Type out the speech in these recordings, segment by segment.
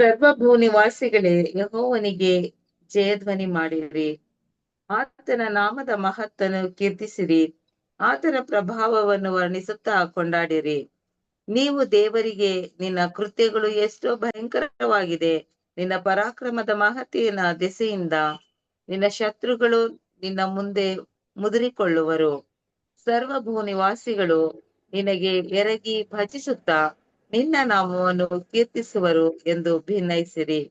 ಸರ್ವಭೂ ನಿವಾಸಿಗಳೇ, ಯೆಹೋವನಿಗೆ ಜಯಧ್ವನಿ ಮಾಡಿರಿ. ಆತನ ನಾಮದ ಮಹತ್ತನ್ನು ಕೀರ್ತಿಸಿರಿ. ಆತನ ಪ್ರಭಾವವನ್ನು ವರ್ಣಿಸುತ್ತಾ ಕೊಂಡಾಡಿರಿ. ನೀವು ದೇವರಿಗೆ, ನಿನ್ನ ಕೃತ್ಯಗಳು ಎಷ್ಟೋ ಭಯಂಕರವಾಗಿದೆ. ನಿನ್ನ ಪರಾಕ್ರಮದ ಮಹತ್ತಿನ ದೆಸೆಯಿಂದ ನಿನ್ನ ಶತ್ರುಗಳು ನಿನ್ನ ಮುಂದೆ ಮುದುರಿಕೊಳ್ಳುವರು. ಸರ್ವಭೂ ನಿವಾಸಿಗಳು ನಿನಗೆ ಎರಗಿ ಭಜಿಸುತ್ತಾ ನಿನ್ನ ನಾಮವನ್ನು ಕೀರ್ತಿಸುವರು ಎಂದು ಭಿನ್ನಯಿಸಿರಿ.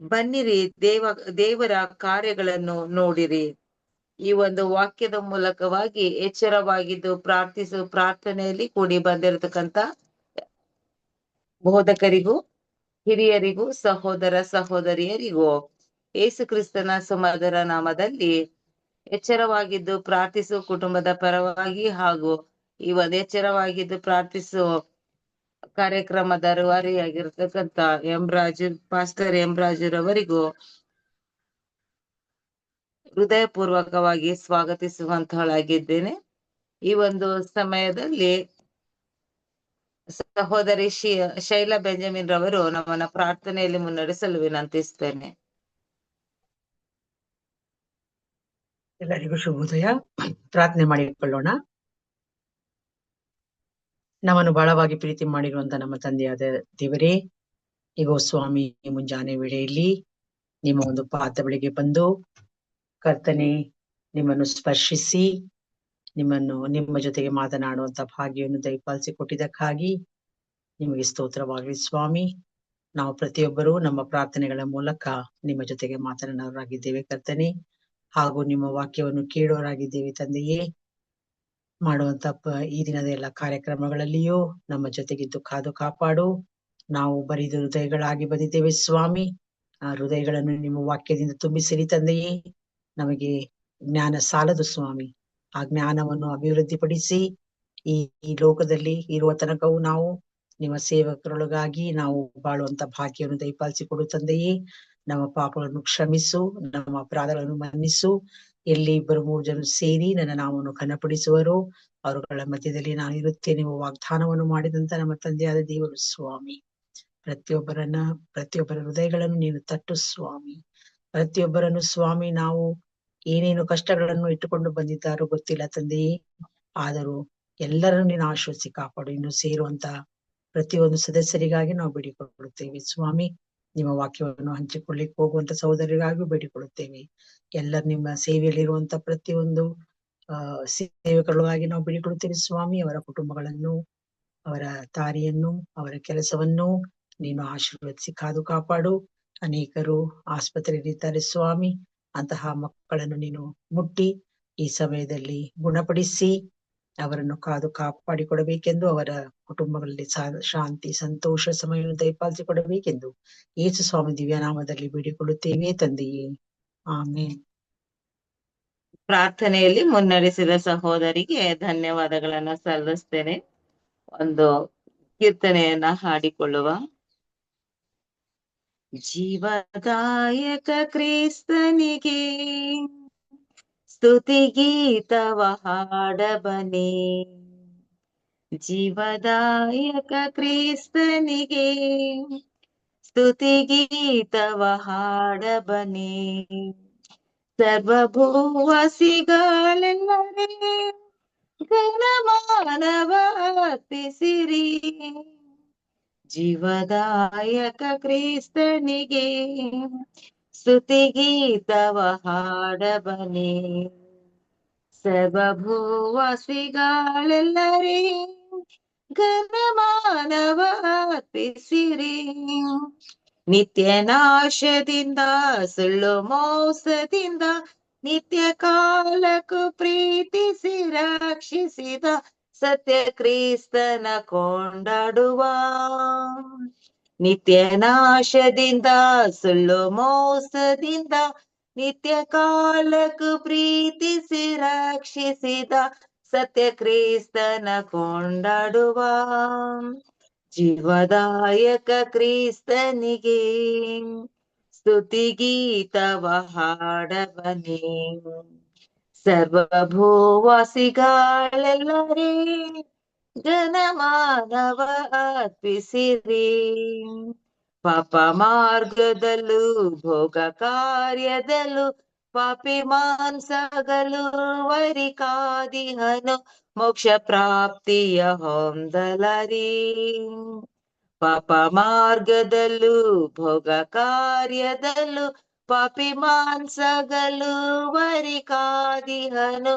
ಬನ್ನಿರಿ, ದೇವರ ಕಾರ್ಯಗಳನ್ನು ನೋಡಿರಿ. ಈ ಒಂದು ವಾಕ್ಯದ ಮೂಲಕವಾಗಿ ಎಚ್ಚರವಾಗಿದ್ದು ಪ್ರಾರ್ಥನೆಯಲ್ಲಿ ಕೂಡಿ ಬಂದಿರತಕ್ಕಂತ ಬೋಧಕರಿಗೂ, ಹಿರಿಯರಿಗೂ, ಸಹೋದರ ಸಹೋದರಿಯರಿಗೂ ಯೇಸು ಕ್ರಿಸ್ತನ ಸುಮಧುರ ನಾಮದಲ್ಲಿ ಎಚ್ಚರವಾಗಿದ್ದು ಪ್ರಾರ್ಥಿಸುವ ಕುಟುಂಬದ ಪರವಾಗಿ ಹಾಗೂ ಈ ಒಂದು ಎಚ್ಚರವಾಗಿದ್ದು ಪ್ರಾರ್ಥಿಸುವ ಕಾರ್ಯಕ್ರಮದ ರೂವಾರಿಯಾಗಿರ್ತಕ್ಕಂತ ಪಾಸ್ಟರ್ ಎಂ ರಾಜುರವರಿಗೂ ಹೃದಯಪೂರ್ವಕವಾಗಿ ಸ್ವಾಗತಿಸುವಂತಹಳಾಗಿದ್ದೇನೆ. ಈ ಒಂದು ಸಮಯದಲ್ಲಿ ಸಹೋದರಿ ಶೈಲಾ ಬೆಂಜಮಿನ್ ರವರು ನಮ್ಮನ್ನ ಪ್ರಾರ್ಥನೆಯಲ್ಲಿ ಮುನ್ನಡೆಸಲು ವಿನಂತಿಸ್ತೇನೆ. ಎಲ್ಲರಿಗೂ ಶುಭೋದಯ. ಪ್ರಾರ್ಥನೆ ಮಾಡಿಕೊಳ್ಳೋಣ. ನಮ್ಮನ್ನು ಬಹಳವಾಗಿ ಪ್ರೀತಿ ಮಾಡಿರುವಂತ ನಮ್ಮ ತಂದೆಯಾದ ದೇವರೇ, ಈಗೋ ಸ್ವಾಮಿ, ಮುಂಜಾನೆ ವೇಳೆಯಲ್ಲಿ ನಿಮ್ಮ ಒಂದು ಪಾದ ಬಳಿಗೆ ಬಂದು ಕರ್ತನೆ ನಿಮ್ಮನ್ನು ಸ್ಪರ್ಶಿಸಿ ನಿಮ್ಮ ಜೊತೆಗೆ ಮಾತನಾಡುವಂತ ಭಾಗ್ಯವನ್ನು ದಯಪಾಲಿಸಿ ಕೊಟ್ಟಿದ್ದಕ್ಕಾಗಿ ನಿಮಗೆ ಸ್ತೋತ್ರವಾಗಲಿ ಸ್ವಾಮಿ. ನಾವು ಪ್ರತಿಯೊಬ್ಬರೂ ನಮ್ಮ ಪ್ರಾರ್ಥನೆಗಳ ಮೂಲಕ ನಿಮ್ಮ ಜೊತೆಗೆ ಮಾತನಾಡೋರಾಗಿದ್ದೇವೆ ಕರ್ತನೆ, ಹಾಗೂ ನಿಮ್ಮ ವಾಕ್ಯವನ್ನು ಕೇಳೋರಾಗಿದ್ದೇವೆ ತಂದೆಯೇ. ಮಾಡುವಂತ ಈ ದಿನದ ಎಲ್ಲ ಕಾರ್ಯಕ್ರಮಗಳಲ್ಲಿಯೂ ನಮ್ಮ ಜೊತೆಗಿದ್ದು ಕಾದು ಕಾಪಾಡು. ನಾವು ಬರಿದ ಹೃದಯಗಳಾಗಿ ಬಂದಿದ್ದೇವೆ ಸ್ವಾಮಿ. ಆ ಹೃದಯಗಳನ್ನು ನಿಮ್ಮ ವಾಕ್ಯದಿಂದ ತುಂಬಿಸಿರಿ ತಂದೆಯೇ. ನಮಗೆ ಜ್ಞಾನ ಸಾಲದು ಸ್ವಾಮಿ. ಆ ಜ್ಞಾನವನ್ನು ಅಭಿವೃದ್ಧಿಪಡಿಸಿ ಈ ಲೋಕದಲ್ಲಿ ಇರುವ ತನಕವೂ ನಾವು ನಿಮ್ಮ ಸೇವಕರೊಳಗಾಗಿ ನಾವು ಬಾಳುವಂತ ಭಾಗ್ಯವನ್ನು ದಯಪಾಲಿಸಿ ಕೊಡು ತಂದೆಯೇ. ನಮ್ಮ ಪಾಪಗಳನ್ನು ಕ್ಷಮಿಸು, ನಮ್ಮ ಅಪರಾಧಗಳನ್ನು ಮನ್ನಿಸು. ಎಲ್ಲಿ 2-3 ಜನರು ಸೇರಿ ನನ್ನ ನಾಮವನ್ನು ಘನಪಡಿಸುವರು ಅವರುಗಳ ಮಧ್ಯದಲ್ಲಿ ನಾನು ಇರುತ್ತೇನೆ ಎಂಬ ವಾಗ್ದಾನವನ್ನು ಮಾಡಿದಂತ ನಮ್ಮ ತಂದೆಯಾದ ದೇವರು ಸ್ವಾಮಿ, ಪ್ರತಿಯೊಬ್ಬರ ಹೃದಯಗಳನ್ನು ನೀನು ತಟ್ಟು ಸ್ವಾಮಿ. ಪ್ರತಿಯೊಬ್ಬರನ್ನು ಸ್ವಾಮಿ, ನಾವು ಏನೇನು ಕಷ್ಟಗಳನ್ನು ಇಟ್ಟುಕೊಂಡು ಬಂದಿದ್ದಾರೋ ಗೊತ್ತಿಲ್ಲ ತಂದೆಯೇ, ಆದರೂ ಎಲ್ಲರನ್ನು ನೀನು ಆಶ್ವಸಿಸಿ ಕಾಪಾಡು. ಇನ್ನು ಸೇರುವಂತ ಪ್ರತಿಯೊಂದು ಸದಸ್ಯರಿಗಾಗಿ ನಾವು ಬೇಡಿಕೊಳ್ಳುತ್ತೇವೆ ಸ್ವಾಮಿ. ನಿಮ್ಮ ವಾಕ್ಯವನ್ನು ಹಂಚಿಕೊಳ್ಳಿಕ್ಕೆ ಹೋಗುವಂತ ಸಹೋದರಿಗಾಗಿಯೂ ಬೇಡಿಕೊಳ್ಳುತ್ತೇವೆ. ಎಲ್ಲರೂ ನಿಮ್ಮ ಸೇವೆಯಲ್ಲಿರುವಂತ ಪ್ರತಿಯೊಂದು ಸೇವಕರಿಗಾಗಿ ನಾವು ಬೇಡಿಕೊಳ್ಳುತ್ತೇವೆ ಸ್ವಾಮಿ. ಅವರ ಕುಟುಂಬಗಳನ್ನು, ಅವರ ದಾರಿಯನ್ನು, ಅವರ ಕೆಲಸವನ್ನು ನೀನು ಆಶೀರ್ವದಿಸಿ ಕಾದು ಕಾಪಾಡು. ಅನೇಕರು ಆಸ್ಪತ್ರೆಯಲ್ಲಿದ್ದಾರೆ ಸ್ವಾಮಿ. ಅಂತಹ ಮಕ್ಕಳನ್ನು ನೀನು ಮುಟ್ಟಿ ಈ ಸಮಯದಲ್ಲಿ ಗುಣಪಡಿಸಿ ಅವರನ್ನು ಕಾದು ಕಾಪಾಡಿಕೊಡಬೇಕೆಂದು, ಅವರ ಕುಟುಂಬಗಳಲ್ಲಿ ಶಾಂತಿ, ಸಂತೋಷ ಸಮಯವನ್ನು ದಯಪಾಲಿಸಿ ಕೊಡಬೇಕೆಂದು ಯೇಸು ಸ್ವಾಮಿ ದಿವ್ಯನಾಮದಲ್ಲಿ ಬೇಡಿಕೊಳ್ಳುತ್ತೇವೆ ತಂದೆಯೇ, ಆಮೆನ್. ಪ್ರಾರ್ಥನೆಯಲ್ಲಿ ಮುನ್ನಡೆಸಿದ ಸಹೋದರಿಗೆ ಧನ್ಯವಾದಗಳನ್ನ ಸಲ್ಲಿಸ್ತೇನೆ. ಒಂದು ಕೀರ್ತನೆಯನ್ನ ಹಾಡಿಕೊಳ್ಳುವ. ಜೀವದಾಯಕ ಕ್ರಿಸ್ತನಿಗೆ ಸ್ತುತಿ ಗೀತವ ಹಾಡಬನೆ. ಜೀವದಾಯಕ ಕ್ರಿಸ್ತನಿಗೆ ಸ್ತುತಿ ಗೀತವ ಹಾಡಬನೆ. ಸರ್ವಭೂವಾಸಿಗಳೆಲ್ಲರೇ ಘನಮಾನವ ಅರ್ಪಿಸಿರಿ. ಜೀವದಾಯಕ ಕ್ರಿಸ್ತನಿಗೆ ಸ್ತುತಿ ಗೀತವ ಹಾಡಬನೆ. ಸರ್ವಭೂವಾಸಿಗಳೆಲ್ಲರೇ ಘನಮಾನವ ಅರ್ಪಿಸಿರಿ. ನಿತ್ಯ ನಾಶದಿಂದ, ಸುಳ್ಳು ಮೋಸದಿಂದ ನಿತ್ಯ ಕಾಲಕ್ಕೂ ಪ್ರೀತಿಸಿ ರಕ್ಷಿಸಿದ ಸತ್ಯ ಕ್ರಿಸ್ತನ ಕೊಂಡಾಡುವ. ನಿತ್ಯ ನಾಶದಿಂದ, ಸುಳ್ಳು ಮೋಸದಿಂದ ನಿತ್ಯ ಕಾಲಕ್ಕೂ ಪ್ರೀತಿಸಿ ರಕ್ಷಿಸಿದ ಸತ್ಯ ಕ್ರಿಸ್ತನ ಕೊಂಡಾಡುವ. ಜೀವದಾಯಕ ಕ್ರಿಸ್ತನಿಗೆ ಸ್ತುತಿ ಗೀತವ ಹಾಡಬನೆ. ಸರ್ವಭೂವಾಸಿಗಳೆಲ್ಲರೇ ಜನಮಾನವ ಅರ್ಪಿಸಿರಿ. ಪಾಪ ಮಾರ್ಗದಲ್ಲೂ ಭೋಗ ಕಾರ್ಯದಲ್ಲೂ ಪಾಪಿ ಮಾಂಸಗಳು ವರಿ ಕಾದಿಹನು ಮೋಕ್ಷ ಪ್ರಾಪ್ತಿಯ ಹೊಂದಲರಿ. ಪಾಪ ಮಾರ್ಗದಲ್ಲೂ ಭೋಗ ಕಾರ್ಯದಲ್ಲೂ ಪಾಪಿ ಮಾಂಸಗಳು ವರಿ ಕಾದಿಹನು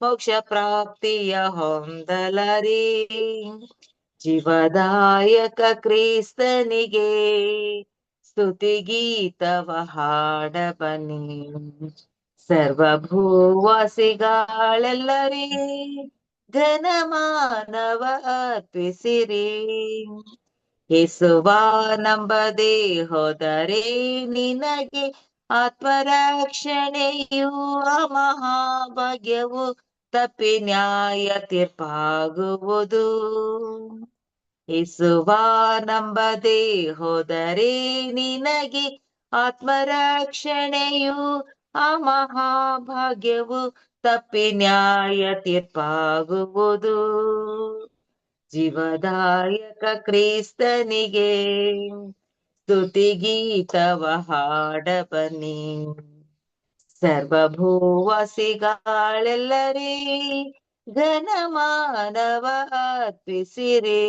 ಮೋಕ್ಷ ಪ್ರಾಪ್ತಿಯ ಹೊಂದಲರಿ. ಜೀವದಾಯಕ ಕ್ರಿಸ್ತನಿಗೆ ಸ್ತುತಿಗೀತವ ಹಾಡ ಬನ್ನಿ. ಸರ್ವಭೂವಾಸಿಗಳೆಲ್ಲರೇ ಘನಮಾನವ ಅರ್ಪಿಸಿರಿ. ಯೇಸುವ ನಂಬದೆ ಹೋದರೆ ನಿನಗೆ ಆತ್ಮರಕ್ಷಣೆಯು ಆ ಮಹಾಭಾಗ್ಯವು ತಪ್ಪಿ ನ್ಯಾಯ ತೀರ್ಪಾಗುವುದು. ಯೇಸುವ ನಂಬದೆ ಹೋದರೆ ನಿನಗೆ ಆತ್ಮರಕ್ಷಣೆಯು ಆ ಮಹಾಭಾಗ್ಯವು ತಪ್ಪಿ ನ್ಯಾಯ ತೀರ್ಪಾಗುವುದು. ಜೀವದಾಯಕ ಕ್ರಿಸ್ತನಿಗೆ ಸ್ತುತಿಗೀತವ ಹಾಡ ಬನ್ನಿ. ಸರ್ವಭೂವಾಸಿಗಳೆಲ್ಲರೇ ಘನಮಾನವ ಅರ್ಪಿಸಿರಿ.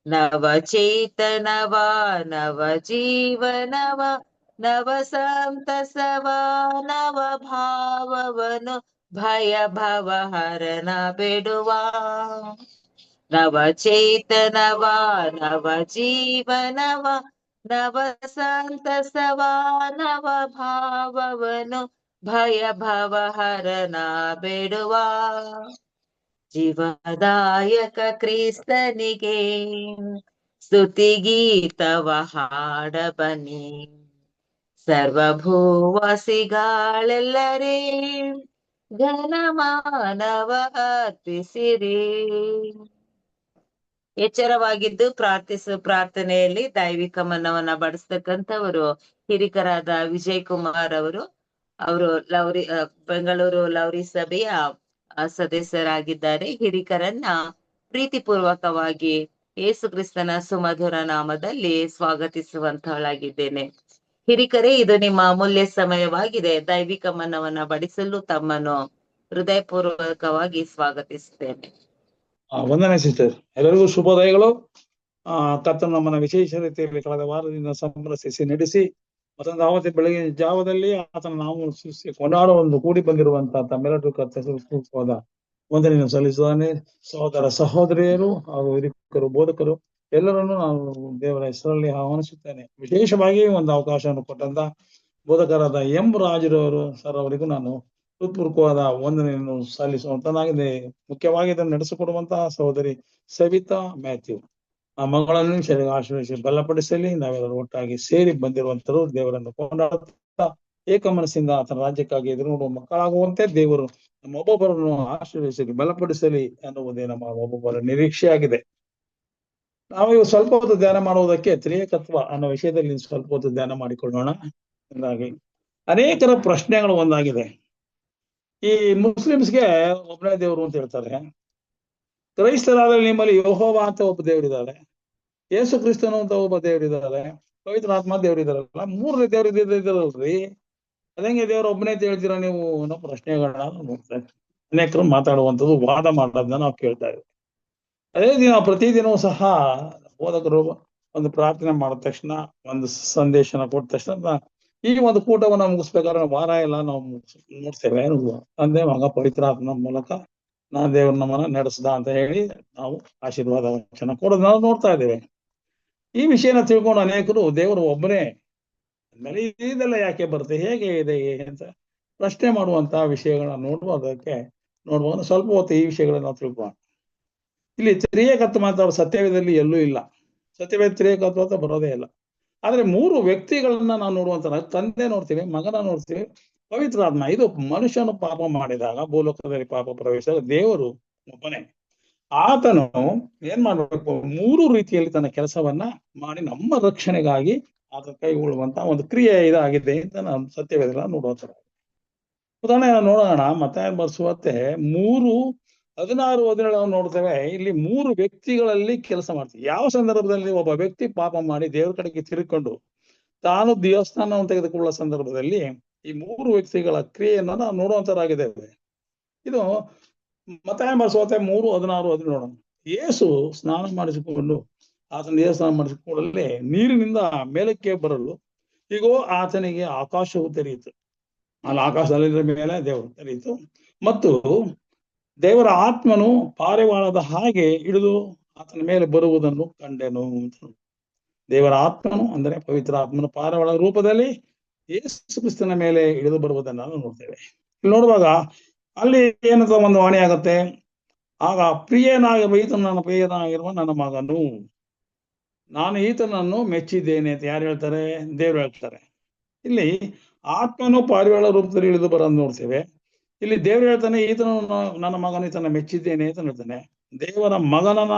ನವಚೇತನವ ನವ ಜೀವನವ ನವ ಸಂತಸವ ನವ ಭಾವವನು ಭಯ ಭವ ಹರನ ಬಿಡುವ. ನವಚೇತನವ ನವ ಜೀವನವ ನವ ಸಂತಸವ ನವ ಭಾವವನು ಭಯ ಭವ ಹರನ ಬಿಡುವ. ಜೀವದಾಯಕ ಕ್ರಿಸ್ತನಿಗೆ ಸ್ತುತಿಗೀತವ ಹಾಡ ಬನ್ನಿ. ಸರ್ವಭೂವಾಸಿಗಳೆಲ್ಲರೇ ಘನಮಾನವ ಅರ್ಪಿಸಿರಿ. ಎಚ್ಚರವಾಗಿದ್ದು ಪ್ರಾರ್ಥನೆಯಲ್ಲಿ ದೈವಿಕ ಮನ್ನವನ್ನ ಬಡಿಸ್ತಕ್ಕಂಥವರು ಹಿರಿಕರಾದ ವಿಜಯ್ ಕುಮಾರ್ ಅವರು ಲೌರಿ ಬೆಂಗಳೂರು ಲೌರಿ ಸಭೆಯ ಸದಸ್ಯರಾಗಿದ್ದಾರೆ. ಹಿರಿಕರನ್ನ ಪ್ರೀತಿಪೂರ್ವಕವಾಗಿ ಯೇಸು ಕ್ರಿಸ್ತನ ಸುಮಧುರ ನಾಮದಲ್ಲಿ ಸ್ವಾಗತಿಸುವಂತವಳಾಗಿದ್ದೇನೆ. ಹಿರಿಕರೇ, ಇದು ನಿಮ್ಮ ಅಮೂಲ್ಯ ಸಮಯವಾಗಿದೆ. ದೈವಿಕ ಮನ್ನವನ್ನ ಬಡಿಸಲು ತಮ್ಮನ್ನು ಹೃದಯಪೂರ್ವಕವಾಗಿ ಸ್ವಾಗತಿಸುತ್ತೇನೆ. ವಂದನೆ ಸಿಸ್ಟರ್. ಎಲ್ಲರಿಗೂ ಶುಭೋದಯಗಳು. ಕರ್ತನು ನಮ್ಮನ್ನ ವಿಶೇಷ ರೀತಿಯಲ್ಲಿ ಕಳೆದ ವಾರದಿಂದ ಸಂರಕ್ಷಿಸಿ ನಡೆಸಿ ಮತ್ತೊಂದು ಆವತ್ತು ಬೆಳಗಿನ ಜಾವದಲ್ಲಿ ಆತನ ನಾವು ಕೊಂಡಾಡೋ ಒಂದು ಕೂಡಿ ಬಂದಿರುವಂತಹ ತಮ್ಮೆಲ್ಲರಿಗೂ ಕರ್ತವ್ಯವಾದ ವಂದನೆಯನ್ನು ಸಲ್ಲಿಸುತ್ತಾನೆ. ಸಹೋದರ ಸಹೋದರಿಯರು ಹಾಗೂ ಹಿರಿಕರು ಬೋಧಕರು ಎಲ್ಲರನ್ನೂ ನಾನು ದೇವರ ಹೆಸರಲ್ಲಿ ಆಹ್ವಾನಿಸುತ್ತೇನೆ. ವಿಶೇಷವಾಗಿ ಒಂದು ಅವಕಾಶವನ್ನು ಕೊಟ್ಟಂತ ಬೋಧಕರಾದ ಎಂ ರಾಜರವರು ಸರ್ ಅವರಿಗೂ ನಾನು ಹೃತ್ಪೂರ್ವಕವಾದ ವಂದನೆಯನ್ನು ಸಲ್ಲಿಸುವಂತನಾಗಿದೆ. ಮುಖ್ಯವಾಗಿ ಇದನ್ನು ನಡೆಸಿಕೊಡುವಂತಹ ಸಹೋದರಿ ಸವಿತಾ ಮ್ಯಾಥ್ಯೂ, ಆ ಮಗಳನ್ನು ಆಶೀರ್ವದಿಸಿ ಬಲಪಡಿಸಲಿ. ನಾವೆಲ್ಲರೂ ಒಟ್ಟಾಗಿ ಸೇರಿ ಬಂದಿರುವಂತರು ದೇವರನ್ನು ಕೊಂಡಾಡುತ್ತಾ ಏಕ ಮನಸ್ಸಿಂದ ಆತನ ರಾಜ್ಯಕ್ಕಾಗಿ ಎದುರು ನೋಡುವ ಮಕ್ಕಳಾಗುವಂತೆ ದೇವರು ನಮ್ಮ ಒಬ್ಬೊಬ್ಬರನ್ನು ಆಶೀರ್ವದಿಸಲಿ, ಬಲಪಡಿಸಲಿ ಎನ್ನುವುದೇ ನಮ್ಮ ಒಬ್ಬೊಬ್ಬರ ನಿರೀಕ್ಷೆಯಾಗಿದೆ. ನಾವು ಸ್ವಲ್ಪ ಹೊತ್ತು ಧ್ಯಾನ ಮಾಡುವುದಕ್ಕೆ ತ್ರಿಯೇಕತ್ವ ಅನ್ನೋ ವಿಷಯದಲ್ಲಿ ಸ್ವಲ್ಪ ಹೊತ್ತು ಧ್ಯಾನ ಮಾಡಿಕೊಳ್ಳೋಣ. ಹಾಗಾಗಿ ಅನೇಕರ ಪ್ರಶ್ನೆಗಳು ಒಂದಾಗಿದೆ. ಈ ಮುಸ್ಲಿಮ್ಸ್ಗೆ ಒಬ್ಬನೇ ದೇವರು ಅಂತ ಹೇಳ್ತಾರೆ. ಕ್ರೈಸ್ತರಾದ ನಿಮ್ಮಲ್ಲಿ ಯೆಹೋವ ಅಂತ ಒಬ್ಬ ದೇವರಿದ್ದಾರೆ, ಯೇಸು ಕ್ರಿಸ್ತನು ಅಂತ ಒಬ್ಬ ದೇವರಿದ್ದಾರೆ, ಪವಿತ್ರಾತ್ಮ ದೇವರಿದಾರಲ್ಲ, ಮೂರನೇ ದೇವರು ಇದ್ದಾರಲ್ರಿ. ಅದಂಗೆ ದೇವರು ಒಬ್ಬನೇ ಅಂತ ಹೇಳ್ತೀರಾ ನೀವು ಅನ್ನೋ ಪ್ರಶ್ನೆಗಳನ್ನ ನೋಡ್ತಾರೆ. ಅನೇಕರು ಮಾತಾಡುವಂಥದ್ದು, ವಾದ ಮಾಡೋದನ್ನ ನಾವು ಕೇಳ್ತಾ ಇದ್ದೀವಿ. ಅದೇ ದಿನ ಪ್ರತಿದಿನವೂ ಸಹ ಬೋಧಕರು ಒಂದು ಪ್ರಾರ್ಥನೆ ಮಾಡಿದ ತಕ್ಷಣ, ಒಂದು ಸಂದೇಶನ ಕೊಟ್ಟ ತಕ್ಷಣ ಈ ಒಂದು ಕೂಟವನ್ನು ಮುಗಿಸ್ಬೇಕಾದ್ರೆ ವಾರ ಎಲ್ಲ ನಾವು ನೋಡ್ತೇವೆ. ತಂದೆ ಮಗ ಪವಿತ್ರಾತ್ಮನ ಮೂಲಕ ನಾ ದೇವ್ರ ನಮ್ಮನ್ನ ನಡೆಸ್ದ ಅಂತ ಹೇಳಿ ನಾವು ಆಶೀರ್ವಾದ ವಚನ ಕೊಡೋದು ನಾವು ನೋಡ್ತಾ ಇದ್ದೇವೆ. ಈ ವಿಷಯನ ತಿಳ್ಕೊಂಡು ಅನೇಕರು ದೇವರು ಒಬ್ಬನೇ ಆಮೇಲೆ ಇದೆಲ್ಲ ಯಾಕೆ ಬರುತ್ತೆ, ಹೇಗೆ ಇದೆ ಅಂತ ಪ್ರಶ್ನೆ ಮಾಡುವಂತಹ ವಿಷಯಗಳನ್ನ ನೋಡುವಾಗ ಸ್ವಲ್ಪ ಹೊತ್ತು ಈ ವಿಷಯಗಳನ್ನ ನಾವು ತಿಳ್ಕೊಳ್ಳೋಣ. ಇಲ್ಲಿ ತ್ರಿಯೇಕತ್ವ ಮಾತಾಡೋ ಸತ್ಯವೇದದಲ್ಲಿ ಎಲ್ಲೂ ಇಲ್ಲ. ಸತ್ಯವೇದ ತ್ರಿಯೇಕತ್ವ ಅಂತ ಬರೋದೇ ಇಲ್ಲ. ಆದ್ರೆ ಮೂರು ವ್ಯಕ್ತಿಗಳನ್ನ ನಾವು ನೋಡುವಂತ, ತಂದೆ ನೋಡ್ತೀವಿ, ಮಗನ ನೋಡ್ತೀವಿ, ಪವಿತ್ರಾತ್ಮ. ಇದು ಮನುಷ್ಯನು ಪಾಪ ಮಾಡಿದಾಗ ಭೂಲೋಕದಲ್ಲಿ ಪಾಪ ಪ್ರವೇಶ, ದೇವರು ಒಬ್ಬನೇ. ಆತನು ಏನ್ ಮಾಡ್ಬೇಕು, ಮೂರು ರೀತಿಯಲ್ಲಿ ತನ್ನ ಕೆಲಸವನ್ನ ಮಾಡಿ ನಮ್ಮ ರಕ್ಷಣೆಗಾಗಿ ಆತ ಕೈಗೊಳ್ಳುವಂತ ಒಂದು ಕ್ರಿಯೆ ಇದಾಗಿದೆ ಅಂತ ನಾವು ಸತ್ಯವೇದ ನೋಡುವಂತ. ಉದಾಹರಣೆ ನೋಡೋಣ. ಮತ್ತಾಯ ಬರ್ಸುವಂತೆ 3 16-17 ನಾವು ನೋಡ್ತೇವೆ. ಇಲ್ಲಿ 3 ವ್ಯಕ್ತಿಗಳಲ್ಲಿ ಕೆಲಸ ಮಾಡ್ತೀವಿ. ಯಾವ ಸಂದರ್ಭದಲ್ಲಿ ಒಬ್ಬ ವ್ಯಕ್ತಿ ಪಾಪ ಮಾಡಿ ದೇವರ ಕಡೆಗೆ ತಿರುಗಿಕೊಂಡು ತಾನು ದೇವಸ್ಥಾನವನ್ನು ತೆಗೆದುಕೊಳ್ಳುವ ಸಂದರ್ಭದಲ್ಲಿ ಈ 3 ವ್ಯಕ್ತಿಗಳ ಕ್ರಿಯೆಯನ್ನು ನಾವು ನೋಡುವಂತರಾಗಿದ್ದೇವೆ. ಇದು ಮತ್ತಾಯ ಸುವಾರ್ತೆ 3:16-17. ಯೇಸು ಸ್ನಾನ ಮಾಡಿಸಿಕೊಂಡು ಆತನ ದೇವಸ್ಥಾನ ಮಾಡಿಸಿಕೊಳ್ಳಲೇ ನೀರಿನಿಂದ ಮೇಲಕ್ಕೆ ಬರಲು ಈಗೋ ಆತನಿಗೆ ಆಕಾಶವು ತೆರೆಯಿತು. ಅಲ್ಲಿ ಆಕಾಶದಲ್ಲಿದ್ದ ಮೇಲೆ ದೇವರು ತೆರೆಯಿತು ಮತ್ತು ದೇವರ ಆತ್ಮನು ಪಾರಿವಾಳದ ಹಾಗೆ ಇಳಿದು ಆತನ ಮೇಲೆ ಬರುವುದನ್ನು ಕಂಡೆನು. ದೇವರ ಆತ್ಮನು ಅಂದ್ರೆ ಪವಿತ್ರ ಆತ್ಮನು ಪಾರಿವಾಳ ರೂಪದಲ್ಲಿ ಯೇಸು ಕ್ರಿಸ್ತನ ಮೇಲೆ ಇಳಿದು ಬರುವುದನ್ನು ನಾವು ನೋಡ್ತೇವೆ. ಇಲ್ಲಿ ನೋಡುವಾಗ ಅಲ್ಲಿ ಏನಂತ ಒಂದು ವಾಣಿ ಆಗತ್ತೆ. ಆಗ ಪ್ರಿಯನಾಗಿರುವ ಈತನು ನನ್ನ ಪ್ರಿಯನಾಗಿರುವ ನನ್ನ ಮಗನು, ನಾನು ಈತನನ್ನು ಮೆಚ್ಚಿದ್ದೇನೆ ಅಂತ ಯಾರು ಹೇಳ್ತಾರೆ? ದೇವರು ಹೇಳ್ತಾರೆ. ಇಲ್ಲಿ ಆತ್ಮನು ಪಾರಿವಾಳ ರೂಪದಲ್ಲಿ ಇಳಿದು ಬರೋದು ನೋಡ್ತೇವೆ. ಇಲ್ಲಿ ದೇವರು ಹೇಳ್ತಾನೆ ಈತನು ನನ್ನ ಮಗನು, ಈತನ ಮೆಚ್ಚಿದ್ದೇನೆ ಅಂತ ಹೇಳ್ತಾನೆ. ದೇವರ ಮಗನನ್ನ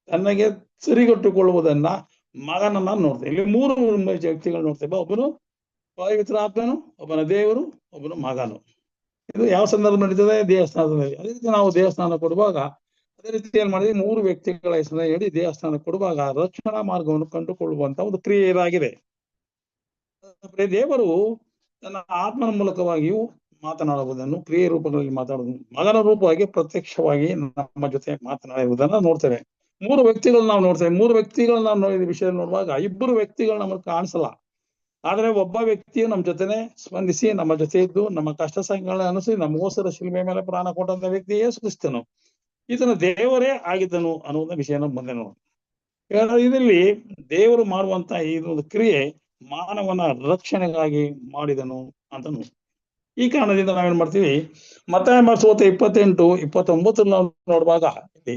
ತನ್ನಗೆ ಸರಿಗಟ್ಟುಕೊಳ್ಳುವುದನ್ನ ಮಗನನ್ನ ನೋಡ್ತೇವೆ. ಇಲ್ಲಿ 3 ವ್ಯಕ್ತಿಗಳು ನೋಡ್ತೇವೆ. ಒಬ್ಬನು ಪವಿತ್ರ ಆತ್ಮನು, ಒಬ್ಬನ ದೇವರು, ಒಬ್ಬನು ಮಗನು. ಇದು ಯಾವ ಸಂದರ್ಭ ನಡೀತದೆ? ದೇವಸ್ಥಾನದಲ್ಲಿ. ಅದೇ ರೀತಿ ನಾವು ದೇವಸ್ಥಾನ ಕೊಡುವಾಗ ಅದೇ ರೀತಿ ಏನ್ ಮಾಡಿದ್ವಿ? 3 ವ್ಯಕ್ತಿಗಳ ಹೆಸರನ್ನ ಹೇಳಿ ದೇವಸ್ಥಾನ ಕೊಡುವಾಗ ರಕ್ಷಣಾ ಮಾರ್ಗವನ್ನು ಕಂಡುಕೊಳ್ಳುವಂತ ಒಂದು ಕ್ರಿಯೆ ಇದಾಗಿದೆ. ದೇವರು ತನ್ನ ಆತ್ಮನ ಮೂಲಕವಾಗಿಯೂ ಮಾತನಾಡುವುದನ್ನು, ಕ್ರಿಯೆ ರೂಪಗಳಲ್ಲಿ ಮಾತಾಡುವುದನ್ನು, ಮಗನ ರೂಪವಾಗಿ ಪ್ರತ್ಯಕ್ಷವಾಗಿ ನಮ್ಮ ಜೊತೆ ಮಾತನಾಡುವುದನ್ನ ನೋಡ್ತೇವೆ. 3 ವ್ಯಕ್ತಿಗಳನ್ನ ನಾವು ನೋಡ್ತೇವೆ. 3 ವ್ಯಕ್ತಿಗಳನ್ನ ನಾವು ಈ ವಿಷಯ ನೋಡುವಾಗ 2 ವ್ಯಕ್ತಿಗಳು ನಮಗೆ ಕಾಣಿಸಲ್ಲ. ಆದ್ರೆ ಒಬ್ಬ ವ್ಯಕ್ತಿಯು ನಮ್ಮ ಜೊತೆನೆ ಸ್ಪಂದಿಸಿ ನಮ್ಮ ಜೊತೆ ಇದ್ದು ನಮ್ಮ ಕಷ್ಟ ಸಂಘಗಳನ್ನ ಅನುಸರಿಸಿ ನಮಗೋಸ್ಕರ ಶಿಲುಬೆ ಮೇಲೆ ಪ್ರಾಣ ಕೊಟ್ಟಂತ ವ್ಯಕ್ತಿ ಯೇಸು ಕ್ರಿಸ್ತನು. ಈತನ ದೇವರೇ ಆಗಿದ್ದನು ಅನ್ನುವ ವಿಷಯನ ಮುಂದೆ ನೋಡಿ. ಇದರಲ್ಲಿ ದೇವರು ಮಾಡುವಂತ ಇದೊಂದು ಕ್ರಿಯೆ ಮಾನವನ ರಕ್ಷಣೆಗಾಗಿ ಮಾಡಿದನು ಅಂತ ನೋಡಿ. ಈ ಕಾರಣದಿಂದ ನಾವೇನ್ ಮಾಡ್ತೀವಿ? ಮತ್ತಾಯ ಸುವಾರ್ತೆ 28-29 ನಾವು ನೋಡುವಾಗ ಇಲ್ಲಿ,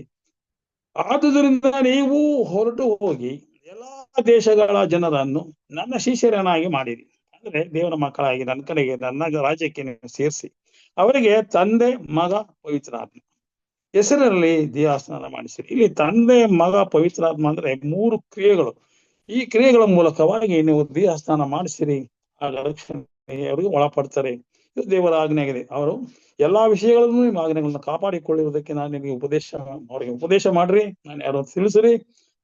ಆದುದರಿಂದ ನೀವು ಹೊರಟು ಹೋಗಿ ಎಲ್ಲಾ ದೇಶಗಳ ಜನರನ್ನು ನನ್ನ ಶಿಷ್ಯರನ್ನಾಗಿ ಮಾಡಿರಿ. ಅಂದ್ರೆ ದೇವರ ಮಕ್ಕಳಾಗಿ ನನ್ನ ಕಡೆಗೆ, ನನ್ನ ರಾಜ್ಯಕ್ಕೆ ಸೇರಿಸಿ ಅವರಿಗೆ ತಂದೆ, ಮಗ, ಪವಿತ್ರಾತ್ಮ ಹೆಸರಲ್ಲಿ ದೇವಸ್ಥಾನ ಮಾಡಿಸಿರಿ. ಇಲ್ಲಿ ತಂದೆ, ಮಗ, ಪವಿತ್ರಾತ್ಮ ಅಂದ್ರೆ 3 ಕ್ರಿಯೆಗಳು. ಈ ಕ್ರಿಯೆಗಳ ಮೂಲಕವಾಗಿ ನೀವು ದೇವಸ್ಥಾನ ಮಾಡಿಸಿರಿ, ಆಗ ರಕ್ಷಣೆಯವರಿಗೆ ಒಳಪಡ್ತಾರೆ. ಇದು ದೇವರ ಆಜ್ಞೆ ಆಗಿದೆ. ಅವರು ಎಲ್ಲಾ ವಿಷಯಗಳನ್ನು ನಿಮ್ಮ ಆಜ್ಞೆಗಳನ್ನ ಕಾಪಾಡಿಕೊಳ್ಳುವುದಕ್ಕೆ ನಾನು ನಿಮಗೆ ಅವರಿಗೆ ಉಪದೇಶ ಮಾಡ್ರಿ, ನಾನು ಯಾರು ತಿಳಿಸ್ರಿ,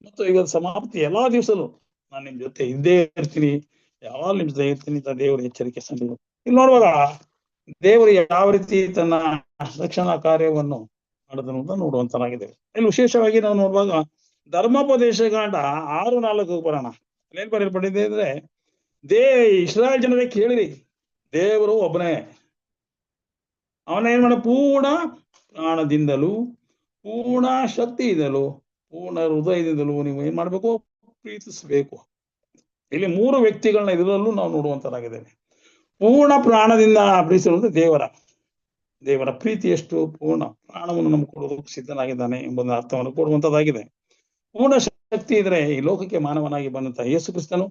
ಮತ್ತು ಈಗ ಸಮಾಪ್ತಿ ಎಲ್ಲಾ ದಿವಸಲು ನಾನು ನಿಮ್ ಜೊತೆ ಇದ್ದೇ ಇರ್ತೀನಿ, ಯಾವಾಗ ನಿಮ್ ಜೊತೆ ಇರ್ತೀನಿ ಅಂತ ದೇವರು ಎಚ್ಚರಿಕೆ ಸಂದಿದ್ರು. ಇಲ್ಲಿ ನೋಡುವಾಗ ದೇವರು ಯಾವ ರೀತಿ ತನ್ನ ರಕ್ಷಣಾ ಕಾರ್ಯವನ್ನು ಮಾಡಿದನು ಅಂತ ನೋಡುವಂತನಾಗಿದೆ. ಇಲ್ಲಿ ವಿಶೇಷವಾಗಿ ನಾವು ನೋಡುವಾಗ ಧರ್ಮೋಪದೇಶಕಾಂಡ 6:4 ಬರೋಣ. ಏನ್ ಬರೆಯಲ್ಪಟ್ಟಿದೆ ಅಂದ್ರೆ, ಇಸ್ರಾಯೇಲ್ ಜನರೇ ಕೇಳಿರಿ, ದೇವರು ಒಬ್ಬನೇ, ಅವನ ಏನ್ ಮಾಡ ಪೂರ್ಣ ಪ್ರಾಣದಿಂದಲೂ, ಪೂರ್ಣ ಶಕ್ತಿಯಿಂದಲೂ, ಪೂರ್ಣ ಹೃದಯದಿಂದಲೂ ನೀವು ಏನ್ ಮಾಡ್ಬೇಕು? ಪ್ರೀತಿಸಬೇಕು. ಇಲ್ಲಿ 3 ವ್ಯಕ್ತಿಗಳನ್ನ ಇದರಲ್ಲೂ ನಾವು ನೋಡುವಂತರಾಗಿದ್ದೇವೆ. ಪೂರ್ಣ ಪ್ರಾಣದಿಂದ ಪ್ರೀತಿಸುವುದು ದೇವರ ಪ್ರೀತಿ ಎಷ್ಟು, ಪೂರ್ಣ ಪ್ರಾಣವನ್ನು ನಮ್ಗೆ ಕೊಡೋದಕ್ಕೆ ಸಿದ್ಧನಾಗಿದ್ದಾನೆ ಎಂಬುದನ್ನ ಅರ್ಥವನ್ನು ಕೊಡುವಂತದ್ದಾಗಿದೆ. ಪೂರ್ಣ ಶಕ್ತಿ ಇದ್ರೆ ಈ ಲೋಕಕ್ಕೆ ಮಾನವನಾಗಿ ಬಂದಂತ ಯೇಸು ಕ್ರಿಸ್ತನು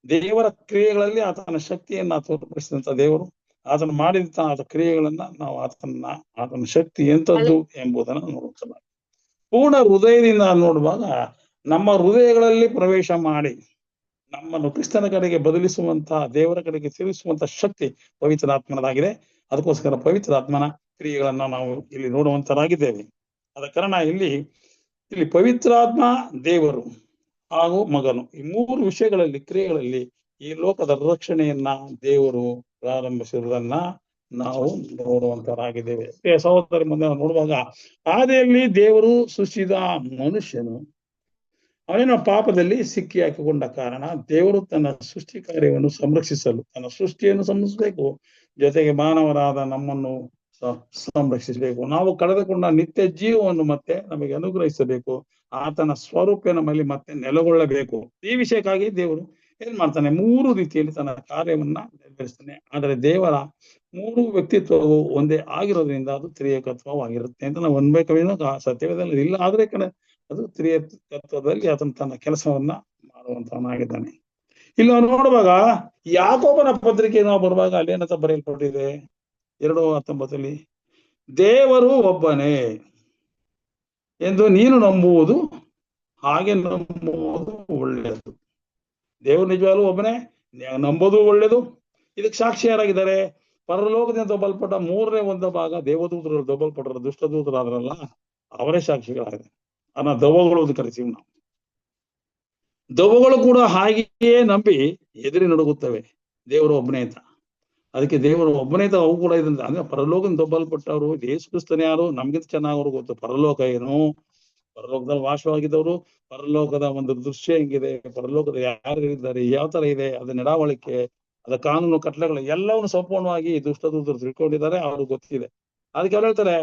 ದೇವರ ಕ್ರಿಯೆಗಳಲ್ಲಿ ಆತನ ಶಕ್ತಿಯನ್ನ ತೋರ್ಪಡಿಸಿದಂತ ದೇವರು, ಆತನ ಮಾಡಿದಂತ ಆತ ಕ್ರಿಯೆಗಳನ್ನ ನಾವು ಆತನ ಶಕ್ತಿ ಎಂತದ್ದು ಎಂಬುದನ್ನ ನೋಡುವಂತ ಪೂರ್ಣ ಹೃದಯದಿಂದ ನೋಡುವಾಗ ನಮ್ಮ ಹೃದಯಗಳಲ್ಲಿ ಪ್ರವೇಶ ಮಾಡಿ ನಮ್ಮನ್ನು ಕ್ರಿಸ್ತನ ಕಡೆಗೆ ಬದಲಿಸುವಂತಹ, ದೇವರ ಕಡೆಗೆ ತಿರುಗಿಸುವಂತ ಶಕ್ತಿ ಪವಿತ್ರಾತ್ಮನದಾಗಿದೆ. ಅದಕ್ಕೋಸ್ಕರ ಪವಿತ್ರಾತ್ಮನ ಕ್ರಿಯೆಗಳನ್ನ ನಾವು ಇಲ್ಲಿ ನೋಡುವಂತರಾಗಿದ್ದೇವೆ. ಆದ ಕಾರಣ ಇಲ್ಲಿ ಪವಿತ್ರಾತ್ಮ, ದೇವರು ಹಾಗೂ ಮಗನು, ಈ 3 ವಿಷಯಗಳಲ್ಲಿ, ಕ್ರಿಯೆಗಳಲ್ಲಿ ಈ ಲೋಕದ ರಕ್ಷಣೆಯನ್ನ ದೇವರು ಪ್ರಾರಂಭಿಸಿರುವುದನ್ನ ನಾವು ನೋಡುವಂತರಾಗಿದ್ದೇವೆ. ಸಹೋದರಿ ಮುಂದೆ ನಾವು ನೋಡುವಾಗ, ಆದಿಯಲ್ಲಿ ದೇವರು ಸೃಷ್ಟಿಸಿದ ಮನುಷ್ಯನು ಅವನೇನೋ ಪಾಪದಲ್ಲಿ ಸಿಕ್ಕಿ ಹಾಕಿಕೊಂಡ ಕಾರಣ ದೇವರು ತನ್ನ ಸೃಷ್ಟಿ ಕಾರ್ಯವನ್ನು ಸಂರಕ್ಷಿಸಲು ತನ್ನ ಸೃಷ್ಟಿಯನ್ನು ಸಂರಕ್ಷಿಸಬೇಕು, ಜೊತೆಗೆ ಮಾನವರಾದ ನಮ್ಮನ್ನು ಸಂರಕ್ಷಿಸಬೇಕು. ನಾವು ಕಳೆದುಕೊಂಡ ನಿತ್ಯ ಜೀವವನ್ನು ಮತ್ತೆ ನಮಗೆ ಅನುಗ್ರಹಿಸಬೇಕು. ಆತನ ಸ್ವರೂಪ ನಮ್ಮಲ್ಲಿ ಮತ್ತೆ ನೆಲೆಗೊಳ್ಳಬೇಕು. ಈ ವಿಷಯಕ್ಕಾಗಿ ದೇವರು ಏನ್ ಮಾಡ್ತಾನೆ? 3 ರೀತಿಯಲ್ಲಿ ತನ್ನ ಕಾರ್ಯವನ್ನ ನೆರವೇರಿಸ್ತಾನೆ. ಆದರೆ ದೇವರ 3 ವ್ಯಕ್ತಿತ್ವವು ಒಂದೇ ಆಗಿರೋದ್ರಿಂದ ಅದು ತ್ರಿಯೇಕತ್ವವಾಗಿರುತ್ತೆ ಅಂತ ನಾವು ಅನ್ಬೇಕವೇನೋ ಸತ್ಯವೇದಲ್ಲಿ ಇಲ್ಲ. ಆದ್ರೆ ಅದು ತ್ರಿಯೇಕತ್ವದಲ್ಲಿ ಆತನ ತನ್ನ ಕೆಲಸವನ್ನ ಮಾಡುವಂತವನಾಗಿದ್ದಾನೆ. ಇಲ್ಲಿ ನಾವು ನೋಡುವಾಗ ಯಾಕೋಬನ ಪತ್ರಿಕೆ ನಾವು ಬರುವಾಗ ಅಲ್ಲಿ ಏನಂತ ಬರೆಯಲ್ಪಟ್ಟಿದೆ? 2:19 ದೇವರು ಒಬ್ಬನೇ ಎಂದು ನೀನು ನಂಬುವುದು, ಹಾಗೆ ನಂಬುವುದು ಒಳ್ಳೆಯದು. ದೇವರು ನಿಜವಾಗ್ಲೂ ಒಬ್ಬನೇ, ನಂಬೋದು ಒಳ್ಳೇದು. ಇದಕ್ಕೆ ಸಾಕ್ಷಿ ಯಾರಾಗಿದ್ದಾರೆ? ಪರಲೋಕದಿಂದ ದೊಬ್ಬಲ್ಪಟ್ಟ 1/3 ದೇವದೂತರು ದೊಬ್ಬಲ್ಪಟ್ಟರು, ದುಷ್ಟದೂತರಾದ್ರಲ್ಲ ಅವರೇ ಸಾಕ್ಷಿಗಳಾಗಿದೆ. ಅದನ್ನ ದೆವ್ವಗಳು ಅಂತ ಕರಿತೀವಿ ನಾವು. ದೆವ್ವಗಳು ಕೂಡ ಹಾಗೆಯೇ ನಂಬಿ ಎದುರಿ ನಡುಗುತ್ತವೆ ದೇವರು ಒಬ್ಬನೇ ಅಂತ. ಅದಕ್ಕೆ ದೇವರು ಒಬ್ಬನೇ ಅವು ಕೂಡ ಇದಂತ. ಅಂದ್ರೆ ಪರಲೋಕದಿಂದ ದೊಬ್ಬಲ್ಪಟ್ಟವರು ಯೇಸು ಕ್ರಿಸ್ತನೇ ಯಾರು ನಮ್ಗಿಂತ ಚೆನ್ನಾಗಿ ಅವ್ರಿಗೆ ಗೊತ್ತು. ಪರಲೋಕ ಏನು, ಪರಲೋಕದಲ್ಲಿ ವಾಸವಾಗಿದ್ದವರು, ಪರಲೋಕದ ಒಂದು ದೃಶ್ಯ ಹೆಂಗಿದೆ, ಪರಲೋಕದ ಯಾರು ಇದ್ದಾರೆ, ಯಾವ ತರ ಇದೆ, ಅದ ನಡಾವಳಿಕೆ, ಅದ ಕಾನೂನು ಕಟ್ಟಳೆಗಳು ಎಲ್ಲವನ್ನು ಸಂಪೂರ್ಣವಾಗಿ ದುಷ್ಟದೂತರು ತಿಳ್ಕೊಂಡಿದ್ದಾರೆ, ಅವ್ರಿಗೆ ಗೊತ್ತಿದೆ. ಅದಕ್ಕೆ ಅವ್ರು ಹೇಳ್ತಾರೆ,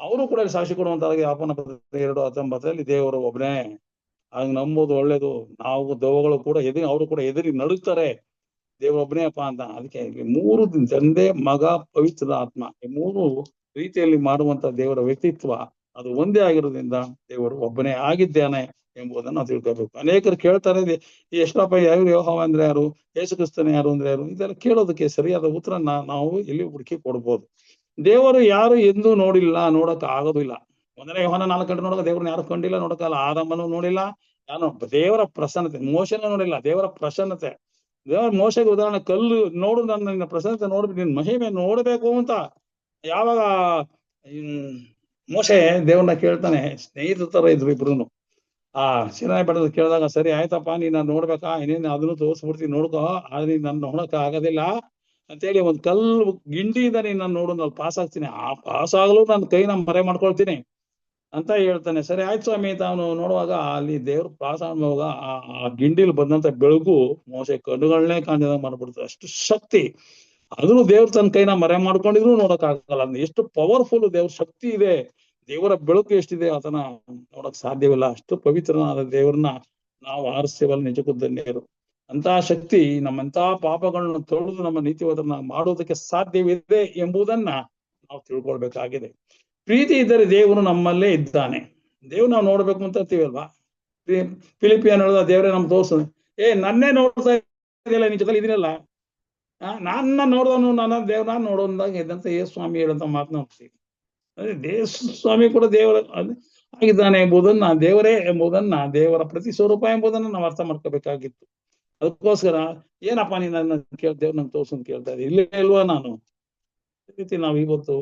ಅವರು ಕೂಡ ಸಾಕ್ಷಿ ಕೊಡುವಂತಾಗಿ ಅಪನ 2:19 ದೇವರು ಒಬ್ಬನೇ, ಹಂಗ್ ನಂಬೋದು ಒಳ್ಳೇದು. ನಾವು ದೆವ್ವಗಳು ಕೂಡ ಅವರು ಕೂಡ ಎದುರಿ ನಡುಗ್ತಾರೆ, ದೇವರೊಬ್ಬನೇ ಅಪ್ಪ ಅಂತ. ಅದಕ್ಕೆ 3 ತಂದೆ, ಮಗ, ಪವಿತ್ರ ಆತ್ಮ, ಈ 3 ರೀತಿಯಲ್ಲಿ ಮಾಡುವಂತ ದೇವರ ವ್ಯಕ್ತಿತ್ವ ಅದು ಒಂದೇ ಆಗಿರೋದ್ರಿಂದ ದೇವರು ಒಬ್ಬನೇ ಆಗಿದ್ದಾನೆ ಎಂಬುದನ್ನು ನಾವು ತಿಳ್ಕೋಬೇಕು. ಅನೇಕರು ಕೇಳ್ತಾರೆ, ಎಷ್ಟಪ್ಪ ಯೆಹೋವ ಅಂದ್ರೆ ಯಾರು, ಯೇಸು ಕ್ರಿಸ್ತನೇ ಯಾರು ಅಂದ್ರೆ ಯಾರು, ಇದೆಲ್ಲ ಕೇಳೋದಕ್ಕೆ ಸರಿಯಾದ ಉತ್ತರನ ನಾವು ಇಲ್ಲಿ ಹುಡುಕಿ ಕೊಡ್ಬೋದು. ದೇವರು ಯಾರು ಎಂದೂ ನೋಡಿಲ್ಲ, ನೋಡಕ್ ಆಗೋದಿಲ್ಲ. 1 ಯೋಹಾನ 4 ನೋಡಕ ದೇವ್ರನ್ನ ಯಾರು ಕಂಡಿಲ್ಲ, ನೋಡಕ್ಕಲ್ಲ. ಆದಾಮನು ನೋಡಿಲ್ಲ, ಯಾರು ದೇವರ ಪ್ರಸನ್ನತೆ. ಮೋಶೆನೂ ನೋಡಿಲ್ಲ, ದೇವರ ಪ್ರಸನ್ನತೆ. ದೇವರ ಮೋಶೆಗೆ ಉದಾಹರಣೆ, ಕಲ್ಲು ನೋಡು, ನನ್ನ ಪ್ರಸನ್ನತೆ ನೋಡ್ಬಿಟ್ಟು ನಿನ್ ಮಹಿಮೆ ನೋಡ್ಬೇಕು ಅಂತ ಯಾವಾಗ ಮೋಶೆ ದೇವ್ರನ್ನ ಕೇಳ್ತಾನೆ, ಸ್ನೇಹಿತರ ತರ ಇದ್ರು ಇಬ್ರುನು. ಸಿನಾಯಿ ಬೆಟ್ಟದ ಕೇಳಿದಾಗ, ಸರಿ ಆಯ್ತಪ್ಪ, ನೀನ್ ನಾನು ನೋಡ್ಬೇಕಾ, ಇನ್ನೇನು ಅದನ್ನು ತೋರಿಸ್ಬಿಡ್ತೀನಿ, ನೋಡ್ಕೋ, ಆದ್ರೆ ನೀನ್ ನನ್ನ ನೋಡಕ್ ಆಗೋದಿಲ್ಲ ಅಂತೇಳಿ ಒಂದ್ ಕಲ್ಲು ಗಿಂಡಿಯಿಂದ ನೀನ್ ನಾನು ನೋಡು, ನಾನು ಪಾಸ್ ಆಗ್ತೀನಿ, ಆ ಪಾಸ್ ಆಗಲು ನನ್ನ ಕೈನ ಮರೆ ಮಾಡ್ಕೊಳ್ತೀನಿ ಅಂತ ಹೇಳ್ತಾನೆ. ಸರಿ ಆಯ್ತು ಸ್ವಾಮಿ ಅಂತ ಅವನು ನೋಡುವಾಗ ಅಲ್ಲಿ ದೇವ್ರ ಪಾಸ್ ಮಾಡುವಾಗ ಆ ಗಿಂಡಿಲ್ ಬಂದಂತ ಬೆಳಗು ಮೋಸೆ ಕಣ್ಣುಗಳನ್ನೇ ಕಾಣಿದಾಗ ಮಾಡ್ಬಿಡ್ತಾರೆ. ಅಷ್ಟು ಶಕ್ತಿ. ಅದನ್ನು ದೇವ್ರ ತನ್ನ ಕೈನ ಮರೆ ಮಾಡ್ಕೊಂಡಿದ್ರು ನೋಡಕ್ ಆಗಲ್ಲ. ಎಷ್ಟು ಪವರ್ಫುಲ್ ದೇವ್ರ ಶಕ್ತಿ ಇದೆ, ದೇವರ ಬೆಳಕು ಎಷ್ಟಿದೆ, ಅದನ್ನ ನೋಡಕ್ ಸಾಧ್ಯವಿಲ್ಲ. ಅಷ್ಟು ಪವಿತ್ರನಾದ ದೇವ್ರನ್ನ ನಾವು ಆರಿಸ್ತೇವಲ್ಲ, ನಿಜಕ್ಕೂ ಧನ್ಯರು. ಅಂತಹ ಶಕ್ತಿ ನಮ್ಮಂತಹ ಪಾಪಗಳನ್ನ ತೊಳೆದು ನಮ್ಮ ನೀತಿವಾದನ್ನ ಮಾಡೋದಕ್ಕೆ ಸಾಧ್ಯವಿದೆ ಎಂಬುದನ್ನ ನಾವು ತಿಳ್ಕೊಳ್ಬೇಕಾಗಿದೆ. ಪ್ರೀತಿ ಇದ್ದರೆ ದೇವರು ನಮ್ಮಲ್ಲೇ ಇದ್ದಾನೆ. ದೇವ್ರು ನಾವು ನೋಡ್ಬೇಕು ಅಂತ ಅಂತೀವಲ್ವಾ. ಫಿಲಿಪಿಯನ್ ಹೇಳಿದ, ದೇವರೇ ನಮ್ ತೋರ್ಸು, ನನ್ನೇ ನೋಡ್ತಾ ಇದೆಯಲ್ಲ, ನಿನ್ ಜೊತೆ ಇದೀನಲ್ಲ, ನನ್ನ ನೋಡ್ದವನು ನನ್ನ ದೇವ್ರ ನೋಡೋದಾಗ ಇದ್ದಂತ ಯೇಸು ಸ್ವಾಮಿ ಹೇಳಂತ ಮಾತನಾಡ್ತೀವಿ. ಅದೇ ಸ್ವಾಮಿ ಕೂಡ ದೇವರ ಆಗಿದ್ದಾನೆ ಎಂಬುದನ್ನ, ದೇವರೇ ಎಂಬುದನ್ನ, ದೇವರ ಪ್ರತಿ ಸ್ವರೂಪ ಎಂಬುದನ್ನ ನಾವು ಅರ್ಥ ಮಾಡ್ಕೋಬೇಕಾಗಿತ್ತು. ಅದಕ್ಕೋಸ್ಕರ ಏನಪ್ಪಾ ನೀನ್ ನನ್ನ ದೇವ್ರ ನಂಗೆ ತೋರ್ಸು ಅಂತ ಕೇಳ್ತಾ ಇದ್ದೆ, ಇಲ್ಲೇ ಇಲ್ವಾ ನಾನು. ರೀತಿ ನಾವು ಇವತ್ತು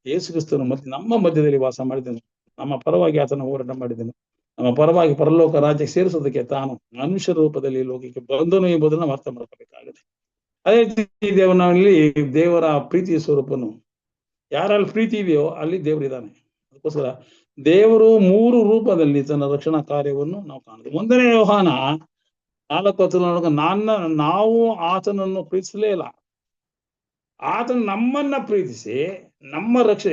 ಯೇಸು ಕ್ರಿಸ್ತನು ಮತ್ತೆ ನಮ್ಮ ಮಧ್ಯದಲ್ಲಿ ವಾಸ ಮಾಡಿದನು, ನಮ್ಮ ಪರವಾಗಿ ಆತನ ಹೋರಾಟ ಮಾಡಿದನು, ನಮ್ಮ ಪರವಾಗಿ ಪರಲೋಕ ರಾಜ್ಯಕ್ಕೆ ಸೇರಿಸೋದಕ್ಕೆ ತಾನು ಮನುಷ್ಯ ರೂಪದಲ್ಲಿ ಲೋಕಕ್ಕೆ ಬಂದನು ಎಂಬುದನ್ನ ನಾವು ಅರ್ಥ ಮಾಡ್ಕೋಬೇಕಾಗುತ್ತೆ. ಅದೇ ರೀತಿ ದೇವನಲ್ಲಿ ದೇವರ ಪ್ರೀತಿಯ ಸ್ವರೂಪನು, ಯಾರಲ್ಲಿ ಪ್ರೀತಿ ಇದೆಯೋ ಅಲ್ಲಿ ದೇವರಿದ್ದಾನೆ. ಅದಕ್ಕೋಸ್ಕರ ದೇವರು 3 ರೂಪದಲ್ಲಿ ತನ್ನ ರಕ್ಷಣಾ ಕಾರ್ಯವನ್ನು ನಾವು ಕಾಣ್ತೀವಿ. 1 ಯೋಹಾನ 4:10 ನಾವು ಆತನನ್ನು ಪ್ರೀತಿಸಲೇ ಇಲ್ಲ, ಆತನ ನಮ್ಮನ್ನ ಪ್ರೀತಿಸಿ ನಮ್ಮ ರಕ್ಷಣೆ.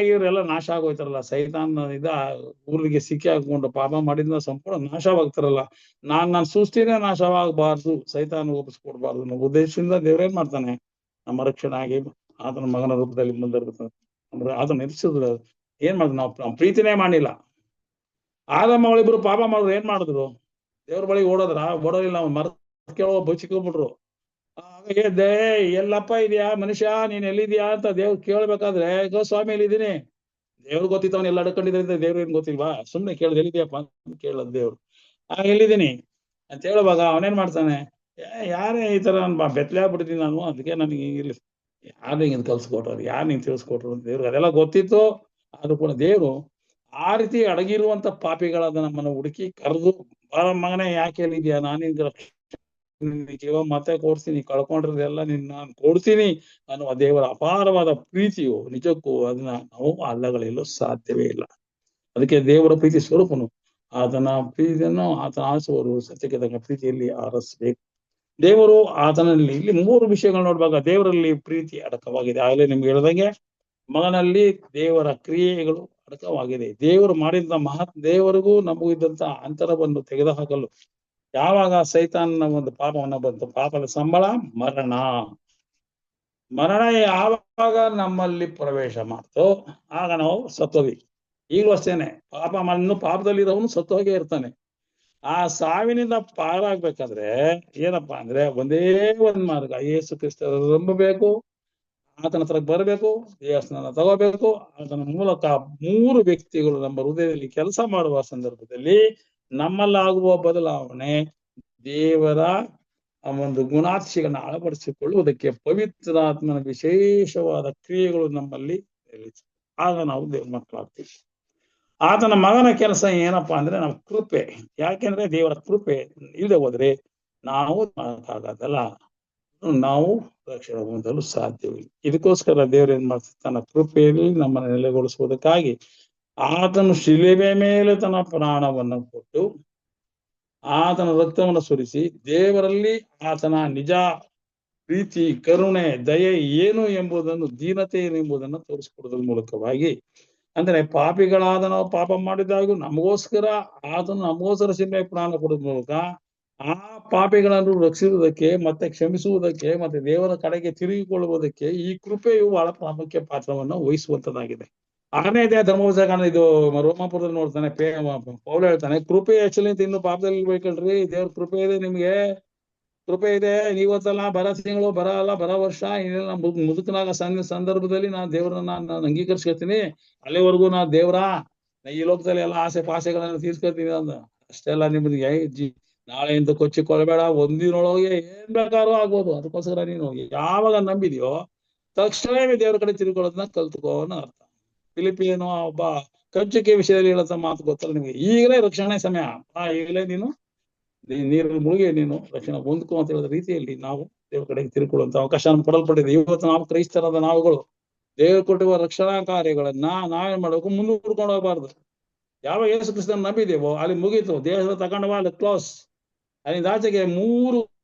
ಇವರೆಲ್ಲ ನಾಶ ಆಗೋಯ್ತಾರಲ್ಲ, ಸೈತಾನ ಊರಿಗೆ ಸಿಕ್ಕಿ ಹಾಕೊಂಡು ಪಾಪ ಮಾಡಿದ್ನ ಸಂಪೂರ್ಣ ನಾಶವಾಗ್ತಾರಲ್ಲ. ನನ್ನ ಸೃಷ್ಟಿನೇ ನಾಶವಾಗಬಾರ್ದು, ಸೈತಾನ ಒಪ್ಪಿಸ್ಕೊಡ್ಬಾರ್ದು ಅನ್ನೋ ಉದ್ದೇಶದಿಂದ ದೇವ್ರೇನ್ ಮಾಡ್ತಾನೆ, ನಮ್ಮ ರಕ್ಷಣೆ ಆಗಿ ಆತನ ಮಗನ ರೂಪದಲ್ಲಿ ಮುಂದಿರ್ತಾನೆ. ಆತನ ನಿರೀಕ್ಷಿಸಿದ್ರು ಏನ್ ಮಾಡಿದ್ರು, ನಾವು ಪ್ರೀತಿನೇ ಮಾಡಿಲ್ಲ. ಆದಮ್ಮಗಳಿಬ್ರು ಪಾಪ ಮಾಡಿದ್ರು, ಏನ್ ಮಾಡಿದ್ರು, ದೇವ್ರ ಬಳಿ ಓಡೋದಿಲ್ಲ, ಮರ ಕೇಳೋ ಬಚ್ಚಿಕೊಂಡ್ಬಿಟ್ರು. ಎಲ್ಲಪ್ಪ ಇದೆಯಾ ಮನುಷ್ಯ, ನೀನ್ ಎಲ್ಲಿದ್ಯಾ ಅಂತ ದೇವ್ರು ಕೇಳ್ಬೇಕಾದ್ರೆ, ಸ್ವಾಮಿ ಎಲ್ಲಿದ್ದೀನಿ, ದೇವ್ರು ಗೊತ್ತಿತ್ತವನ್ ಎಲ್ಲ ಅಡ್ಕೊಂಡಿದ್ರಿಂದ ದೇವ್ರು ಏನ್ ಗೊತ್ತಿಲ್ವಾ, ಸುಮ್ನೆ ಕೇಳ್ದೆ ಎಲ್ಲಿದ್ಯಪ್ಪ ಅಂತ ಕೇಳದ್ ದೇವ್ರು. ಎಲ್ಲಿದ್ದೀನಿ ಅಂತ ಹೇಳುವಾಗ ಅವನೇನ್ ಮಾಡ್ತಾನೆ, ಯಾರೇ ಈ ತರ ಬೆತ್ತಲೆ ಆಗ್ಬಿಟ್ಟಿದ್ದೀನಿ ನಾನು, ಅದಕ್ಕೆ ನನಗೆ ಇಲ್ಲಿ ಯಾರು ಹಿಂಗ್ ಕಲ್ಸ್ಕೊಟ್ರು, ಯಾರು ಹಿಂಗ್ ತಿಳಿಸ್ಕೊಟ್ರು ಅಂತ ದೇವ್ರು ಅದೆಲ್ಲ ಗೊತ್ತಿತ್ತು. ಆದ್ರೂ ಕೂಡ ದೇವ್ರು ಆ ರೀತಿ ಅಡಗಿರುವಂತ ಪಾಪಿಗಳಾದ ನಮ್ಮನ್ನು ಹುಡುಕಿ ಕರೆದು, ಮಗನೇ ಯಾಕೆ ಎಲ್ಲಿದ್ಯಾ, ನಾನಿನ್ ಜೀವ ಮತ್ತೆ ಕೊಡ್ತೀನಿ, ಕಳ್ಕೊಂಡಿರೋದೆಲ್ಲ ನಾನು ಕೊಡ್ತೀನಿ ಅನ್ನುವ ದೇವರ ಅಪಾರವಾದ ಪ್ರೀತಿಯು ನಿಜಕ್ಕೂ ಅದನ್ನ ನಾವು ಅಲ್ಲಗಳೆಯಲು ಸಾಧ್ಯವೇ ಇಲ್ಲ. ಅದಕ್ಕೆ ದೇವರ ಪ್ರೀತಿ ಸ್ವರೂಪನು ಆತನ ಪ್ರೀತಿಯನ್ನು ಆತನ ಆರಿಸುವರು ಸತ್ಯಕ್ಕೆ ತಕ್ಕ ಪ್ರೀತಿಯಲ್ಲಿ ಆರಿಸ್ಬೇಕು. ದೇವರು ಆತನಲ್ಲಿ ಇಲ್ಲಿ 3 ವಿಷಯಗಳು ನೋಡುವಾಗ ದೇವರಲ್ಲಿ ಪ್ರೀತಿ ಅಡಕವಾಗಿದೆ. ಆಗಲೇ ನಿಮ್ಗೆ ಹೇಳಿದಂಗೆ ಮಗನಲ್ಲಿ ದೇವರ ಕ್ರಿಯೆಗಳು ಅಡಕವಾಗಿದೆ. ದೇವರು ಮಾಡಿದ ದೇವರಿಗೂ ನಮಗೂ ಇದ್ದಂತ ಅಂತರವನ್ನು ತೆಗೆದುಹಾಕಲು ಯಾವಾಗ ಸೈತಾನನ ಒಂದು ಪಾಪವನ್ನ ಬಂತು, ಪಾಪದ ಸಂಬಳ ಮರಣ ಯಾವಾಗ ನಮ್ಮಲ್ಲಿ ಪ್ರವೇಶ ಮಾಡ್ತೋ ಆಗ ನಾವು ಸತ್ತೋಗಿ. ಈಗಲೂ ಅಷ್ಟೇನೆ, ಪಾಪದಲ್ಲಿರೋವನು ಸತ್ತೋಗೇ ಇರ್ತಾನೆ. ಆ ಸಾವಿನಿಂದ ಪಾರಾಗ್ಬೇಕಾದ್ರೆ ಏನಪ್ಪಾ ಅಂದ್ರೆ ಒಂದೇ ಒಂದ್ ಮಾರ್ಗ, ಯೇಸು ಕ್ರಿಸ್ತ ನಂಬಬೇಕು, ಆತನ ಹತ್ರ ಬರ್ಬೇಕು, ದೇವಸ್ಥಾನ ತಗೋಬೇಕು. ಆತನ ಮೂಲಕ 3 ವ್ಯಕ್ತಿಗಳು ನಮ್ಮ ಹೃದಯದಲ್ಲಿ ಕೆಲಸ ಮಾಡುವ ಸಂದರ್ಭದಲ್ಲಿ ನಮ್ಮಲ್ಲಾಗುವ ಬದಲಾವಣೆ ದೇವರ ಆ ಒಂದು ಗುಣಾತಿಶಯಗಳನ್ನ ಅಳವಡಿಸಿಕೊಳ್ಳುವುದಕ್ಕೆ ಪವಿತ್ರಾತ್ಮನ ವಿಶೇಷವಾದ ಕ್ರಿಯೆಗಳು ನಮ್ಮಲ್ಲಿ ನೆಲೆಸುತ್ತವೆ. ಆಗ ನಾವು ದೇವ್ರ ಮಕ್ಕಳಾಗ್ತೀವಿ. ಆತನ ಮಗನ ಕೆಲಸ ಏನಪ್ಪಾ ಅಂದ್ರೆ ನಮ್ಮ ಕೃಪೆ. ಯಾಕೆಂದ್ರೆ ದೇವರ ಕೃಪೆ ಇಲ್ಲದೆ ಹೋದ್ರೆ ನಾವು ಆಗೋದಲ್ಲ, ನಾವು ರಕ್ಷಣೆ ಹೊಂದಲು ಸಾಧ್ಯವಿಲ್ಲ. ಇದಕ್ಕೋಸ್ಕರ ದೇವರು ಏನ್ ಮಾಡ್ತಾರೆ, ತನ್ನ ಕೃಪೆಯಲ್ಲಿ ನಮ್ಮನ್ನು ನೆಲೆಗೊಳಿಸುವುದಕ್ಕಾಗಿ ಆತನು ಶಿಲುಬೆ ಮೇಲೆ ತನ್ನ ಪ್ರಾಣವನ್ನು ಕೊಟ್ಟು ಆತನ ರಕ್ತವನ್ನು ಸುರಿಸಿ ದೇವರಲ್ಲಿ ಆತನ ನಿಜ ಪ್ರೀತಿ, ಕರುಣೆ, ದಯೆ ಏನು ಎಂಬುದನ್ನು, ದೀನತೆ ಏನು ಎಂಬುದನ್ನು ತೋರಿಸಿಕೊಡೋದ್ರ ಮೂಲಕವಾಗಿ, ಅಂದ್ರೆ ಪಾಪಿಗಳಾದ ನಾವು ಪಾಪ ಮಾಡಿದಾಗ ನಮಗೋಸ್ಕರ ಆತನು ನಮಗೋಸ್ಕರ ಶಿಲುಬೆಗೆ ಪ್ರಾಣ ಕೊಡೋದ್ರ ಮೂಲಕ ಆ ಪಾಪಿಗಳನ್ನು ರಕ್ಷಿಸುವುದಕ್ಕೆ, ಮತ್ತೆ ಕ್ಷಮಿಸುವುದಕ್ಕೆ, ಮತ್ತೆ ದೇವರ ಕಡೆಗೆ ತಿರುಗಿಕೊಳ್ಳುವುದಕ್ಕೆ ಈ ಕೃಪೆಯು ಬಹಳ ಪ್ರಾಮುಖ್ಯ ಪಾತ್ರವನ್ನು ವಹಿಸುವಂತದ್ದಾಗಿದೆ. 6ನೇ ಅಧ್ಯಾಯ ಧರ್ಮೋಪದೇಶ ಇದು ರೋಮಾಪುರದಲ್ಲಿ ನೋಡ್ತಾನೆ, ಪೌಲ ಹೇಳ್ತಾನೆ, ಕೃಪೆ ಹೆಚ್ಚಲಿ ಅಂತ ಇನ್ನು ಪಾಪದಲ್ಲಿ ಬೇಕಲ್ರಿ, ದೇವ್ರ ಕೃಪೆ ಇದೆ, ನಿಮ್ಗೆ ಕೃಪೆ ಇದೆ. ಇವತ್ತಲ್ಲ, ಬರ ತಿಂಗಳು, ಬರ ಅಲ್ಲ, ಬರ ವರ್ಷ, ಇನ್ನೆಲ್ಲ ಮುದುಕನಾಗ ಸಂದರ್ಭದಲ್ಲಿ ನಾನು ದೇವರನ್ನ ನಾನು ಅಂಗೀಕರಿಸ್ಕೊತೀನಿ. ಅಲ್ಲಿವರೆಗೂ ನಾ ದೇವ್ರ ಈ ಲೋಕದಲ್ಲಿ ಎಲ್ಲ ಆಸೆ ಪಾಸೆಗಳನ್ನ ತೀರ್ಸ್ಕೊತೀನಿ ಅಂದ. ಅಷ್ಟೆಲ್ಲ ನಿಮ್ಗೆ ನಾಳೆಯಿಂದ ಕೊಚ್ಚಿಕೊಳ್ಬೇಡ, ಒಂದಿನೊಳಗೆ ಏನ್ ಬೇಕಾದ್ರೂ ಆಗ್ಬೋದು. ಅದಕ್ಕೋಸ್ಕರ ನೀನು ಯಾವಾಗ ನಂಬಿದ್ಯೋ ತಕ್ಷಣವೇ ದೇವರ ಕಡೆ ತಿರುಕೊಳ್ಳೋದನ್ನ ಕಲ್ತ್ಕೋ ಅನ್ನೋ ಅರ್ಥ. ಫಿಲಿಪಿಯನು ಒಬ್ಬ ಕಂಚುಕೆ ವಿಷಯದಲ್ಲಿ ಹೇಳೋ ಮಾತು ಗೊತ್ತಲ್ಲ ನಿಮ್ಗೆ, ಈಗಲೇ ರಕ್ಷಣೆ ಸಮಯ, ಈಗಲೇ ನೀನು ನೀರಲ್ಲಿ ಮುಳುಗಿ ನೀನು ರಕ್ಷಣೆ ಹೊಂದ್ಕೋ ಅಂತ ಹೇಳಿದ ರೀತಿಯಲ್ಲಿ ನಾವು ದೇವರ ಕಡೆಗೆ ತಿರುಕೊಳ್ಳುವಂತ ಅವಕಾಶ ಕೊಡಲ್ಪಟ್ಟಿದೆ. ಇವತ್ತು ನಾವು ಕ್ರೈಸ್ತರಾದ ನಾವುಗಳು ದೇವರು ಕೊಟ್ಟಿರುವ ರಕ್ಷಣಾ ಕಾರ್ಯಗಳನ್ನ ನಾವೇನ್ ಮಾಡ್ಬೇಕು, ಮುಂದೂಡ್ಕೊಂಡು ಹೋಗಬಾರ್ದು. ಯಾವಾಗ ಯೇಸು ಕ್ರಿಸ್ತನ ನಂಬಿದೇವೋ ಅಲ್ಲಿ ಮುಗೀತು, ದೇಹದ ತಗೊಂಡವ ಅಲ್ಲಿ ಕ್ಲೋಸ್. ಅಲ್ಲಿಂದ ಆಚೆಗೆ 3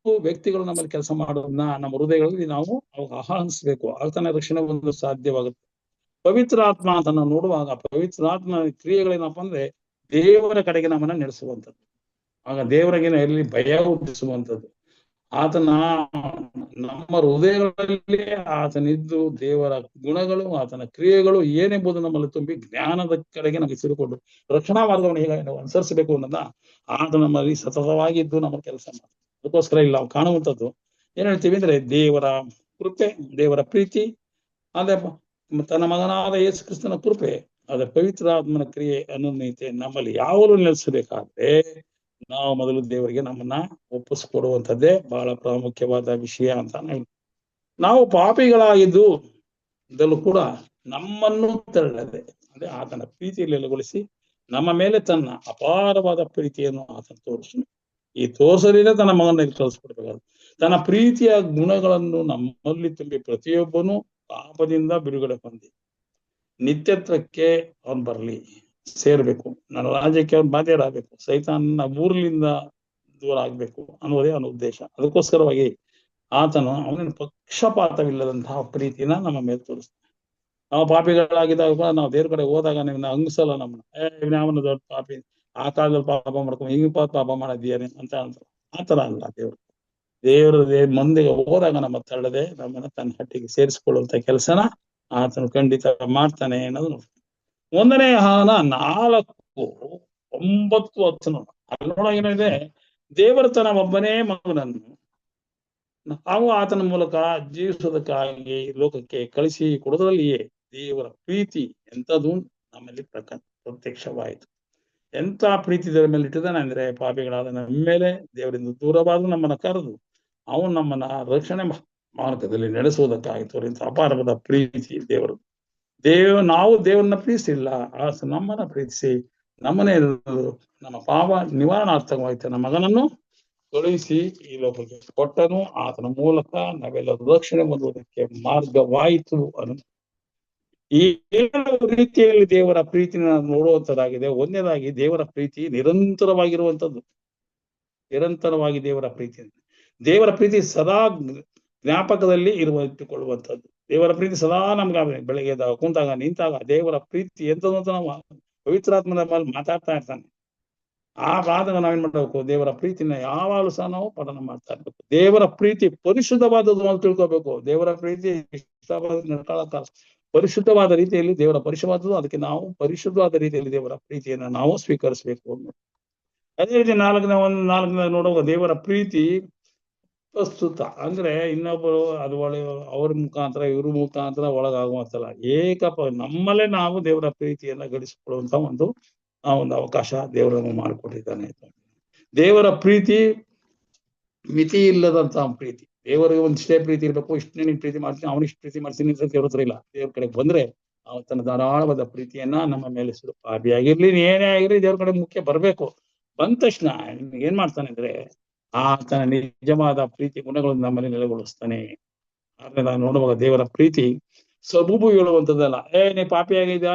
ವ್ಯಕ್ತಿಗಳು ನಮ್ಮಲ್ಲಿ ಕೆಲಸ ಮಾಡೋದನ್ನ ನಮ್ಮ ಹೃದಯಗಳಲ್ಲಿ ನಾವು ಅವಾಗ ಆಹ್ವಾನಿಸ್ಬೇಕು. ಆಗ್ತಾನೆ ರಕ್ಷಣೆ ಒಂದು ಸಾಧ್ಯವಾಗುತ್ತೆ. ಪವಿತ್ರಾತ್ಮ ಅಂತ ನಾವು ನೋಡುವಾಗ ಪವಿತ್ರಾತ್ಮ ಕ್ರಿಯೆಗಳೇನಪ್ಪ ಅಂದ್ರೆ ದೇವರ ಕಡೆಗೆ ನಮ್ಮನ್ನ ನಡೆಸುವಂಥದ್ದು. ಆಗ ದೇವರಿಗೆ ಎಲ್ಲಿ ಭಯ ಹುಟ್ಟಿಸುವಂಥದ್ದು. ಆತನ ನಮ್ಮ ಹೃದಯಗಳಲ್ಲಿ ಆತನಿದ್ದು ದೇವರ ಗುಣಗಳು, ಆತನ ಕ್ರಿಯೆಗಳು ಏನೆಂಬುದು ನಮ್ಮಲ್ಲಿ ತುಂಬಿ ಜ್ಞಾನದ ಕಡೆಗೆ ನಮಗೆ ತಿರುಕೊಂಡು ರಕ್ಷಣಾ ಮಾರ್ಗವನ್ನು ಹೇಗೆ ನಾವು ಅನುಸರಿಸಬೇಕು ಅನ್ನೋದನ್ನ ಆತ ನಮ್ಮಲ್ಲಿ ಸತತವಾಗಿದ್ದು ನಮ್ಮ ಕೆಲಸ ಮಾಡ್ತಾರೆ. ಅದಕ್ಕೋಸ್ಕರ ಇಲ್ಲಿ ನಾವು ಕಾಣುವಂಥದ್ದು ಏನ್ ಹೇಳ್ತೀವಿ ಅಂದ್ರೆ ದೇವರ ಕೃಪೆ, ದೇವರ ಪ್ರೀತಿ, ಅದೇ ತನ್ನ ಮಗನಾದ ಯೇಸು ಕ್ರಿಸ್ತನ ಕೃಪೆ, ಅದೇ ಪವಿತ್ರಾತ್ಮನ ಕ್ರಿಯೆ ಅನನ್ಯತೆ ನಮ್ಮಲ್ಲಿ ಯಾವಾಗಲೂ ನೆಲೆಸಬೇಕಾದ್ರೆ ನಾವು ಮೊದಲು ದೇವರಿಗೆ ನಮ್ಮನ್ನ ಒಪ್ಪಿಸ್ಕೊಡುವಂಥದ್ದೇ ಬಹಳ ಪ್ರಾಮುಖ್ಯವಾದ ವಿಷಯ ಅಂತ. ನಾವು ಪಾಪಿಗಳಾಗಿದ್ದು ಇದಲ್ಲೂ ಕೂಡ ನಮ್ಮನ್ನು ತಳ್ಳದೆ ಅಂದ್ರೆ ಆತನ ಪ್ರೀತಿಯಲ್ಲಿ ನೆಲೆಗೊಳಿಸಿ ನಮ್ಮ ಮೇಲೆ ತನ್ನ ಅಪಾರವಾದ ಪ್ರೀತಿಯನ್ನು ಆತನ ತೋರಿಸಿ, ಈ ತೋರಿಸಲಿಲ್ಲ ತನ್ನ ಮಗನಿಗೆ ಕಳಿಸ್ಕೊಡ್ಬೇಕಾದ್ರೆ ತನ್ನ ಪ್ರೀತಿಯ ಗುಣಗಳನ್ನು ನಮ್ಮಲ್ಲಿ ತುಂಬಿ ಪ್ರತಿಯೊಬ್ಬನು ಪಾಪದಿಂದ ಬಿಡುಗಡೆ ಹೊಂದಿ ನಿತ್ಯತ್ವಕ್ಕೆ ಅವನು ಬರಲಿ, ಸೇರ್ಬೇಕು, ನನ್ನ ರಾಜ್ಯಕ್ಕೆ ಅವನು ಬಾಧ್ಯರಾಗಬೇಕು, ಸೈತಾನನ ಊರ್ಲಿಂದ ದೂರ ಆಗ್ಬೇಕು ಅನ್ನೋದೇ ಅವನ ಉದ್ದೇಶ. ಅದಕ್ಕೋಸ್ಕರವಾಗಿ ಆತನು ಅವನ ಪಕ್ಷಪಾತವಿಲ್ಲದಂತಹ ಪ್ರೀತಿನ ನಮ್ಮ ಮೇಲೆ ತೋರಿಸ್ತಾನೆ. ನಾವು ಪಾಪಿಗಳಾಗಿದ್ದಾಗ ಕೂಡ ನಾವು ದೇವ್ರ ಕಡೆ ಹೋದಾಗ ನಿಮ್ನ ಅಂಗಿಸಲ್ಲ, ನಮ್ಮನ್ನ ಅವನ ದೊಡ್ಡ ಪಾಪಿ, ಆ ಕಾಲದಲ್ಲಿ ಪಾಪ ಮಾಡ್ಕೊಂಡು ಈಗ ಪಾಪ ಮಾಡಿದ್ಯಾನೆ ಅಂತ ಅಂತಾರೆ. ಆತರ ಅಲ್ಲ ದೇವರ ಮಂದಿಗೆ ಹೋದಾಗ ನಮ್ಮ ತಳ್ಳದೆ ನಮ್ಮನ್ನ ತನ್ನ ಹಟ್ಟಿಗೆ ಸೇರಿಸಿಕೊಳ್ಳುವಂತ ಕೆಲಸನ ಆತನು ಖಂಡಿತ ಮಾಡ್ತಾನೆ ಅನ್ನೋದು. 1ನೇ ಯೋಹಾನ 4:9-10 ಅಲ್ಲೋಡ ಏನಿದೆ, ದೇವರ ತನ್ನ ಒಬ್ಬನೇ ಮಗನನ್ನು ನಾವು ಆತನ ಮೂಲಕ ಜೀವಿಸುವುದಕ್ಕಾಗಿ ಲೋಕಕ್ಕೆ ಕಳಿಸಿ ಕೊಡುವುದರಲ್ಲಿಯೇ ದೇವರ ಪ್ರೀತಿ ಎಂಥದ್ದು ನಮ್ಮಲ್ಲಿ ಪ್ರತ್ಯಕ್ಷವಾಯಿತು. ಎಂತ ಪ್ರೀತಿ ದೇವರ ಮೇಲೆ ಇಟ್ಟಿದ್ದಾನೆ ಅಂದ್ರೆ, ಪಾಪಿಗಳಾದ ನಮ್ಮ ಮೇಲೆ ದೇವರಿಂದ ದೂರವಾದ ನಮ್ಮನ್ನ ಕರೆದು ಅವನು ನಮ್ಮನ್ನ ರಕ್ಷಣೆ ಮಾರ್ಗದಲ್ಲಿ ನಡೆಸುವುದಕ್ಕಾಗಿ ತೋರಿದ ಅಪಾರವಾದ ಪ್ರೀತಿ ದೇವರು. ನಾವು ದೇವರನ್ನ ಪ್ರೀತಿಸಿಲ್ಲ, ನಮ್ಮನ್ನ ಪ್ರೀತಿಸಿ ನಮ್ಮನ್ನೇ ನಮ್ಮ ಪಾಪ ನಿವಾರಣಾರ್ಥವಾಯ್ತು ನಮ್ಮ ಮಗನನ್ನು ಕಳುಹಿಸಿ ಈ ಲೋಕಕ್ಕೆ ಕೊಟ್ಟನು. ಆತನ ಮೂಲಕ ನಾವೆಲ್ಲ ರಕ್ಷಣೆ ಹೊಂದುವುದಕ್ಕೆ ಮಾರ್ಗವಾಯಿತು ಅನ್ನೋದು ಈ ರೀತಿಯಲ್ಲಿ ದೇವರ ಪ್ರೀತಿನ ನೋಡುವಂತದ್ದಾಗಿದೆ. 1ನೇದಾಗಿ ದೇವರ ಪ್ರೀತಿ ನಿರಂತರವಾಗಿರುವಂಥದ್ದು. ನಿರಂತರವಾಗಿ ದೇವರ ಪ್ರೀತಿ ಸದಾ ಜ್ಞಾಪಕದಲ್ಲಿ ಇಟ್ಟುಕೊಳ್ಳುವಂಥದ್ದು. ದೇವರ ಪ್ರೀತಿ ಸದಾ ನಮ್ಗೆ ಬೆಳಗ್ಗೆ ಕುಂತಾಗ ನಿಂತಾಗ ದೇವರ ಪ್ರೀತಿ ಎಂತದ್ದು ಅಂತ ನಾವು ಪವಿತ್ರಾತ್ಮನ ಮೇಲೆ ಮಾತಾಡ್ತಾ ಇರ್ತಾನೆ. ಆ ಭಾಗ ನಾವೇನ್ ಮಾಡ್ಬೇಕು, ದೇವರ ಪ್ರೀತಿನ ಯಾವಾಗಲೂ ಸಹ ನಾವು ಪಠನ ಮಾಡ್ತಾ ಇರ್ಬೇಕು. ದೇವರ ಪ್ರೀತಿ ಪರಿಶುದ್ಧವಾದದ್ದು ಅಂತ ತಿಳ್ಕೊಬೇಕು. ದೇವರ ಪ್ರೀತಿ ಇಷ್ಟವಾದ ನಡ್ಕೊಳ್ಳೋಕ್ಕಲ್ಲ, ಪರಿಶುದ್ಧವಾದ ರೀತಿಯಲ್ಲಿ ದೇವರ ಪರಿಶುದ್ಧವಾದದ್ದು. ಅದಕ್ಕೆ ನಾವು ಪರಿಶುದ್ಧವಾದ ರೀತಿಯಲ್ಲಿ ದೇವರ ಪ್ರೀತಿಯನ್ನ ನಾವು ಸ್ವೀಕರಿಸಬೇಕು. ಅದೇ ರೀತಿ 4ನೇ ನೋಡುವಾಗ ದೇವರ ಪ್ರೀತಿ ಪ್ರಸ್ತುತ ಅಂದ್ರೆ ಇನ್ನೊಬ್ಬರು ಅದು ಅವ್ರ ಮುಖಾಂತರ ಇವ್ರ ಮುಖಾಂತರ ಒಳಗಾಗುವಂತಲ್ಲ, ನಮ್ಮಲ್ಲೇ ನಾವು ದೇವರ ಪ್ರೀತಿಯನ್ನ ಗಳಿಸಿಕೊಳ್ಳುವಂತ ಒಂದು ಅವಕಾಶ ದೇವರನ್ನು ಮಾಡಿಕೊಟ್ಟಿದ್ದಾನೆ. ದೇವರ ಪ್ರೀತಿ ಮಿತಿ ಇಲ್ಲದಂತಹ ಪ್ರೀತಿ. ದೇವರಿಗೆ ಒಂದಿಷ್ಟೇ ಪ್ರೀತಿ ಇರ್ಬೇಕು, ಇಷ್ಟೇ ನೀನ್ ಪ್ರೀತಿ ಮಾಡ್ತೀನಿ, ಅವನಿಷ್ಟು ಪ್ರೀತಿ ಮಾಡ್ತೀನಿ ಅಂತ ದೇವ್ರ ಹತ್ರ ಇಲ್ಲ. ದೇವ್ರ ಕಡೆಗೆ ಬಂದ್ರೆ ಆತನ ಧಾರಾಳವಾದ ಪ್ರೀತಿಯನ್ನ ನಮ್ಮ ಮೇಲೆ ಸುಡು. ಪಾಪಿಯಾಗಿರ್ಲಿ ಏನೇ ಆಗಿರ್ಲಿ ದೇವ್ರ ಕಡೆ ಮುಖ್ಯ ಬರ್ಬೇಕು. ಬಂದ ತಕ್ಷಣ ಏನ್ ಮಾಡ್ತಾನೆ ಅಂದ್ರೆ ಆತನ ನಿಜವಾದ ಪ್ರೀತಿ ಗುಣಗಳನ್ನು ನಮ್ಮಲ್ಲಿ ನೆಲೆಗೊಳಿಸ್ತಾನೆ. ಆದ್ರೆ ನಾವು ನೋಡುವಾಗ ದೇವರ ಪ್ರೀತಿ ಸಬೂಬು ಹೇಳುವಂಥದ್ದಲ್ಲ. ನೀ ಪಾಪಿಯಾಗಿದ್ಯಾ,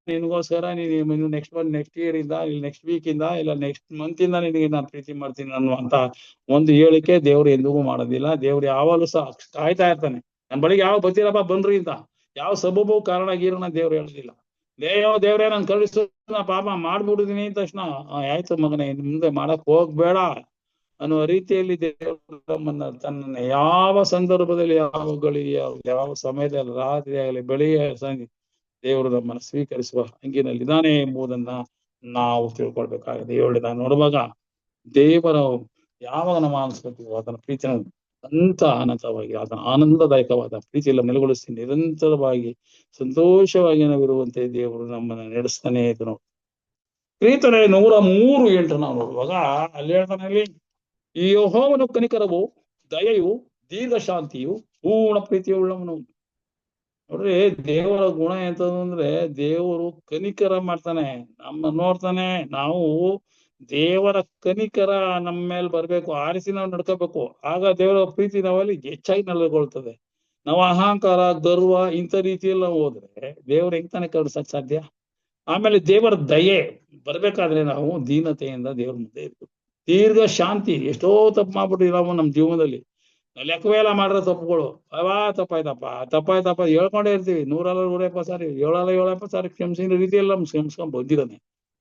ನಿನ್ಗೋಸ್ಕರ ನೀನು ನೆಕ್ಸ್ಟ್ ಇಯರ್ ಇಂದ, ಇಲ್ಲ ನೆಕ್ಸ್ಟ್ ವೀಕ್ ಇಂದ, ಇಲ್ಲ ನೆಕ್ಸ್ಟ್ ಮಂತ್ ಇಂದ ನಿನಗೆ ನಾನು ಪ್ರೀತಿ ಮಾಡ್ತೀನಿ ಅನ್ನುವಂತ ಒಂದು ಹೇಳಿಕೆ ದೇವ್ರು ಎಂದಿಗೂ ಮಾಡೋದಿಲ್ಲ. ದೇವ್ರು ಯಾವಾಗಲೂ ಸಹ ಕಾಯ್ತಾ ಇರ್ತಾನೆ. ನನ್ ಬಳಿಗೆ ಯಾವ ಬರ್ತೀರಪ್ಪ ಬನ್ರಿ ಅಂತ ಯಾವ ಸಬೂಬು ಕಾರಣ ಗೀರಣ ದೇವ್ರು ಹೇಳೋದಿಲ್ಲ. ದೇವ್ರೇ ನಾನು ಕಳಿಸು, ನಾ ಪಾಪ ಮಾಡ್ಬಿಡುದೀನಿ ಅಂದ ತಕ್ಷಣ ಆಯ್ತು ಮಗನೇ ಮುಂದೆ ಮಾಡಕ್ ಹೋಗ್ಬೇಡ ಅನ್ನುವ ರೀತಿಯಲ್ಲಿ ದೇವರು ನಮ್ಮನ್ನ ತನ್ನ ಯಾವ ಸಂದರ್ಭದಲ್ಲಿ, ಯಾವ ಗಳಿಗೆ, ಯಾವ ಸಮಯದಲ್ಲಿ, ರಾತ್ರಿ ಆಗಲಿ ಬೆಳಿಗ್ಗೆ ಸಂಜೆ ದೇವರು ನಮ್ಮನ್ನು ಸ್ವೀಕರಿಸುವ ಹಂಗಿನಲ್ಲಿದ್ದಾನೆ ಎಂಬುದನ್ನ ನಾವು ತಿಳ್ಕೊಳ್ಬೇಕಾಗಿದೆ. ನಾನು ನೋಡುವಾಗ ದೇವರ ಯಾವಾಗ ನಮ್ಮ ಅನ್ಸ್ಕೊತೀವೋ ಅದನ್ನ ಪ್ರೀತಿನ ಅನಂತವಾಗಿ ಅದನ್ನ ಆನಂದದಾಯಕವಾದ ಪ್ರೀತಿಯೆಲ್ಲ ನೆಲೆಗೊಳಿಸಿ ನಿರಂತರವಾಗಿ ಸಂತೋಷವಾಗಿ ನಾವಿರುವಂತೆ ದೇವರು ನಮ್ಮನ್ನ ನಡೆಸ್ತಾನೆ ಇದ್ರು. ಕೀರ್ತನೆ 103:8 ನಾವು ನೋಡುವಾಗ ಅಲ್ಲಿ ಹೇಳ್ತಾನೆ, ಈ ಯೆಹೋವನ ಕನಿಕರವು, ದಯೆಯು, ದೀರ್ಘ ಶಾಂತಿಯು, ಪೂರ್ಣ ಪ್ರೀತಿಯುಳ್ಳವನು. ನೋಡ್ರಿ, ದೇವರ ಗುಣ ಎಂತಂದ್ರೆ ಅಂದ್ರೆ ದೇವರು ಕನಿಕರ ಮಾಡ್ತಾನೆ, ನಮ್ಮ ನೋಡ್ತಾನೆ. ನಾವು ದೇವರ ಕನಿಕರ ನಮ್ಮ ಮೇಲೆ ಬರ್ಬೇಕು, ಆರಿಸಿ ನಾವು ನಡ್ಕೋಬೇಕು. ಆಗ ದೇವರ ಪ್ರೀತಿ ನಾವಲ್ಲಿ ಹೆಚ್ಚಾಗಿ ನೆಲೆಗೊಳ್ತದೆ. ನಾವು ಅಹಂಕಾರ, ಗರ್ವ ಇಂಥ ರೀತಿಯೆಲ್ಲ ಹೋದ್ರೆ ದೇವ್ರ ಹೆಂಗ್ ತಾನೆ ಕರ್ಸಕ್ ಸಾಧ್ಯ? ಆಮೇಲೆ ದೇವರ ದಯೆ ಬರ್ಬೇಕಾದ್ರೆ ನಾವು ದೀನತೆಯಿಂದ ದೇವ್ರ ಮುಂದೆ ಇರ್ಬೇಕು. ದೀರ್ಘ ಶಾಂತಿ, ಎಷ್ಟೋ ತಪ್ಪು ಮಾಡ್ಬಿಟ್ಟಿರೋ ನಮ್ಮ ಜೀವನದಲ್ಲಿ, ಲೆಕ್ಕವೇ ಎಲ್ಲ ಮಾಡಿರೋ ತಪ್ಪುಗಳು, ತಪ್ಪಾಯ್ತಪ್ಪ ಹೇಳ್ಕೊಂಡೇ ಇರ್ತೀವಿ. 170 ಸಾರಿ, 770 ಸಾರಿ ಕ್ಷಮಿಸಿದ ರೀತಿಯೆಲ್ಲ ಕ್ಷಮಿಸ್ಕೊಂಡ್ ಬಂದಿದ್ದಾನೆ.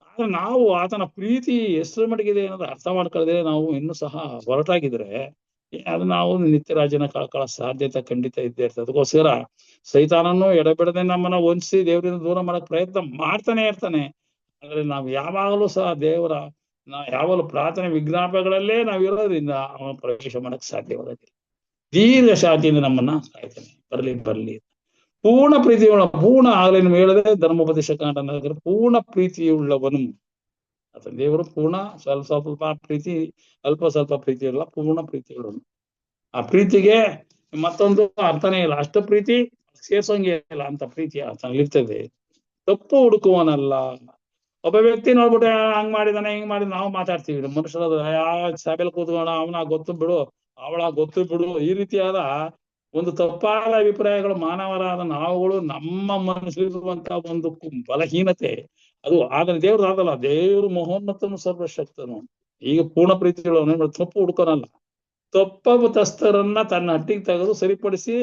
ಆದ್ರೆ ನಾವು ಆತನ ಪ್ರೀತಿ ಎಷ್ಟರ ಮಟ್ಟಿಗಿದೆ ಅನ್ನೋದು ಅರ್ಥ ಮಾಡ್ಕೊಳ್ಳದೆ ನಾವು ಇನ್ನೂ ಸಹ ಹೊರಟಾಗಿದ್ರೆ ಅದು ನಾವು ನಿತ್ಯ ರಾಜ್ಯನ ಕಳ್ಕೊಳ್ಳೋ ಸಾಧ್ಯತೆ ಖಂಡಿತ ಇದ್ದೇ ಇರ್ತದೆ. ಅದಕ್ಕೋಸ್ಕರ ಸೈತಾನನ್ನು ಎಡಬಿಡದೆ ನಮ್ಮನ್ನ ವಂಚಿಸಿ ದೇವರಿಂದ ದೂರ ಮಾಡಕ್ ಪ್ರಯತ್ನ ಮಾಡ್ತಾನೆ ಇರ್ತಾನೆ. ಆದ್ರೆ ನಾವು ಯಾವಾಗಲೂ ಸಹ ಯಾವಾಗಲೂ ಪ್ರಾರ್ಥನೆ ವಿಜ್ಞಾಪಗಳಲ್ಲೇ ನಾವು ಇರೋದ್ರಿಂದ ಅವನ ಪ್ರವೇಶ ಮಾಡಕ್ ಸಾಧ್ಯವಾಗೋದಿಲ್ಲ. ದೀರ್ಘ ಶಾಂತಿಯಿಂದ ನಮ್ಮನ್ನ ಕಾಯ್ತಾನೆ. ಬರ್ಲಿ ಪೂರ್ಣ ಪ್ರೀತಿಯುಳ್ಳ, ಪೂರ್ಣ ಆಗಲೇ ನೀವು ಹೇಳಿದ್ರೆ ಧರ್ಮೋಪದೇಶ ಕಾಂಡ ಪೂರ್ಣ ಪ್ರೀತಿಯುಳ್ಳವನು ಅಥವಾ ದೇವರು ಪೂರ್ಣ ಸ್ವಲ್ಪ ಪ್ರೀತಿ, ಸ್ವಲ್ಪ ಪ್ರೀತಿ ಇಲ್ಲ, ಪೂರ್ಣ ಪ್ರೀತಿಯುಳ್ಳವನು. ಆ ಪ್ರೀತಿಗೆ ಮತ್ತೊಂದು ಅರ್ಥನೇ ಇಲ್ಲ. ಅಷ್ಟು ಪ್ರೀತಿ ಸೇರ್ಸಂಗೆ ಇಲ್ಲ ಅಂತ ಪ್ರೀತಿ ಇರ್ತದೆ. ತಪ್ಪು ಹುಡುಕುವನಲ್ಲ. ಒಬ್ಬ ವ್ಯಕ್ತಿ ನೋಡ್ಬಿಟ್ಟು ಹಂಗ್ ಮಾಡಿದಾನೆ ಹಿಂಗ್ ಮಾಡಿದ ನಾವು ಮಾತಾಡ್ತೀವಿ. ಮನುಷ್ಯರ ಸಭೆಯಲ್ಲಿ ಕೂತ್ಕೊಂಡ ಅವನ ಗೊತ್ತು ಬಿಡು, ಅವಳ ಗೊತ್ತು ಬಿಡು, ಈ ರೀತಿಯಾದ ಒಂದು ತಪ್ಪಾದ ಅಭಿಪ್ರಾಯಗಳು ಮಾನವರಾದ ನಾವುಗಳು ನಮ್ಮ ಮನಸ್ಸಿರುವಂತ ಒಂದು ಬಲಹೀನತೆ ಅದು. ಆದ್ರೆ ದೇವ್ರು ಆಗಲ್ಲ. ದೇವ್ರು ಮಹೋನ್ನತನು ಸರ್ವಶಕ್ತನು. ಈಗ ಪೂರ್ಣ ಪ್ರೀತಿಗಳು ತಪ್ಪು ಹುಡ್ಕೋನಲ್ಲ. ತಪ್ಪು ತನ್ನ ಹಟ್ಟಿಗೆ ತೆಗೆದು ಸರಿಪಡಿಸಿ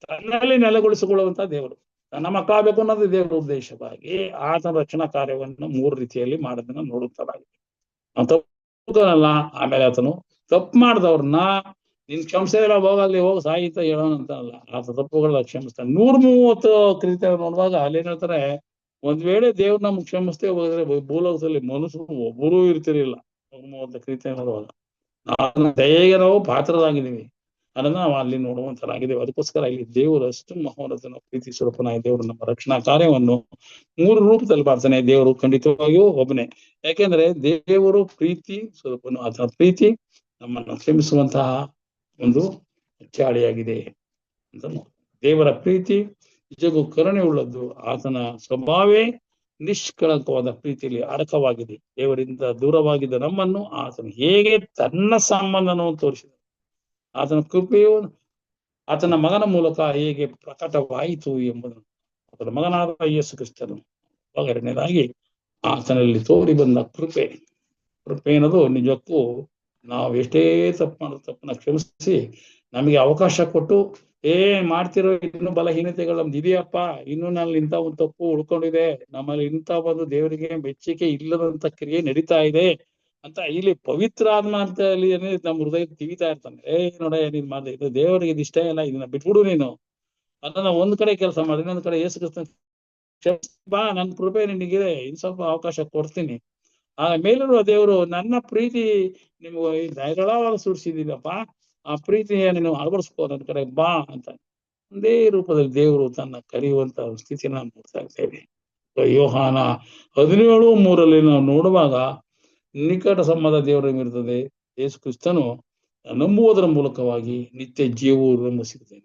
ತನ್ನಲ್ಲಿ ನೆಲೆಗೊಳಿಸಿಕೊಳ್ಳುವಂತ ದೇವರು. ನನ್ನ ಮಕ್ಕಳಾಗಬೇಕು ಅನ್ನೋದು ದೇವರ ಉದ್ದೇಶವಾಗಿ ಆತನ ರಕ್ಷಣಾ ಕಾರ್ಯವನ್ನು 3 ರೀತಿಯಲ್ಲಿ ಮಾಡೋದನ್ನ ನೋಡುತ್ತಾರಾಗಿದೆ. ತಪ್ಪುನಲ್ಲ. ಆಮೇಲೆ ಆತನು ತಪ್ಪು ಮಾಡಿದವ್ರನ್ನ ನಿನ್ ಕ್ಷಮಿಸಿದ್ರೆ ಹೋಗಲ್ಲಿ ಹೋಗಿ ಸಾಹಿತ ಹೇಳೋಣ ಅಂತ ಅಲ್ಲ, ಆತ ತಪ್ಪುಗಳನ್ನ ಕ್ಷಮಿಸ್ತಾನೆ. 130 ಕೃತ್ಯ ನೋಡುವಾಗ ಅಲ್ಲಿ ಏನ್ ಹೇಳ್ತಾರೆ, ಒಂದ್ ವೇಳೆ ದೇವ್ರ ನಮ್ಗೆ ಕ್ಷಮಿಸ್ತೇ ಹೋದ್ರೆ ಭೂಲೋಕದಲ್ಲಿ ಮನುಷ್ಯರು ಒಬ್ಬರೂ ಇರ್ತಿರ್ಲಿಲ್ಲ. 130 ಕೃತ್ಯ ನೋಡುವಾಗ ದಯೆಗೆ ನಾವು ಪಾತ್ರರಾಗಿದ್ದೀವಿ ಅದನ್ನ ನಾವು ಅಲ್ಲಿ ನೋಡುವಂತರಾಗಿದ್ದೇವೆ. ಅದಕ್ಕೋಸ್ಕರ ಇಲ್ಲಿ ದೇವರು ಅಷ್ಟು ಮಹೋನ್ನತನ ಪ್ರೀತಿ ಸ್ವರೂಪನಾಯ ದೇವರು ನಮ್ಮ ರಕ್ಷಣಾ ಕಾರ್ಯವನ್ನು 3 ರೂಪದಲ್ಲಿ ಮಾಡ್ತಾನೆ. ದೇವರು ಖಂಡಿತವಾಗಿಯೂ ಒಬ್ಬನೇ. ಯಾಕೆಂದ್ರೆ ದೇವರು ಪ್ರೀತಿ ಸ್ವರೂಪನು. ಆತನ ಪ್ರೀತಿ ನಮ್ಮನ್ನು ಕ್ಷಮಿಸುವಂತಹ ಒಂದು ಚಾಳಿಯಾಗಿದೆ ಅಂತ. ದೇವರ ಪ್ರೀತಿ ನಿಜಕ್ಕೂ ಕರುಣೆ ಉಳ್ಳದ್ದು. ಆತನ ಸ್ವಭಾವೇ ನಿಷ್ಕಳಂಕವಾದ ಪ್ರೀತಿಯಲ್ಲಿ ಅಡಕವಾಗಿದೆ. ದೇವರಿಂದ ದೂರವಾಗಿದ್ದ ನಮ್ಮನ್ನು ಆತನು ಹೇಗೆ ತನ್ನ ಸಂಬಂಧನೂ ತೋರಿಸಿದ, ಆತನ ಕೃಪೆಯು ಆತನ ಮಗನ ಮೂಲಕ ಹೇಗೆ ಪ್ರಕಟವಾಯಿತು ಎಂಬುದನ್ನು, ಆತನ ಮಗನಾದ ಯೇಸು ಕ್ರಿಸ್ತನು ಎರಡನೇದಾಗಿ ಆತನಲ್ಲಿ ತೋರಿ ಬಂದ ಕೃಪೆ ಅನ್ನೋದು ನಿಜಕ್ಕೂ ನಾವು ಎಷ್ಟೇ ತಪ್ಪನ್ನ ಕ್ಷಮಿಸಿ ನಮಗೆ ಅವಕಾಶ ಕೊಟ್ಟು ಮಾಡ್ತಿರೋ ಇನ್ನು ಬಲಹೀನತೆಗಳು ನಮ್ದು ಇದೆಯಪ್ಪ, ಇನ್ನು ನಲ್ಲಿ ಇಂಥ ಒಂದು ತಪ್ಪು ಉಳ್ಕೊಂಡಿದೆ, ನಮ್ಮಲ್ಲಿ ಇಂಥ ಒಂದು ದೇವರಿಗೆ ಮೆಚ್ಚುಗೆ ಇಲ್ಲದಂತ ಕ್ರಿಯೆ ನಡೀತಾ ಇದೆ ಅಂತ ಇಲ್ಲಿ ಪವಿತ್ರ ಆತ್ಮ ಅಂತ ಅಲ್ಲಿ ನಮ್ಮ ಹೃದಯ ತಿವಿತಾ ಇರ್ತಾನೆ. ನೋಡ ನೀನ್ ಮಾಡಿದೆ ಇದು ದೇವರಿಗೆ ಇದು ಇಷ್ಟ ಇಲ್ಲ, ಇದನ್ನ ಬಿಟ್ಬಿಡು ನೀನು. ಅದನ್ನ ಒಂದ್ ಕಡೆ ಕೆಲಸ ಮಾಡಿ, ಇನ್ನೊಂದ್ ಕಡೆ ಯೇಸು ಕ್ರಿಸ್ತ ಬಾ, ನನ್ ಕೃಪೆ ನಿನಗಿದೆ, ಇನ್ ಸ್ವಲ್ಪ ಅವಕಾಶ ಕೊಡ್ತೀನಿ. ಆ ಮೇಲಿರುವ ದೇವರು ನನ್ನ ಪ್ರೀತಿ ನಿಮ್ಗೆ ಧಾರಾಳವಾಗಿ ಸುರಿಸಿದೀನಪ್ಪ, ಆ ಪ್ರೀತಿಯ ನೀನು ಅಳವಡಿಸ್ಕೋ, ನನ್ನ ಕಡೆ ಬಾ ಅಂತ ಒಂದೇ ರೂಪದಲ್ಲಿ ದೇವರು ತನ್ನ ಕರೆಯುವಂತ ಸ್ಥಿತಿನ ನಾವು ನೋಡ್ತಾ ಇದ್ದೇವೆ. ಯೋಹಾನ 17:3 ನಾವು ನೋಡುವಾಗ ನಿಕಟ ಸಂಬಂಧ ದೇವರ ಇರ್ತದೆ. ಯೇಸು ಕ್ರಿಸ್ತನು ನಂಬುವುದರ ಮೂಲಕವಾಗಿ ನಿತ್ಯ ಜೀವವು ನಮಗೆ ಸಿಗುತ್ತೆ.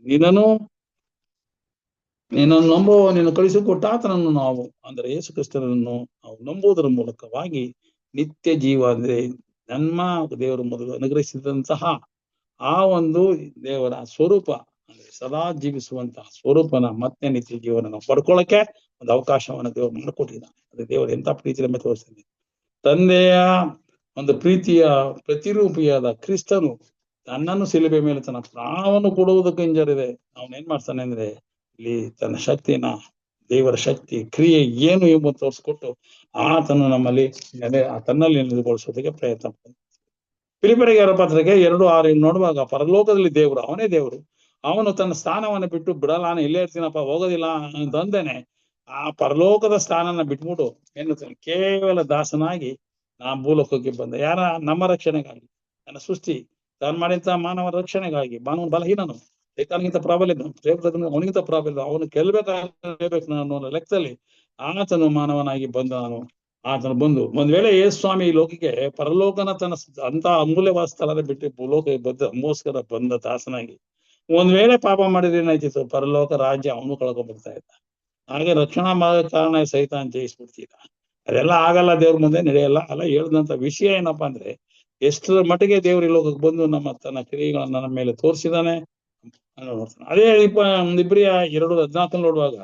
ನೀನನ್ನು ನಂಬುವ ನೀನು ಕಳಿಸಿಕೊಟ್ಟ ಆತನನ್ನು ನಾವು ಅಂದ್ರೆ ಯೇಸು ಕ್ರಿಸ್ತನನ್ನು ನಾವು ನಂಬುವುದರ ಮೂಲಕವಾಗಿ ನಿತ್ಯ ಜೀವ ಅಂದ್ರೆ ಜನ್ಮ ದೇವರು ಮೊದಲು ಅನುಗ್ರಹಿಸಿದಂತಹ ಆ ಒಂದು ದೇವರ ಸ್ವರೂಪ ಅಂದ್ರೆ ಸದಾ ಜೀವಿಸುವಂತಹ ಸ್ವರೂಪನ ಮತ್ತೆ ನಿತ್ಯ ಜೀವನ ನಾವು ಪಡ್ಕೊಳ್ಳಕ್ಕೆ ಒಂದು ಅವಕಾಶವನ್ನು ದೇವರು ಮಾಡಿಕೊಟ್ಟಿದ್ದಾನೆ. ಅದೇ ದೇವರು ಎಂತ ಪ್ರೀತಿ ನಮಗೆ ತೋರಿಸ್ತಾನೆ. ತಂದೆಯ ಒಂದು ಪ್ರೀತಿಯ ಪ್ರತಿರೂಪಿಯಾದ ಕ್ರಿಸ್ತನು ತನ್ನನ್ನು ಶಿಲುಬೆ ಮೇಲೆ ತನ್ನ ಪ್ರಾಣವನ್ನು ಕೊಡುವುದಕ್ಕೆ ಹಿಂಜರಿದೆ. ಅವನೇನ್ ಮಾಡ್ತಾನೆ ಅಂದ್ರೆ ಇಲ್ಲಿ ತನ್ನ ಶಕ್ತಿನ ದೇವರ ಶಕ್ತಿ ಕ್ರಿಯೆ ಏನು ಎಂಬುದು ತೋರಿಸ್ಕೊಟ್ಟು ಆತನು ನಮ್ಮಲ್ಲಿ ತನ್ನಲ್ಲಿ ನಿಲುಗೊಳಿಸೋದಕ್ಕೆ ಪ್ರಯತ್ನ ಪಡ್ತಾನೆ. ಫಿಲಿಪ್ಪರಿಗೆ ಪತ್ರಿಕೆ 2:6 ನೋಡುವಾಗ ಪರಲೋಕದಲ್ಲಿ ದೇವರು ಅವನೇ ದೇವರು, ಅವನು ತನ್ನ ಸ್ಥಾನವನ್ನು ಬಿಟ್ಟು ಬಿಡಲ್ಲ, ಇಲ್ಲೇ ಇರ್ತೀನಪ್ಪ ಹೋಗೋದಿಲ್ಲ ಅಂತಂದೇನೆ ಆ ಪರಲೋಕದ ಸ್ಥಾನನ ಬಿಟ್ಬಿಟ್ಟು ಎನ್ನುತ್ತಾನೆ ಕೇವಲ ದಾಸನಾಗಿ ನಾ ಭೂಲೋಕಕ್ಕೆ ಬಂದ. ಯಾರ ನಮ್ಮ ರಕ್ಷಣೆಗಾಗಿ, ನನ್ನ ಸೃಷ್ಟಿ ತಾನು ಮಾಡಿದಂತ ಮಾನವ ರಕ್ಷಣೆಗಾಗಿ. ಮಾನವ ಬಲಹೀನನು, ಸೈತಾನಿಗಿಂತ ಪ್ರಾಬಲ್ಯನು, ಅವನಿಗಿಂತ ಪ್ರಾಬಲ್ಯ, ಅವನು ಗೆಲ್ಬೇಕು ಅನ್ನೋ ಲೆಕ್ಕದಲ್ಲಿ ಆತನು ಮಾನವನಾಗಿ ಬಂದ. ಆತನು ಬಂದು ಒಂದ್ ವೇಳೆ ಯೇಸು ಸ್ವಾಮಿ ಈ ಲೋಕಕ್ಕೆ ಪರಲೋಕನ ತನ್ನ ಅಂತ ಅಮೂಲ್ಯವಾದ ಸ್ಥಳದ ಬಿಟ್ಟು ಭೂಲೋಕ ನಮಗೋಸ್ಕರ ಬಂದ ದಾಸನಾಗಿ ಒಂದ್ ವೇಳೆ ಪಾಪ ಮಾಡಿದ್ರೆ ಏನಾಯ್ತಿತ್ತು, ಪರಲೋಕ ರಾಜ್ಯ ಅವನು ಕಳ್ಕೊಂಡ್ಬರ್ತಾ ಇದ್ದ. ಹಾಗೆ ರಕ್ಷಣಾ ಕಾರಣ ಸೈತಾನ್ ಜಯಿಸ್ಬಿಡ್ತೀರ. ಅದೆಲ್ಲ ಆಗಲ್ಲ, ದೇವ್ರ ಮುಂದೆ ನಡೆಯಲ್ಲ. ಅಲ್ಲ ಹೇಳ್ದಂತ ವಿಷಯ ಏನಪ್ಪಾ ಅಂದ್ರೆ ಎಷ್ಟರ ಮಟ್ಟಿಗೆ ದೇವ್ರ ಈ ಲೋಕಕ್ಕೆ ಬಂದು ತನ್ನ ಕ್ರಿಯೆಗಳನ್ನ ನಮ್ಮ ಮೇಲೆ ತೋರಿಸಿದಾನೆ. ಅದೇ ಇಬ್ರಿಯ 2:14 ನೋಡುವಾಗ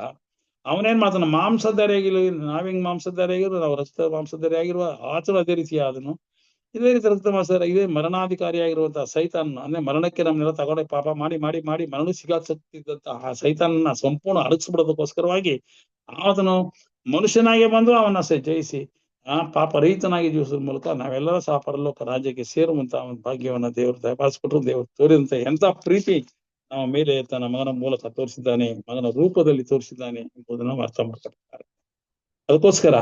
ಅವನೇನ್ ಮಾತನ್ನ ಮಾಂಸಧಾರಿಯಾಗಿಲ್ಲ, ನಾವಿಂಗ್ ಮಾಂಸಧಾರಿಯಾಗಿರೋ ನಾವು ರಕ್ತ ಮಾಂಸಧಾರಿಯಾಗಿರುವ ಆತನು ಅದೇ ರೀತಿಯ ಅದನ್ನು ಇದೇ ರೀತಿ ರಕ್ತ ಮಾಂಸಧಾರಿ ಇದೇ ಮರಣಾಧಿಕಾರಿಯಾಗಿರುವಂತಹ ಸೈತಾನ್ ಅಂದ್ರೆ ಮರಣಕ್ಕೆ ನಮ್ಮನ್ನೆಲ್ಲ ತಗೊಂಡೆ ಪಾಪ ಮಾಡಿ ಮಾಡಿ ಮಾಡಿ ಮರಣ ಸಿಗಾಕ್ತಿದ್ದಂತಹ ಆ ಸೈತಾನನ್ನ ಸಂಪೂರ್ಣ ಅಡಗಿಸ್ಬಿಡೋದಕ್ಕೋಸ್ಕರವಾಗಿ ಆತನು ಮನುಷ್ಯನಾಗೆ ಬಂದು ಅವನ್ನ ಜಯಿಸಿ ಪಾಪ ರಹಿತನಾಗಿ ಜೀವಿಸೋದ್ರ ಮೂಲಕ ನಾವೆಲ್ಲರೂ ಸಹ ಪರಲೋಕ ರಾಜ್ಯಕ್ಕೆ ಸೇರುವಂತಹ ಒಂದು ಭಾಗ್ಯವನ್ನ ದೇವರು ದಯಪಾಲಿಸ್ಬಿಟ್ರು. ದೇವರು ತೋರಿದಂತ ಎಂತ ಪ್ರೀತಿ ನಮ್ಮ ಮೇಲೆ ತನ್ನ ಮಗನ ಮೂಲಕ ತೋರಿಸಿದ್ದಾನೆ, ಮಗನ ರೂಪದಲ್ಲಿ ತೋರಿಸಿದ್ದಾನೆ ಎಂಬುದನ್ನು ಅರ್ಥ ಮಾಡ್ಕೊಳ್ತಾರೆ. ಅದಕ್ಕೋಸ್ಕರ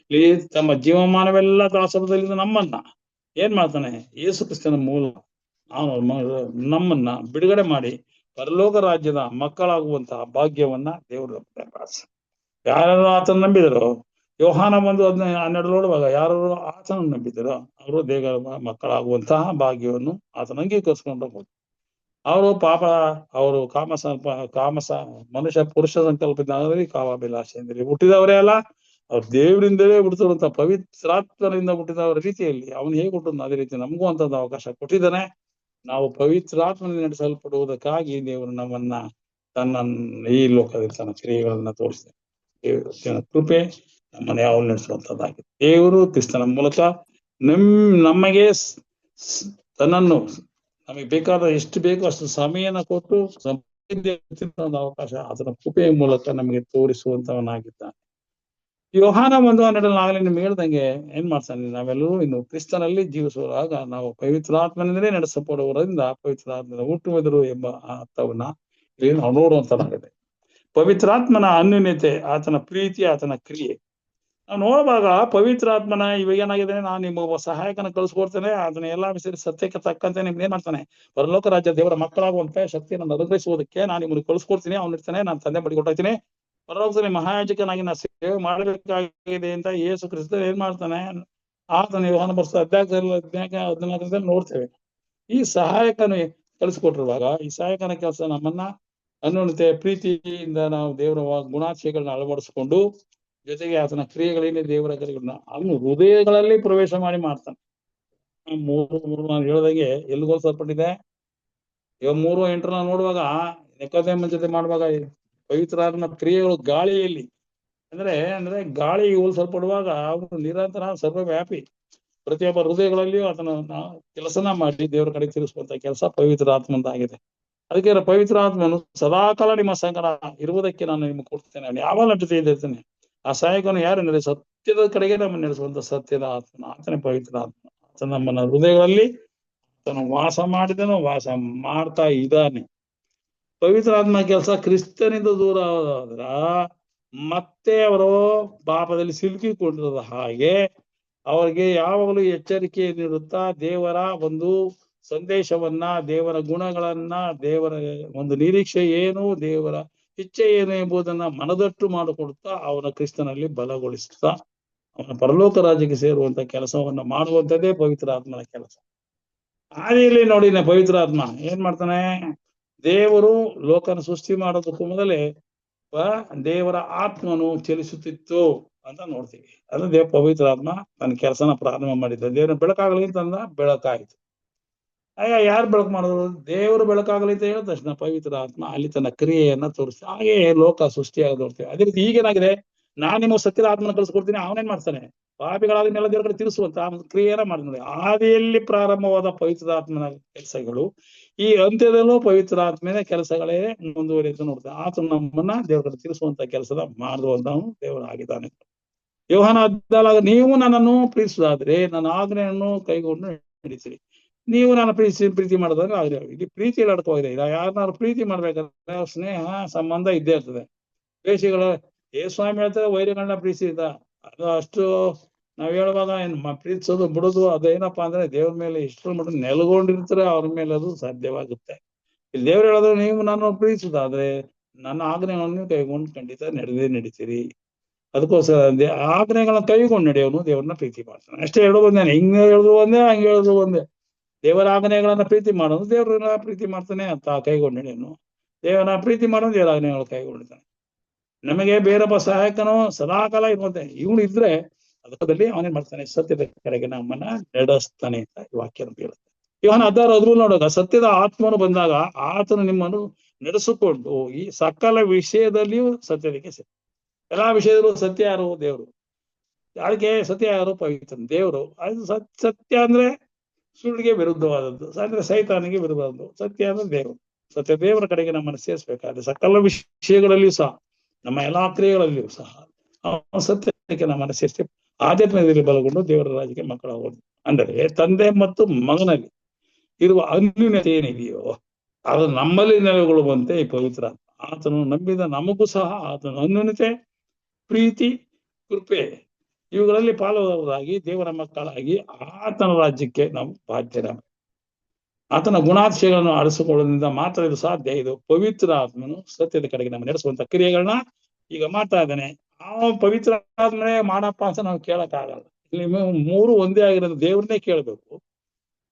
ಇಲ್ಲಿ ತಮ್ಮ ಜೀವಮಾನವೆಲ್ಲ ದಾಸರದಲ್ಲಿ ನಮ್ಮನ್ನ ಏನ್ ಮಾಡ್ತಾನೆ, ಯೇಸು ಕ್ರಿಸ್ತನ ಮೂಲ ನಮ್ಮನ್ನ ಬಿಡುಗಡೆ ಮಾಡಿ ಪರಲೋಕ ರಾಜ್ಯದ ಮಕ್ಕಳಾಗುವಂತಹ ಭಾಗ್ಯವನ್ನ ದೇವರು ಯಾರು ಆತನ ನಂಬಿದರೋ, ಯೋಹಾನ 1:12 ನೋಡುವಾಗ ಯಾರು ಆತನ ನಂಬಿದರೋ ಅವರು ದೇವರ ಮಕ್ಕಳಾಗುವಂತಹ ಭಾಗ್ಯವನ್ನು ಆತನ ಅಂಗೀಕರಿಸ್ಕೊಂಡು ಅವರು ಅವರು ಮನುಷ್ಯ ಪುರುಷ ಸಂಕಲ್ಪದಲ್ಲಿ ಕಾಮಾಭಿಲಾಷೆಯಿಂದಲೇ ಹುಟ್ಟಿದವರೇ ಅಲ್ಲ, ಅವ್ರು ದೇವರಿಂದಲೇ ಹುಟ್ಟಿರುವಂತಹ ಪವಿತ್ರಾತ್ಮರಿಂದ ಹುಟ್ಟಿದವರ ರೀತಿಯಲ್ಲಿ ಅವನು ಹೇಗೆ ಹುಟ್ಟುದು ಅದೇ ರೀತಿ ನಮಗೂ ಅಂತದ್ದು ಅವಕಾಶ ಕೊಟ್ಟಿದ್ದಾನೆ. ನಾವು ಪವಿತ್ರಾತ್ಮದಿಂದ ನಡೆಸಲ್ಪಡುವುದಕ್ಕಾಗಿ ದೇವರು ನಮ್ಮನ್ನ ತನ್ನ ಈ ಲೋಕದಲ್ಲಿ ತನ್ನ ಕ್ರಿಯೆಗಳನ್ನ ತೋರಿಸಿದೆ. ದೇವರ ಕೃಪೆ ನಮ್ಮನ್ನ ಯಾವ ನಡೆಸುವಂತದ್ದಾಗಿದೆ. ದೇವರು ಕ್ರಿಸ್ತನ ಮೂಲಕ ನಮಗೆ ತನ್ನನ್ನು ನಮಗೆ ಬೇಕಾದ ಎಷ್ಟು ಬೇಕೋ ಅಷ್ಟು ಸಮಯನ ಕೊಟ್ಟು ಒಂದು ಅವಕಾಶ ಅದರ ಕೃಪೆಯ ಮೂಲಕ ನಮಗೆ ತೋರಿಸುವಂತವನಾಗಿದ್ದಾನೆ. ಯೋಹಾನ 1:12 ಆಗಲೇ ನಿಮ್ಗೆ ಹೇಳ್ದಂಗೆ ಏನ್ ಮಾಡ್ತಾನೆ, ನಾವೆಲ್ಲರೂ ಇನ್ನು ಕ್ರಿಸ್ತನಲ್ಲಿ ಜೀವಿಸುವಾಗ ನಾವು ಪವಿತ್ರಾತ್ಮನಿಂದಲೇ ನಡೆಸಲ್ಪಡುವುದರಿಂದ ಪವಿತ್ರಾತ್ಮನ ಹುಟ್ಟುವುದರು ಎಂಬ ಅರ್ಥವನ್ನ ಇಲ್ಲಿ ನಾವು ನೋಡುವಂತದ್ದಾಗಿದೆ. ಪವಿತ್ರಾತ್ಮನ ಅನ್ಯೋನ್ಯತೆ, ಆತನ ಪ್ರೀತಿ, ಆತನ ಕ್ರಿಯೆ ನಾವು ನೋಡುವಾಗ ಪವಿತ್ರಾತ್ಮನ ಇವಾಗ ಏನಾಗಿದೆ, ನಾನು ನಿಮ್ಮ ಸಹಾಯಕನ ಕಳಿಸ್ಕೊಡ್ತೇನೆ, ಅದನ್ನ ಎಲ್ಲಾ ವಿಷಯ ಸತ್ಯಕ್ಕೆ ತಕ್ಕಂತೆ ನಿಮ್ಗೆ ಏನ್ ಮಾಡ್ತಾನೆ, ಪರಲೋಕ ರಾಜ್ಯ ದೇವರ ಮಕ್ಕಳಾಗುವಂತೆ ಶಕ್ತಿಯನ್ನು ಅನುಗ್ರಹಿಸುವುದಕ್ಕೆ ನಾನು ನಿಮ್ಗೆ ಕಳಿಸ್ಕೊಡ್ತೀನಿ, ಅವ್ನು ಇರ್ತಾನೆ, ನಾನು ತಂದೆ ಬಡಿ ಕೊಟ್ಟಿರ್ತೀನಿ, ಪರಲೋಕದಲ್ಲಿ ಮಹಾಯಾಜಕನಾಗಿ ನಾ ಸೇವೆ ಮಾಡಬೇಕಾಗಿದೆ ಅಂತ ಯೇಸು ಕ್ರಿಸ್ತ ಏನ್ ಮಾಡ್ತಾನೆ, ಆತನ ಯೋಹಾನ ಅಧ್ಯಾಯ 14 ನೋಡ್ತೇವೆ. ಈ ಸಹಾಯಕನು ಕಳಿಸ್ಕೊಟ್ಟಿರುವಾಗ ಈ ಸಹಾಯಕನ ಕೆಲಸ ನಮ್ಮನ್ನ ಅನ್ಯೋನ್ಯತೆ ಪ್ರೀತಿಯಿಂದ ನಾವು ದೇವರ ಗುಣಾಶಯಗಳನ್ನ ಅಳವಡಿಸ್ಕೊಂಡು ಜೊತೆಗೆ ಆತನ ಕ್ರಿಯೆಗಳೇನೆ ದೇವರ ಕಾರ್ಯಗಳನ್ನ ಅವನು ಹೃದಯಗಳಲ್ಲಿ ಪ್ರವೇಶ ಮಾಡಿ ಮಾಡ್ತಾನೆ. ನಾನು ಹೇಳ್ದಂಗೆ ಎಲ್ಲಿಗೋಲ್ಸಲ್ಪಟ್ಟಿದೆ, ಇವಾಗ 3:8 ನೋಡುವಾಗ ನಿಕೋದೇಮನ ಜೊತೆ ಮಾಡುವಾಗ ಪವಿತ್ರಾತ್ಮನ ಕ್ರಿಯೆಗಳು ಗಾಳಿಯಲ್ಲಿ ಅಂದ್ರೆ ಗಾಳಿ ಹೋಲಿಸಲ್ಪಡುವಾಗ ಅವನು ನಿರಂತರ ಸರ್ವವ್ಯಾಪಿ, ಪ್ರತಿಯೊಬ್ಬ ಹೃದಯಗಳಲ್ಲಿಯೂ ಆತನ ಕೆಲಸನ ಮಾಡಿ ದೇವರ ಕಡೆ ತಿರುಗಿಸುವಂತ ಕೆಲಸ ಪವಿತ್ರಾತ್ಮಂದಾಗಿದೆ. ಅದಕ್ಕೆ ಪವಿತ್ರಾತ್ಮನು ಸದಾಕಾಲ ನಿಮ್ಮ ಸಂಗಡ ಇರುವುದಕ್ಕೆ ನಾನು ನಿಮ್ಗೆ ಕೊಡ್ತೇನೆ, ಅವನು ಯಾವಾಗ ಜೊತೆ ಇದ್ದೇನೆ. ಆ ಸಹಾಯಕನು ಯಾರೆಂದ್ರೆ ಸತ್ಯದ ಕಡೆಗೆ ನಮ್ಮನ್ನು ನಡೆಸುವಂತ ಸತ್ಯದ ಆತ್ಮನ, ಆತನೇ ಪವಿತ್ರಾತ್ಮ. ಆತ ನಮ್ಮನ್ನ ಹೃದಯಗಳಲ್ಲಿ ಆತನು ವಾಸ ಮಾಡ್ತಾ ಇದ್ದಾನೆ. ಪವಿತ್ರಾತ್ಮ ಕೆಲಸ ಕ್ರಿಸ್ತನಿಂದ ದೂರ ಆದ್ರ ಮತ್ತೆ ಅವರು ಪಾಪದಲ್ಲಿ ಸಿಲುಕಿಕೊಂಡಿರೋದ ಹಾಗೆ ಅವರಿಗೆ ಯಾವಾಗಲೂ ಎಚ್ಚರಿಕೆ ನೀಡುತ್ತಾ ದೇವರ ಒಂದು ಸಂದೇಶವನ್ನ, ದೇವರ ಗುಣಗಳನ್ನ, ದೇವರ ಒಂದು ನಿರೀಕ್ಷೆ ಏನು, ದೇವರ ಇಚ್ಛೆ ಏನು ಎಂಬುದನ್ನ ಮನದಟ್ಟು ಮಾಡಿಕೊಡುತ್ತಾ ಅವನ ಕ್ರಿಸ್ತನಲ್ಲಿ ಬಲಗೊಳಿಸುತ್ತಾ ಅವನ ಪರಲೋಕ ರಾಜ್ಯಕ್ಕೆ ಸೇರುವಂತ ಕೆಲಸವನ್ನ ಮಾಡುವಂಥದ್ದೇ ಪವಿತ್ರ ಆತ್ಮನ ಕೆಲಸ. ಆದಿಯಲ್ಲಿ ನೋಡಿ ಪವಿತ್ರ ಆತ್ಮ ಏನ್ ಮಾಡ್ತಾನೆ, ದೇವರು ಲೋಕನ ಸೃಷ್ಟಿ ಮಾಡೋದಕ್ಕೂ ಮೊದಲೇ ದೇವರ ಆತ್ಮನು ಚಲಿಸುತ್ತಿತ್ತು ಅಂತ ನೋಡ್ತೀವಿ. ಅದು ಪವಿತ್ರ ಆತ್ಮ ತನ್ನ ಕೆಲಸನ ಪ್ರಾರಂಭ ಮಾಡಿದ್ದ. ದೇವ್ರ ಬೆಳಕಾಗಲಿ ಅಂತಂದ, ಬೆಳಕಾಯ್ತು. ಯಾರು ಬೆಳಕು ಮಾಡಿದ್ರು? ದೇವರು ಬೆಳಕಾಗಲಿ ಅಂತ ಹೇಳಿದ ತಕ್ಷಣ ಪವಿತ್ರ ಆತ್ಮ ಅಲ್ಲಿ ತನ್ನ ಕ್ರಿಯೆಯನ್ನ ತೋರಿಸ್ತಾ ಹಾಗೆ ಲೋಕ ಸೃಷ್ಟಿಯಾಗಿ ನೋಡ್ತೇವೆ. ಅದೇ ರೀತಿ ಈಗೇನಾಗಿದೆ, ನಾನ್ ನಿಮಗೆ ಸತ್ಯದ ಆತ್ಮನ ಕಳಿಸ್ಕೊಡ್ತೀನಿ, ಅವನೇನ್ ಮಾಡ್ತಾನೆ, ಪಾಪಿಗಳಾದ ಮೇಲೆ ದೇವರ ಕಡೆ ತಿರ್ಸುವಂತ ಕ್ರಿಯೆನ ಮಾಡಿ ನೋಡಿ. ಆದಿಯಲ್ಲಿ ಪ್ರಾರಂಭವಾದ ಪವಿತ್ರ ಆತ್ಮನ ಕೆಲಸಗಳು ಈ ಅಂತ್ಯದಲ್ಲೂ ಪವಿತ್ರ ಆತ್ಮನ ಕೆಲಸಗಳೇ ಮುಂದುವರಿಯುತ್ತೆ ನೋಡ್ತಾರೆ. ಆತನು ನಮ್ಮನ್ನ ದೇವರ ಕಡೆ ತಿರ್ಸುವಂತ ಕೆಲಸದ ಮಾಡುವಂತವನು ದೇವರಾಗಿದ್ದಾನೆ. ಯೋಹಾನ 14 ನೀವು ನನ್ನನ್ನು ಪ್ರೀತಿಸುವುದಾದ್ರೆ ನನ್ನ ಆಜ್ಞೆಯನ್ನು ಕೈಗೊಂಡು ನಡೀತೀರಿ. ನೀವು ನಾನು ಪ್ರೀತಿ ಮಾಡಿದ್ರೆ ಆದ್ರೆ ಇಲ್ಲಿ ಪ್ರೀತಿಯಲ್ಲಿ ಅಡಕವಾಗಿದೆ. ಯಾರನ್ನಾರು ಪ್ರೀತಿ ಮಾಡ್ಬೇಕಾದ್ರೆ ಸ್ನೇಹ ಸಂಬಂಧ ಇದ್ದೇ ಇರ್ತದೆ. ದ್ವೇಷಿಗಳ ಸ್ವಾಮಿ ಹೇಳ್ತಾರೆ ವೈರಿಗಳನ್ನ ಪ್ರೀತಿಸಿದ ಅದು ಅಷ್ಟು ನಾವ್ ಹೇಳುವಾಗ ಪ್ರೀತಿಸೋದು ಬಿಡೋದು ಅದೇನಪ್ಪಾ ಅಂದ್ರೆ ದೇವ್ರ ಮೇಲೆ ಇಷ್ಟರ ಮಟ್ಟ ನೆಲೆಗೊಂಡಿರ್ತಾರೆ, ಅವ್ರ ಮೇಲೆ ಅದು ಸಾಧ್ಯವಾಗುತ್ತೆ. ಇಲ್ಲಿ ದೇವ್ರು ಹೇಳೋದು ನೀವು ನಾನು ಪ್ರೀತಿಸುದಾದ್ರೆ ನನ್ನ ಆಜ್ಞೆಗಳನ್ನು ಕೈಗೊಂಡು ಖಂಡಿತ ನಡೀತೀರಿ. ಅದಕ್ಕೋಸ್ಕರ ಆಜ್ಞೆಗಳನ್ನ ಕೈಗೊಂಡು ನಡೆಯೋನು ದೇವ್ರನ್ನ ಪ್ರೀತಿ ಮಾಡ್ತಾನೆ. ಅಷ್ಟೇ ಹೇಳೋದು ಒಂದೇ, ಹಿಂಗೆ ಹೇಳುದು ಒಂದೇ, ಹಂಗೆ ಹೇಳುದು ಒಂದೇ. ದೇವರ ಆಜ್ಞೆಗಳನ್ನ ಪ್ರೀತಿ ಮಾಡೋನು ದೇವ್ರನ್ನ ಪ್ರೀತಿ ಮಾಡ್ತಾನೆ ಅಂತ ಕೈಗೊಂಡು ನಡೆಯೋನು. ದೇವರ ಪ್ರೀತಿ ಮಾಡೋನು ದೇವರ ಆಜ್ಞೆಗಳು ಕೈಗೊಂಡಿದ್ದಾನೆ. ನಮಗೆ ಬೇರೊಬ್ಬ ಸಹಾಯಕನು ಸದಾಕಾಲ ಇರುವಂತೆ ಇವನು ಇದ್ರೆ ಅದರಲ್ಲಿ ಅವನೇನ್ ಮಾಡ್ತಾನೆ, ಸತ್ಯದ ಕಡೆಗೆ ನಮ್ಮನ್ನ ನಡೆಸ್ತಾನೆ ಅಂತ ಈ ವಾಕ್ಯ ಹೇಳುತ್ತೆ. ಇವನ 16 ನೋಡುವಾಗ ಸತ್ಯದ ಆತ್ಮನು ಬಂದಾಗ ಆತನು ನಿಮ್ಮನ್ನು ನಡೆಸಿಕೊಂಡು ಈ ಸಕಲ ವಿಷಯದಲ್ಲಿಯೂ ಸತ್ಯದಕ್ಕೆ ಎಲ್ಲಾ ವಿಷಯದಲ್ಲೂ ಸತ್ಯ ಯಾರು? ದೇವರು. ಅದಕ್ಕೆ ಸತ್ಯ ಯಾರು? ಪವಿತ್ರ ದೇವರು. ಅದು ಸತ್ಯ ಅಂದ್ರೆ ಸುಳ್ಳಿಗೆ ವಿರುದ್ಧವಾದದ್ದು, ಅಂದ್ರೆ ಸೈತಾನಿಗೆ ವಿರುದ್ಧವಾದದ್ದು. ಸತ್ಯ ಅಂದ್ರೆ ದೇವರು. ಸತ್ಯ ದೇವರ ಕಡೆಗೆ ನಮ್ಮನ್ನು ಸೇರಿಸಬೇಕಾದ್ರೆ ಸಕಲ ವಿಷಯಗಳಲ್ಲಿಯೂ ಸಹ, ನಮ್ಮ ಎಲ್ಲಾ ಕ್ರಿಯೆಗಳಲ್ಲಿಯೂ ಸಹ ಸತ್ಯಕ್ಕೆ ನಮ್ಮನ್ನು ಸೇರಿಸಿ ಆಧ್ಯಾತ್ಮದಲ್ಲಿ ಬಲಗೊಂಡು ದೇವರ ರಾಜ್ಯಕ್ಕೆ ಮಕ್ಕಳಾಗೋದು. ಅಂದರೆ ತಂದೆ ಮತ್ತು ಮಗನಲ್ಲಿ ಇರುವ ಅನ್ಯೂನ್ಯತೆ ಏನಿದೆಯೋ ಅದು ನಮ್ಮಲ್ಲಿ ನೆಲೆಗೊಳ್ಳುವಂತೆ ಈ ಪವಿತ್ರ ಆತನು ನಂಬಿದ ನಮಗೂ ಸಹ ಆತನ ಅನ್ಯೂನ್ಯತೆ, ಪ್ರೀತಿ, ಕೃಪೆ ಇವುಗಳಲ್ಲಿ ಪಾಲುದಾರರಾಗಿ ದೇವರ ಮಕ್ಕಳಾಗಿ ಆತನ ರಾಜ್ಯಕ್ಕೆ ನಾವು ಬಾಧ್ಯರ. ಆತನ ಗುಣಾತಿಶಯಗಳನ್ನು ಅಳಿಸಿಕೊಳ್ಳೋದ್ರಿಂದ ಮಾತ್ರ ಇದು ಸಾಧ್ಯ. ಇದು ಪವಿತ್ರ ಆತ್ಮನು ಸತ್ಯದ ಕಡೆಗೆ ನಮ್ಮ ನಡೆಸುವಂತ ಕ್ರಿಯೆಗಳನ್ನ ಈಗ ಮಾಡ್ತಾ ಇದ್ದಾನೆ. ಆ ಪವಿತ್ರ ಆತ್ಮನೇ ಮಾಡಪ್ಪ ಅಂತ ನಾವು ಕೇಳಕ್ಕಾಗಲ್ಲ. ಇಲ್ಲಿ 3 ಒಂದೇ ಆಗಿರೋದು ದೇವ್ರನ್ನೇ ಕೇಳಬೇಕು.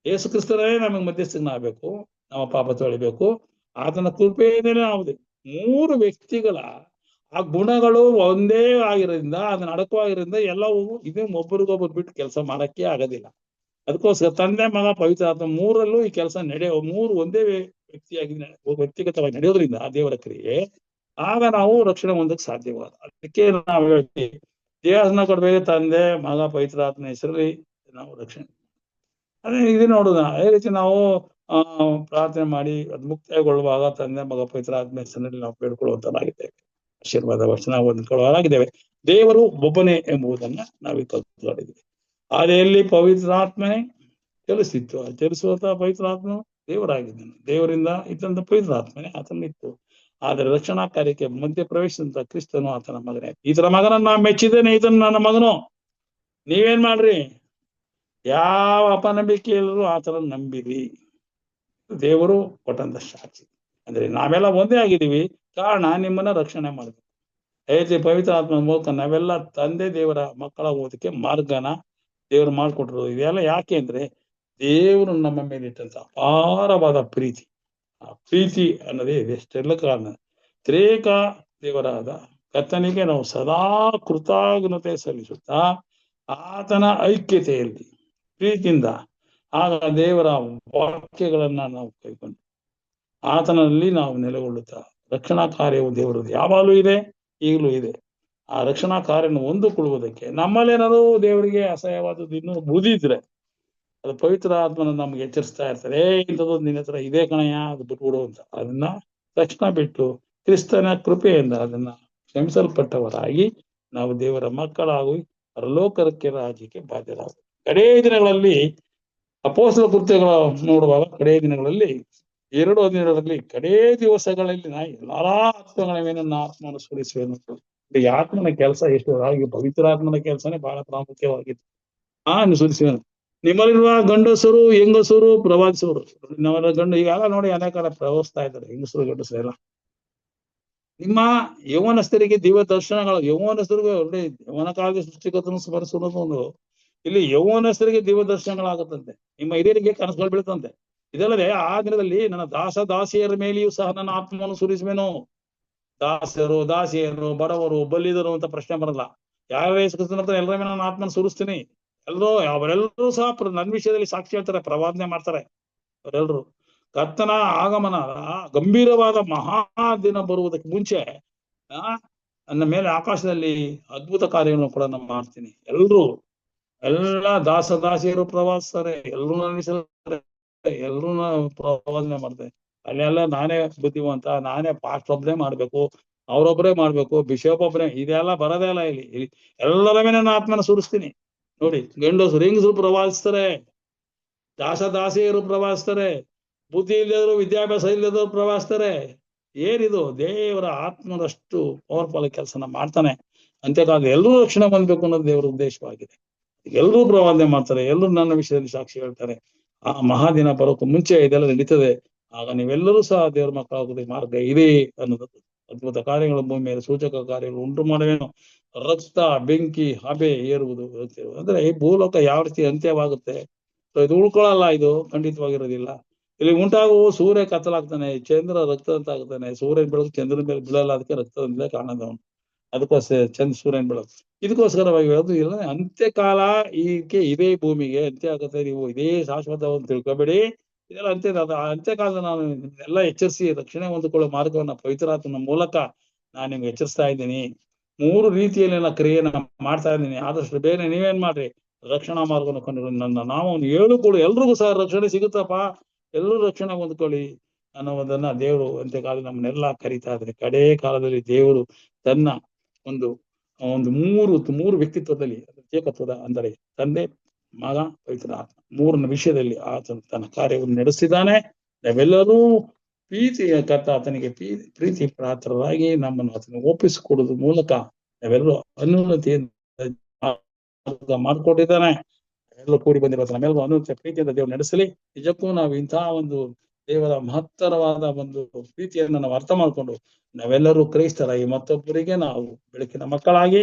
ಯೇಸು ಕ್ರಿಸ್ತನೇ ನಮಗೆ ಮಧ್ಯಸ್ಥನಾಗಬೇಕು, ನಮ್ಮ ಪಾಪ ತೊಳಿಬೇಕು, ಆತನ ಕೃಪೆಯಿಂದಲೇ ನಾವು 3 ವ್ಯಕ್ತಿಗಳ ಆ ಗುಣಗಳು ಒಂದೇ ಆಗಿರೋದ್ರಿಂದ, ಅದನ್ನ ಅಡಕವಾಗಿರೋದ್ರಿಂದ ಎಲ್ಲವೂ ಇದೇ ಒಬ್ಬರಿಗೊಬ್ಬರು ಬಿಟ್ಟು ಕೆಲಸ ಮಾಡಕ್ಕೆ ಆಗೋದಿಲ್ಲ. ಅದಕ್ಕೋಸ್ಕರ ತಂದೆ ಮಗ ಪವಿತ್ರ ಆತ್ಮ 3ರಲ್ಲೂ ಈ ಕೆಲಸ ನಡೆಯೋ 3 ಒಂದೇ ವ್ಯಕ್ತಿಗತವಾಗಿ ನಡೆಯೋದ್ರಿಂದ ಆ ದೇವರ ಕ್ರಿಯೆ, ಆಗ ನಾವು ರಕ್ಷಣೆ ಹೊಂದಕ್ಕೆ ಸಾಧ್ಯವಾದ. ಅದಕ್ಕೆ ನಾವು ಹೇಳ್ತೀವಿ ದೇಹನ ಕೊಡ್ಬೇಕು, ತಂದೆ ಮಗ ಪವಿತ್ರ ಆತ್ಮನ ಹೆಸರಲ್ಲಿ ನಾವು ರಕ್ಷಣೆ. ಅದೇ ಇದು ನೋಡುದ ಅದೇ ರೀತಿ ನಾವು ಪ್ರಾರ್ಥನೆ ಮಾಡಿ ಅದು ಮುಕ್ತಾಯಗೊಳ್ಳುವಾಗ ತಂದೆ ಮಗ ಪವಿತ್ರ ಆತ್ಮ ಹೆಸರಿನಲ್ಲಿ ನಾವು ಬೇಡ್ಕೊಳ್ಳುವಂತರಾಗಿದ್ದೇವೆ. ಆಶೀರ್ವಾದ ವಚನ ಹೊಂದ್ಕೊಳ್ಳೋರಾಗಿದ್ದೇವೆ. ದೇವರು ಒಬ್ಬನೇ ಎಂಬುದನ್ನ ನಾವೀಗ ಕಲ್ತ್ಕೊಂಡಿದ್ದೀವಿ. ಆದಿಯಲ್ಲಿ ಪವಿತ್ರಾತ್ಮನೇ ಚಲಿಸಿತ್ತು. ಚಲಿಸುವಂತ ಪವಿತ್ರಾತ್ಮನು ದೇವರಾಗಿದ್ದಾನೆ. ದೇವರಿಂದ ಇದ್ದಂತ ಪವಿತ್ರಾತ್ಮನೇ ಆತನಿತ್ತು. ಆದರೆ ರಕ್ಷಣಾ ಕಾರ್ಯಕ್ಕೆ ಮಧ್ಯ ಪ್ರವೇಶಿಸಿದಂತ ಕ್ರಿಸ್ತನು ಆತನ ಮಗನೇ. ಈತನ ಮಗನನ್ನ ನಾ ಮೆಚ್ಚಿದ್ದೇನೆ, ಈತನ ನನ್ನ ಮಗನು. ನೀವೇನ್ ಮಾಡ್ರಿ? ಯಾವ ಅಪನಂಬಿಕೆಯಲ್ಲೂ ಆತನ ನಂಬಿರಿ. ದೇವರು ಕೊಟ್ಟಂತ ಸಾಕ್ಷಿ. ಅಂದ್ರೆ ನಾವೆಲ್ಲ ಒಂದೇ ಆಗಿದ್ದೀವಿ. ಕಾರಣ ನಿಮ್ಮನ್ನ ರಕ್ಷಣೆ ಮಾಡಬೇಕು. ಐತಿ ಪವಿತ್ರ ಆತ್ಮನ ಮೂಲಕ ನಾವೆಲ್ಲ ತಂದೆ ದೇವರ ಮಕ್ಕಳಾಗೋದಕ್ಕೆ ಮಾರ್ಗನ ದೇವರು ಮಾಡ್ಕೊಟ್ರು. ಇದೆಲ್ಲ ಯಾಕೆ ಅಂದ್ರೆ ದೇವರು ನಮ್ಮ ಮೇಲೆ ಇಟ್ಟಂತ ಅಪಾರವಾದ ಪ್ರೀತಿ. ಆ ಪ್ರೀತಿ ಅನ್ನೋದೇ ಇದೆಷ್ಟೆಲ್ಲ ಕಾರಣ. ತ್ರೇಕ ದೇವರಾದ ಕರ್ತನಿಗೆ ನಾವು ಸದಾ ಕೃತಜ್ಞತೆ ಸಲ್ಲಿಸುತ್ತಾ ಆತನ ಐಕ್ಯತೆಯಲ್ಲಿ ಪ್ರೀತಿಯಿಂದ ಆಗ ದೇವರ ವಾಕ್ಯಗಳನ್ನ ನಾವು ಕೈಗೊಂಡು ಆತನಲ್ಲಿ ನಾವು ನೆಲೆಗೊಳ್ಳುತ್ತಾ ರಕ್ಷಣಾ ಕಾರ್ಯವು ದೇವರದ್ದು ಯಾವಾಗಲೂ ಇದೆ, ಈಗಲೂ ಇದೆ. ಆ ರಕ್ಷಣಾ ಕಾರ್ಯವನ್ನು ಹೊಂದಿಕೊಳ್ಳುವುದಕ್ಕೆ ನಮ್ಮಲ್ಲೇನಾದ್ರು ದೇವರಿಗೆ ಅಸಹ್ಯವಾದದ್ದು ಇನ್ನೂ ಬುದಿದ್ರೆ ಅದು ಪವಿತ್ರ ಆತ್ಮನ ನಮ್ಗೆ ಎಚ್ಚರಿಸ್ತಾ ಇರ್ತಾರೆ. ಇಂಥದ್ದು ನಿನ್ನ ಹತ್ರ ಇದೇ ಕಣಯ್ಯ, ಅದು ಬಿಟ್ಬಿಡು ಅಂತ. ಅದನ್ನ ತಕ್ಷಣ ಬಿಟ್ಟು ಕ್ರಿಸ್ತನ ಕೃಪೆಯಿಂದ ಅದನ್ನ ಕ್ಷಮಿಸಲ್ಪಟ್ಟವರಾಗಿ ನಾವು ದೇವರ ಮಕ್ಕಳಾಗಿ ಪರಲೋಕಕ್ಕೆ ರಾಜ್ಯಕ್ಕೆ ಬಾಧ್ಯರಾಗ. ಕಡೇ ದಿನಗಳಲ್ಲಿ ಅಪೊಸ್ತಲ ಕೃತ್ಯಗಳ ನೋಡುವಾಗ ಕಡೇ ದಿನಗಳಲ್ಲಿ 2 ದಿನಗಳಲ್ಲಿ ಕಡೇ ದಿವಸಗಳಲ್ಲಿ ನಾ ಎಲ್ಲಾ ಆತ್ಮಗಳ ಮೇಲೆ ನನ್ನ ಆತ್ಮನ ಸುರಿಸುವೆನು. ಈ ಆತ್ಮನ ಕೆಲಸ ಎಷ್ಟು ಹಾಗೆ ಪವಿತ್ರ ಆತ್ಮನ ಕೆಲಸನೇ ಬಹಳ ಪ್ರಾಮುಖ್ಯವಾಗಿತ್ತು. ಸುರಿಸುವೆನು. ನಿಮ್ಮಲ್ಲಿರುವ ಗಂಡಸರು ಹೆಂಗಸರು ಪ್ರವಾದಿಸೋರು ನಮ್ಮರ ಗಂಡು ಈಗೆಲ್ಲ ನೋಡಿ ಅನೇಕ ಪ್ರವಹಿಸ್ತಾ ಇದ್ದಾರೆ. ಹೆಂಗಸರು ಗಂಡಸರು ಎಲ್ಲ ನಿಮ್ಮ ಯೌವನಸ್ಥರಿಗೆ ದಿವ್ಯ ದರ್ಶನಗಳು, ಯೌವನಸ್ಥರಿಗೆ ಒಳ್ಳೆ ಯೌವನ ಕಾಲದ ಸೃಷ್ಟಿಕರ್ತನ ಸ್ಮರಿಸೋದು ಒಂದು ಇಲ್ಲಿ ಯೌವನಸ್ಥರಿಗೆ ದಿವ್ಯದರ್ಶನಗಳಾಗುತ್ತಂತೆ, ನಿಮ್ಮ ಹಿರಿಯರಿಗೆ ಕನಸುಗಳು ಬೀಳ್ತಂತೆ. ಇದಲ್ಲದೆ ಆ ದಿನದಲ್ಲಿ ನನ್ನ ದಾಸಿಯರ ಮೇಲೆಯೂ ಸಹ ನನ್ನ ಆತ್ಮವನ್ನು ಸುರಿಸುವೆನು. ದಾಸಿಯರು, ಬಡವರು, ಬಲ್ಲಿದರು ಅಂತ ಪ್ರಶ್ನೆ ಬರಲ್ಲ. ಯಾವ ಎಲ್ಲರ ಮೇಲೆ ನನ್ನ ಆತ್ಮನ ಸುರಿಸ್ತೀನಿ. ಅವರೆಲ್ಲರೂ ಸಹ ನನ್ನ ವಿಷಯದಲ್ಲಿ ಸಾಕ್ಷಿ ಹೇಳ್ತಾರೆ, ಪ್ರವಾದನೆ ಮಾಡ್ತಾರೆ. ಅವರೆಲ್ಲರೂ ಕರ್ತನ ಆಗಮನ ಗಂಭೀರವಾದ ಮಹಾ ದಿನ ಬರುವುದಕ್ಕೆ ಮುಂಚೆ ನನ್ನ ಮೇಲೆ ಆಕಾಶದಲ್ಲಿ ಅದ್ಭುತ ಕಾರ್ಯಗಳನ್ನು ಕೂಡ ನಾನು ಮಾಡ್ತೀನಿ. ಎಲ್ಲ ದಾಸಿಯರು ಪ್ರವಾದಿಸ್ತಾರೆ, ಎಲ್ಲರೂ ಎಲ್ಲರೂ ಪ್ರವಾದನೆ ಮಾಡ್ತಾರೆ. ಅಲ್ಲೆಲ್ಲ ನಾನೇ ಬುದ್ಧಿವಂತ, ನಾನೇ ಪಾಸ್ಟ್ ಒಬ್ಬರೇ ಮಾಡ್ಬೇಕು, ಅವ್ರೊಬ್ಬರೇ ಮಾಡ್ಬೇಕು, ಬಿಷಪ್ ಒಬ್ಬರೇ, ಇದೆಲ್ಲ ಬರೋದೇ ಇಲ್ಲ. ಇಲ್ಲಿ ಎಲ್ಲರ ಮೇಲೆ ನನ್ನ ಆತ್ಮನ ಸುರಿಸ್ತೀನಿ. ನೋಡಿ, ಹೆಂಗಸರು ಪ್ರವಾದಿಸ್ತಾರೆ, ದಾಸಿಯರು ಪ್ರವಾದಿಸ್ತಾರೆ, ಬುದ್ಧಿ ಇಲ್ಲದ್ರು, ವಿದ್ಯಾಭ್ಯಾಸ ಇಲ್ಲದ್ರು ಪ್ರವಾದಿಸ್ತಾರೆ. ಏನಿದು? ದೇವರ ಆತ್ಮನಷ್ಟು ಪವರ್ಫುಲ್ ಕೆಲಸನ ಮಾಡ್ತಾನೆ. ಅಂತ್ಯಕಾಲ ಎಲ್ಲರೂ ರಕ್ಷಣೆ ಹೊಂದಬೇಕು ಅನ್ನೋದು ದೇವರ ಉದ್ದೇಶವಾಗಿದೆ. ಎಲ್ಲರೂ ಪ್ರವಾದನೆ ಮಾಡ್ತಾರೆ, ಎಲ್ಲರೂ ನನ್ನ ವಿಷಯದಲ್ಲಿ ಸಾಕ್ಷಿ ಹೇಳ್ತಾರೆ. ಆ ಮಹಾದಿನ ಬರೋಕ್ಕೂ ಮುಂಚೆ ಇದೆಲ್ಲ ನಡೀತದೆ. ಆಗ ನೀವೆಲ್ಲರೂ ಸಹ ದೇವರ ಮಕ್ಕಳಾಗೋದಕ್ಕೆ ಮಾರ್ಗ ಇದೆ ಅನ್ನೋದು. ಅದ್ಭುತ ಕಾರ್ಯಗಳು ಭೂಮಿ ಮೇಲೆ ಸೂಚಕ ಕಾರ್ಯಗಳು ಉಂಟು ಮಾಡುವೇನು. ರಕ್ತ, ಬೆಂಕಿ, ಹಬೆ ಏರುವುದು. ಅಂದ್ರೆ ಈ ಭೂಲೋಕ ಯಾವ ರೀತಿ ಅಂತ್ಯವಾಗುತ್ತೆ, ಇದು ಉಳ್ಕೊಳ್ಳಲ್ಲ, ಇದು ಖಂಡಿತವಾಗಿರೋದಿಲ್ಲ. ಇಲ್ಲಿ ಉಂಟಾಗುವ ಸೂರ್ಯ ಕತ್ತಲಾಗ್ತಾನೆ, ಚಂದ್ರ ರಕ್ತದಂತ ಆಗ್ತಾನೆ. ಸೂರ್ಯನ ಬೆಳಕು ಚಂದ್ರನ ಮೇಲೆ ಬೀಳಲ್ಲ, ಅದಕ್ಕೆ ರಕ್ತದಿಂದಲೇ ಕಾಣದವನು. ಅದಕ್ಕೋಸ್ಕರ ಸೂರ್ಯನ ಬೆಳಕು ಇದಕ್ಕೋಸ್ಕರವಾಗಿ ಹೇಳೋದು. ಇಲ್ಲ, ಅಂತ್ಯಕಾಲ ಈಕೆ ಇದೇ ಭೂಮಿಗೆ ಅಂತ್ಯ ಆಗುತ್ತೆ. ನೀವು ಇದೇ ಶಾಶ್ವತವನ್ನು ತಿಳ್ಕೊಬೇಡಿ, ಇದೆಲ್ಲ ಅಂತ್ಯಕಾಲದ ನಾನು ಎಲ್ಲ ಎಚ್ಚರಿಸಿ ರಕ್ಷಣೆ ಹೊಂದಿಕೊಳ್ಳೋ ಮಾರ್ಗವನ್ನ ಪವಿತ್ರಾತ್ಮನ ಮೂಲಕ ನಾನು ನಿಮ್ಗೆ ಎಚ್ಚರಿಸ್ತಾ ಇದ್ದೀನಿ. 3 ರೀತಿಯಲ್ಲಿ ನನ್ನ ಕ್ರಿಯೆನ ಮಾಡ್ತಾ ಇದ್ದೀನಿ. ಆದಷ್ಟು ಬೇರೆ ನೀವೇನ್ ಮಾಡ್ರಿ, ರಕ್ಷಣಾ ಮಾರ್ಗವನ್ನು ಕಂಡು ನನ್ನ ನಾಮವನ್ನು ಹೇಳಿಕೊಳ್ಳಿ, ಎಲ್ರಿಗೂ ಸಹ ರಕ್ಷಣೆ ಸಿಗುತ್ತಪ್ಪ, ಎಲ್ಲರೂ ರಕ್ಷಣೆ ಹೊಂದ್ಕೊಳ್ಳಿ ಅನ್ನೋದನ್ನ ದೇವರು ಅಂತ್ಯಕಾಲ ನಮ್ಮನ್ನೆಲ್ಲ ಕರೀತಾ ಇದ್ದಾರೆ. ಕಡೇ ಕಾಲದಲ್ಲಿ ದೇವರು ತನ್ನ ಒಂದು ಮೂರು ವ್ಯಕ್ತಿತ್ವದಲ್ಲಿ ಏಕತ್ವದ, ಅಂದರೆ ತಂದೆ, ಮಗ, ಪವಿತ್ರ ಆತ್ಮ, 3ನ ವಿಷಯದಲ್ಲಿ ಆತನು ತನ್ನ ಕಾರ್ಯವನ್ನು ನಡೆಸಿದ್ದಾನೆ. ನಾವೆಲ್ಲರೂ ಪ್ರೀತಿಯ ಕರ್ತ ಆತನಿಗೆ ಪ್ರೀತಿ ಪಾತ್ರರಾಗಿ ನಮ್ಮನ್ನು ಆತನಿಗೆ ಒಪ್ಪಿಸಿಕೊಡೋದ್ರ ಮೂಲಕ ನಾವೆಲ್ಲರೂ ಅನ್ಯೋನ್ಯತೆಯಿಂದ ಮಾಡಿಕೊಟ್ಟಿದ್ದಾನೆ. ಎಲ್ಲ ಕೂಡಿ ಬಂದಿರೋ ನಮ್ಮೆಲ್ಲರೂ ಅನ್ಯೋನ್ಯತೆ ಪ್ರೀತಿಯಿಂದ ದೇವರು ನಡೆಸಲಿ. ನಿಜಕ್ಕೂ ನಾವು ಇಂತಹ ಒಂದು ದೇವರ ಮಹತ್ತರವಾದ ಒಂದು ಪ್ರೀತಿಯನ್ನು ನಾವು ಅರ್ಥ ಮಾಡ್ಕೊಂಡು ನಾವೆಲ್ಲರೂ ಕ್ರೈಸ್ತರಾಗಿ ಮತ್ತೊಬ್ಬರಿಗೆ ನಾವು ಬೆಳಕಿನ ಮಕ್ಕಳಾಗಿ,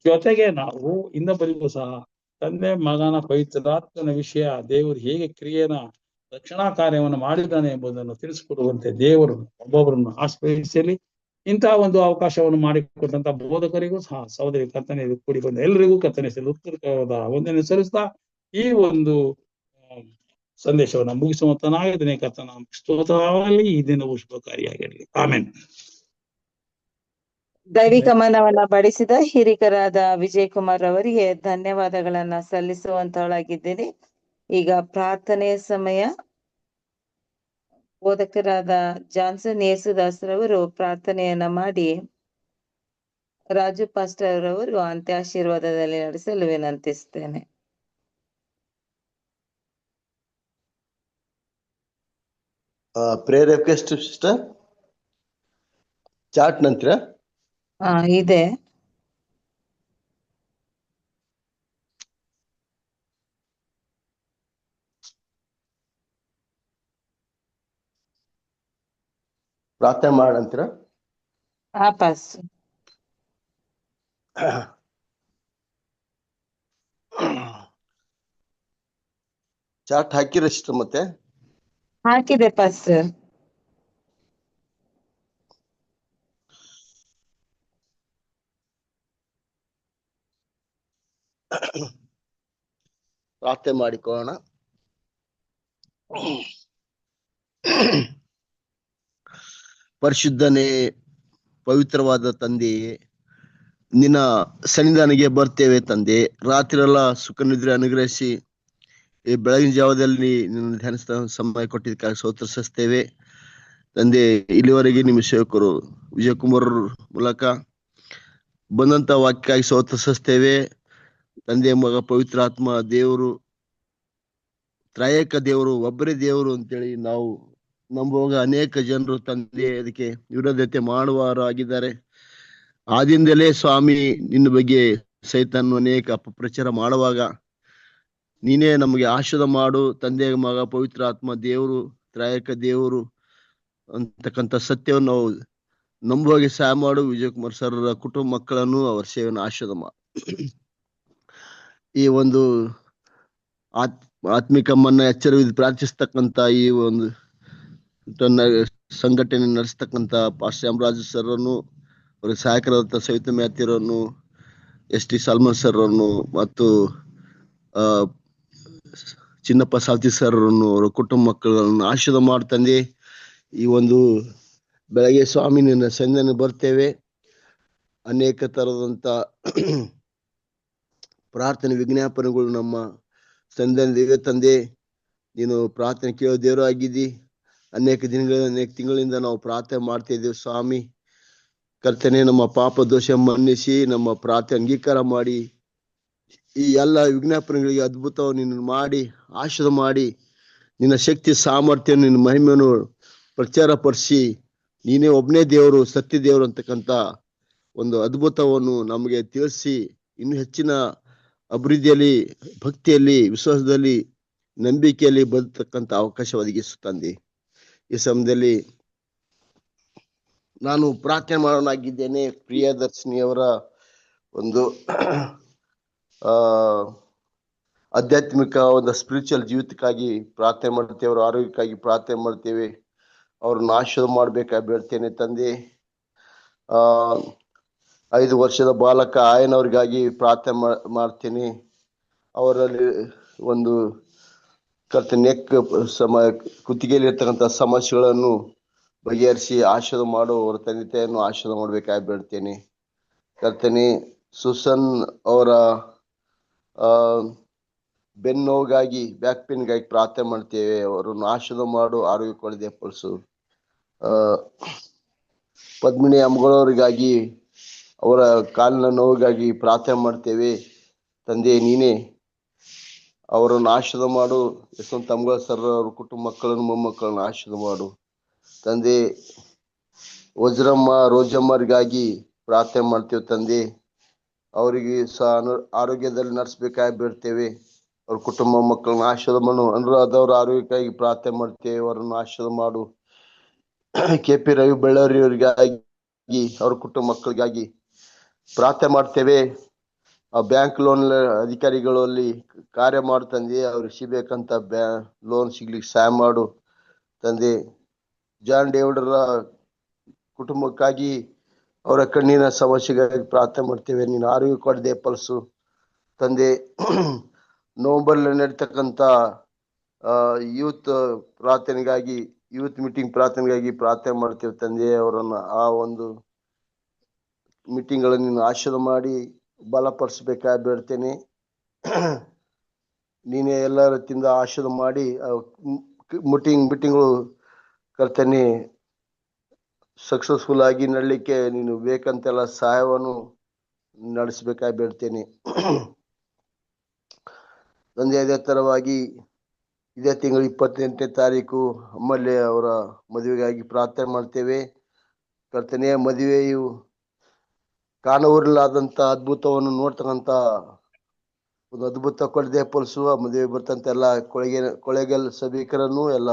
ಜೊತೆಗೆ ನಾವು ಇನ್ನೊಬ್ಬರಿಗೂ ಸಹ ತಂದೆ, ಮಗನ, ಪವಿತ್ರಾತ್ಮನ ವಿಷಯ, ದೇವರು ಹೇಗೆ ಕ್ರಿಯೆನ ರಕ್ಷಣಾ ಕಾರ್ಯವನ್ನು ಮಾಡಿದ್ದಾನೆ ಎಂಬುದನ್ನು ತಿಳಿಸಿಕೊಡುವಂತೆ ದೇವರು ಒಬ್ಬೊಬ್ಬರನ್ನು ಆಶ್ರಯಿಸಲಿ. ಇಂತಹ ಒಂದು ಅವಕಾಶವನ್ನು ಮಾಡಿಕೊಟ್ಟಂತ ಬೋಧಕರಿಗೂ ಸಹ ಸಹೋದರಿ ಕರ್ತನೆ ಕೂಡಿ ಬಂದ ಎಲ್ಲರಿಗೂ ಕರ್ತನಿಸಲು ಉತ್ಕೃಷ್ಟವಾದ ವಂದನೆ ಸಲ್ಲಿಸ್ತಾ ಈ ಒಂದು ಸಂದೇಶವನ್ನು ಮುಗಿಸುವಂತನಾಗಿದ್ದೇನೆ. ಕರ್ತನ ಸ್ತೋತ್ರವಾಗಲಿ. ಈ ದಿನವೂ ಶುಭಕಾರಿಯಾಗಿರಲಿ. ಆಮೇನ್. ದೈವಿಕ ಮನವನ್ನ ಬಡಿಸಿದ ಹಿರಿಕರಾದ ವಿಜಯ್ ಕುಮಾರ್ ಅವರಿಗೆ ಧನ್ಯವಾದಗಳನ್ನ ಸಲ್ಲಿಸುವಂತವಳಾಗಿದ್ದೇನೆ. ಈಗ ಪ್ರಾರ್ಥನೆಯ ಸಮಯ. ಬೋಧಕರಾದ ಜಾನ್ಸನ್ ಯೇಸುದಾಸ್ರವರು ಪ್ರಾರ್ಥನೆಯನ್ನ ಮಾಡಿ ರಾಜು ಪಾಸ್ಟರ್ ಅವರು ಅಂತ್ಯಾಶೀರ್ವಾದದಲ್ಲಿ ನಡೆಸಲು ವಿನಂತಿಸ್ತೇನೆ. ಪ್ರೇಯರ್ ರಿಕ್ವೆಸ್ಟ್ ಸಿಸ್ಟರ್, ಚಾಟ್ ನಂತರ ಇದೆ. ಪ್ರಾರ್ಥನೆ ಮಾಡಂತೀರ? ಪಾಸ್ ಚಾಟ್ ಹಾಕಿರ ಸಿಸ್ಟರ್? ಮತ್ತೆ ಹಾಕಿದೆ ಪಾಸ್. ಪ್ರಾರ್ಥನೆ ಮಾಡಿಕೊಳ್ಳೋಣ. ಪರಿಶುದ್ಧನೇ, ಪವಿತ್ರವಾದ ತಂದೆಯೇ, ನಿನ್ನ ಸನ್ನಿಧಾನಿಗೆ ಬರ್ತೇವೆ ತಂದೆ. ರಾತ್ರಿ ಎಲ್ಲ ಸುಖ ನಿದ್ರೆ ಅನುಗ್ರಹಿಸಿ ಈ ಬೆಳಗಿನ ಜಾವದಲ್ಲಿ ನಿನ್ನ ಧ್ಯಾನಿಸ್ತಾ ಸಮಯ ಕೊಟ್ಟಿದ್ದಕ್ಕಾಗಿ ಸ್ತೋತ್ರಿಸ್ತೇವೆ ತಂದೆ. ಇಲ್ಲಿವರೆಗೆ ನಿಮ್ಮ ಸೇವಕರು ವಿಜಯಕುಮಾರ್ ಮೂಲಕ ಬಂದಂತ ವಾಕ್ಯಕ್ಕಾಗಿ ಸ್ತೋತ್ರಿಸ್ತೇವೆ ತಂದೆ. ಮಗ, ಪವಿತ್ರ ಆತ್ಮ ದೇವರು, ತ್ರಯೇಕ ದೇವರು, ಒಬ್ಬರೇ ದೇವರು ಅಂತೇಳಿ ನಾವು ನಂಬುವಾಗ ಅನೇಕ ಜನರು ತಂದೆ ಅದಕ್ಕೆ ವಿರೋಧತೆ ಮಾಡುವವರಾಗಿದ್ದಾರೆ. ಆದಿಂದಲೇ ಸ್ವಾಮಿ ನಿನ್ನ ಬಗ್ಗೆ ಸೈತಾನ್ ಅನೇಕ ಅಪಪ್ರಚಾರ ಮಾಡುವಾಗ ನೀನೇ ನಮಗೆ ಆಶೀರ್ವಾದ ಮಾಡು ತಂದೆ. ಮಗ, ಪವಿತ್ರ ಆತ್ಮ ದೇವರು, ತ್ರಯೇಕ ದೇವರು ಅಂತಕ್ಕಂಥ ಸತ್ಯವನ್ನು ನಾವು ನಂಬುವಾಗೆ ಸಹಾಯ ಮಾಡು. ವಿಜಯಕುಮಾರ್ ಸರ್ ಕುಟುಂಬ ಮಕ್ಕಳನ್ನು ಅವರ ಸೇವೆಯನ್ನು ಆಶೀರ್ವಾದ ಮಾಡು. ಈ ಒಂದು ಆತ್ಮಿಕಮ್ಮನ್ನ ಎಚ್ಚರವಿದ್ದು ಪ್ರಾರ್ಥಿಸ್ತಕ್ಕಂತ ಈ ಒಂದು ಸಂಘಟನೆ ನಡೆಸ್ತಕ್ಕಂತ ಪಾಸ್ಟರ್ ರಾಮರಾಜು ಸರ್ ಅನ್ನು, ಅವರಿಗೆ ಸಹಾಯಕರಾದಂತ ಸವಿತಾ ಮ್ಯಾಥ್ಯೂರನ್ನು, ST ಸಲ್ಮಾನ್ ಸರ್ ಅನ್ನು ಮತ್ತು ಚಿನ್ನಪ್ಪ ಸಾಲ್ತಿ ಸರ್ ಅನ್ನು, ಅವರ ಕುಟುಂಬ ಮಕ್ಕಳನ್ನು ಆಶೀರ್ವಾದ ಮಾಡ್ತಂದೆ. ಈ ಒಂದು ಬೆಳಗ್ಗೆ ಸ್ವಾಮಿ ನಿನ್ನ ಸನ್ನಿಧಿಗೆ ಬರ್ತೇವೆ. ಅನೇಕ ತರದಂತ ಪ್ರಾರ್ಥನೆ ವಿಜ್ಞಾಪನೆಗಳು ನಮ್ಮ ಸನ್ನಿಧಿಗೆ ತಂದೆ. ನೀನು ಪ್ರಾರ್ಥನೆ ಕೇಳೋ ದೇವರು ಆಗಿದ್ದಿ. ಅನೇಕ ತಿಂಗಳಿಂದ ನಾವು ಪ್ರಾರ್ಥನೆ ಮಾಡ್ತಾ ಇದ್ದೇವೆ ಸ್ವಾಮಿ. ಕರ್ತನೆ, ನಮ್ಮ ಪಾಪ ದೋಷ ಮನ್ನಿಸಿ ನಮ್ಮ ಪ್ರಾರ್ಥನೆ ಅಂಗೀಕಾರ ಮಾಡಿ ಈ ಎಲ್ಲ ವಿಜ್ಞಾಪನೆಗಳಿಗೆ ಅದ್ಭುತವನ್ನು ನೀನು ಮಾಡಿ ಆಶೀರ್ವಾದ ಮಾಡಿ ನಿನ್ನ ಶಕ್ತಿ ಸಾಮರ್ಥ್ಯ ನಿನ್ನ ಮಹಿಮೆಯನ್ನು ಪ್ರಚಾರ ಪಡಿಸಿ ನೀನೇ ಒಬ್ಬನೇ ದೇವರು, ಸತ್ಯ ದೇವರು ಅಂತಕ್ಕಂಥ ಒಂದು ಅದ್ಭುತವನ್ನು ನಮಗೆ ತಿಳಿಸಿ ಇನ್ನು ಹೆಚ್ಚಿನ ಅಭಿವೃದ್ಧಿಯಲ್ಲಿ, ಭಕ್ತಿಯಲ್ಲಿ, ವಿಶ್ವಾಸದಲ್ಲಿ, ನಂಬಿಕೆಯಲ್ಲಿ ಬದುಕತಕ್ಕಂಥ ಅವಕಾಶ ಒದಗಿಸುತ್ತಂದೆ. ಈ ಸಮಯದಲ್ಲಿ ನಾನು ಪ್ರಾರ್ಥನೆ ಮಾಡೋನಾಗಿದ್ದೇನೆ. ಪ್ರಿಯದರ್ಶಿನಿಯವರ ಒಂದು ಆಧ್ಯಾತ್ಮಿಕ ಒಂದು ಸ್ಪಿರಿಚುವಲ್ ಜೀವಿತಕ್ಕಾಗಿ ಪ್ರಾರ್ಥನೆ ಮಾಡ್ತೇವೆ. ಅವರ ಆರೋಗ್ಯಕ್ಕಾಗಿ ಪ್ರಾರ್ಥನೆ ಮಾಡ್ತೇವೆ. ಅವ್ರನ್ನ ಆಶೀರ್ವಾದ ಮಾಡ್ಬೇಕಾಗಿ ಬೇಡ್ತೇನೆ ತಂದೆ. 5 ವರ್ಷದ ಬಾಲಕ ಆಯನವ್ರಿಗಾಗಿ ಪ್ರಾರ್ಥನೆ ಮಾಡ್ತೀನಿ. ಅವರಲ್ಲಿ ಒಂದು ನೆಕ್ ಕುತ್ತಿಗೆಯಲ್ಲಿ ಇರ್ತಕ್ಕಂಥ ಸಮಸ್ಯೆಗಳನ್ನು ಬಗೆಹರಿಸಿ ಆಶೀರ್ವಾದ ಮಾಡೋ ಅವರ ತಂದೆ ತಾಯಿಯನ್ನು ಆಶೀರ್ವಾದ ಮಾಡ್ಬೇಕಾಗಿ ಬೇಡ್ತೇನೆ. ಕರ್ತನೆ, ಸುಸನ್ ಅವರ ಬೆನ್ನು ನೋವಿಗಾಗಿ, ಬ್ಯಾಕ್ ಪೇನ್ಗಾಗಿ ಪ್ರಾರ್ಥನೆ ಮಾಡ್ತೇವೆ. ಅವರನ್ನು ಆಶೀರ್ವಾದ ಮಾಡು, ಆರೋಗ್ಯ ಕೊಡದೆ ಪಡಿಸು. ಪದ್ಮಿನಿ ಅಮ್ಮಗಳವರಿಗಾಗಿ, ಅವರ ಕಾಲಿನ ನೋವಿಗಾಗಿ ಪ್ರಾರ್ಥನೆ ಮಾಡ್ತೇವೆ. ತಂದೆ, ನೀನೇ ಅವರನ್ನು ಆಶೀರ್ವಾದ ಮಾಡು. ಯಶವಂತ ಅಮ್ಮಗಳ ಸರ್ ಅವ್ರ ಕುಟುಂಬ ಮಕ್ಕಳನ್ನು ಮೊಮ್ಮಕ್ಕಳನ್ನು ಆಶೀರ್ವಾದ ಮಾಡು ತಂದೆ. ವಜ್ರಮ್ಮ ರೋಜಮ್ಮರಿಗಾಗಿ ಪ್ರಾರ್ಥನೆ ಮಾಡ್ತೇವೆ ತಂದೆ. ಅವರಿಗೆ ಸಹ ಆರೋಗ್ಯದಲ್ಲಿ ನಡೆಸಬೇಕಾಗಿ ಬೇಡ್ತೇವೆ. ಅವ್ರ ಕುಟುಂಬ ಮಕ್ಕಳನ್ನ ಆಶೀರ್ವಾದ ಮಾಡು. ಅನುರಾಧವ್ರ ಆರೋಗ್ಯಕ್ಕಾಗಿ ಪ್ರಾರ್ಥನೆ ಮಾಡ್ತೇವೆ. ಅವರನ್ನು ಆಶೀರ್ವಾದ ಮಾಡು. KP ರವಿ ಬೆಳ್ಳಾರಿಯವರಿಗಾಗಿ, ಅವ್ರ ಕುಟುಂಬ ಮಕ್ಕಳಿಗಾಗಿ ಪ್ರಾರ್ಥನೆ ಮಾಡ್ತೇವೆ. ಬ್ಯಾಂಕ್ ಲೋನ್ ಅಧಿಕಾರಿಗಳಲ್ಲಿ ಕಾರ್ಯ ಮಾಡು ತಂದೆ. ಅವ್ರಿಗೆ ಸಿಗ್ಬೇಕಂತ ಲೋನ್ ಸಿಗ್ಲಿಕ್ಕೆ ಸಹಾಯ ಮಾಡು ತಂದೆ. ಜಾನ್ ಡೇವಿಡ್ರ ಕುಟುಂಬಕ್ಕಾಗಿ, ಅವರ ಕಣ್ಣಿನ ಸಮಸ್ಯೆಗಾಗಿ ಪ್ರಾರ್ಥನೆ ಮಾಡ್ತೇವೆ. ನೀನು ಆರೋಗ್ಯ ಕೊಡದೆ ಫಲಿಸು ತಂದೆ. ನವೆಂಬರ್ ನಡೀತಕ್ಕಂಥ ಯೂತ್ ಪ್ರಾರ್ಥನೆಗಾಗಿ, ಯೂತ್ ಮೀಟಿಂಗ್ ಪ್ರಾರ್ಥನೆಗಾಗಿ ಪ್ರಾರ್ಥನೆ ಮಾಡ್ತೇವೆ ತಂದೆ. ಅವರನ್ನು ಆ ಒಂದು ಮೀಟಿಂಗ್ಗಳನ್ನು ನೀನು ಆಶೀರ್ವಾದ ಮಾಡಿ ಬಲಪಡಿಸ್ಬೇಕಾಗಿ ಬೇಡ್ತೇನೆ. ನೀನೇ ಎಲ್ಲ ರೀತಿಯಿಂದ ಆಶೀರ್ವಾದ ಮಾಡಿ ಮೀಟಿಂಗ್ಗಳು ಕರ್ತನೆ ಸಕ್ಸಸ್ಫುಲ್ ಆಗಿ ನಡಲಿಕ್ಕೆ ನೀನು ಬೇಕಂತೆಲ್ಲ ಸಹಾಯವನ್ನು ನಡೆಸಬೇಕಾಗಿ ಬೇಡ್ತೇನೆ ತಂದೆ. ಅದೇ ತರವಾಗಿ ಇದೇ ತಿಂಗಳು 28ನೇ ತಾರೀಕು ಅಮ್ಮಲ್ಲೆ ಅವರ ಮದುವೆಗಾಗಿ ಪ್ರಾರ್ಥನೆ ಮಾಡ್ತೇವೆ. ಕರ್ತನೆಯ ಮದುವೆಯು ಕಾಣುವರಿಲ್ಲಾದಂಥ ಅದ್ಭುತವನ್ನು ನೋಡ್ತಕ್ಕಂಥ ಒಂದು ಅದ್ಭುತ ಕೊಡದೆ ಫಲಿಸುವ ಮದುವೆ ಬರ್ತಂತ ಎಲ್ಲ ಕೊಳೆಗಲ್ ಸಭಿಕರನ್ನು, ಎಲ್ಲ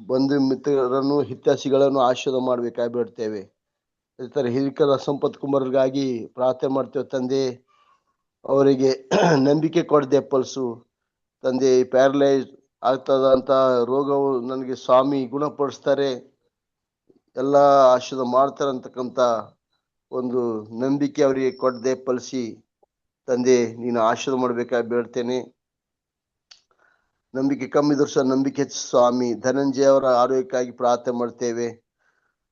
ಬಂಧು ಮಿತ್ರರನ್ನು, ಹಿತೈಷಿಗಳನ್ನು ಆಶೀರ್ವಾದ ಮಾಡ್ಬೇಕಾಗಿ ಬೇಡ್ತೇವೆ. ಅದೇ ಥರ ಹಿರಿಕರ ಸಂಪತ್ ಕುಮಾರ್ಗಾಗಿ ಪ್ರಾರ್ಥನೆ ಮಾಡ್ತೇವೆ ತಂದೆ. ಅವರಿಗೆ ನಂಬಿಕೆ ಕೊಡದೆ ಫಲಿಸು ತಂದೆ. ಪ್ಯಾರಲೈಸ್ ಆಗ್ತದಂತ ರೋಗವು ನನಗೆ ಸ್ವಾಮಿ ಗುಣಪಡಿಸ್ತಾರೆ, ಎಲ್ಲ ಆಶೀರ್ವಾದ ಮಾಡ್ತಾರೆ ಅಂತಕ್ಕಂಥ ಒಂದು ನಂಬಿಕೆ ಅವರಿಗೆ ಕೊಡದೆ ಫಲಿಸಿ ತಂದೆ. ನೀನು ಆಶೀರ್ವಾದ ಮಾಡ್ಬೇಕಾಗಿ ಬೇಡ್ತೇನೆ. ನಂಬಿಕೆ ಕಮ್ಮಿ ದರ್ಶ ನಂಬಿಕೆ ಹೆಚ್ಚು ಸ್ವಾಮಿ. ಧನಂಜಯ ಅವರ ಆರೋಗ್ಯಕ್ಕಾಗಿ ಪ್ರಾರ್ಥನೆ ಮಾಡ್ತೇವೆ.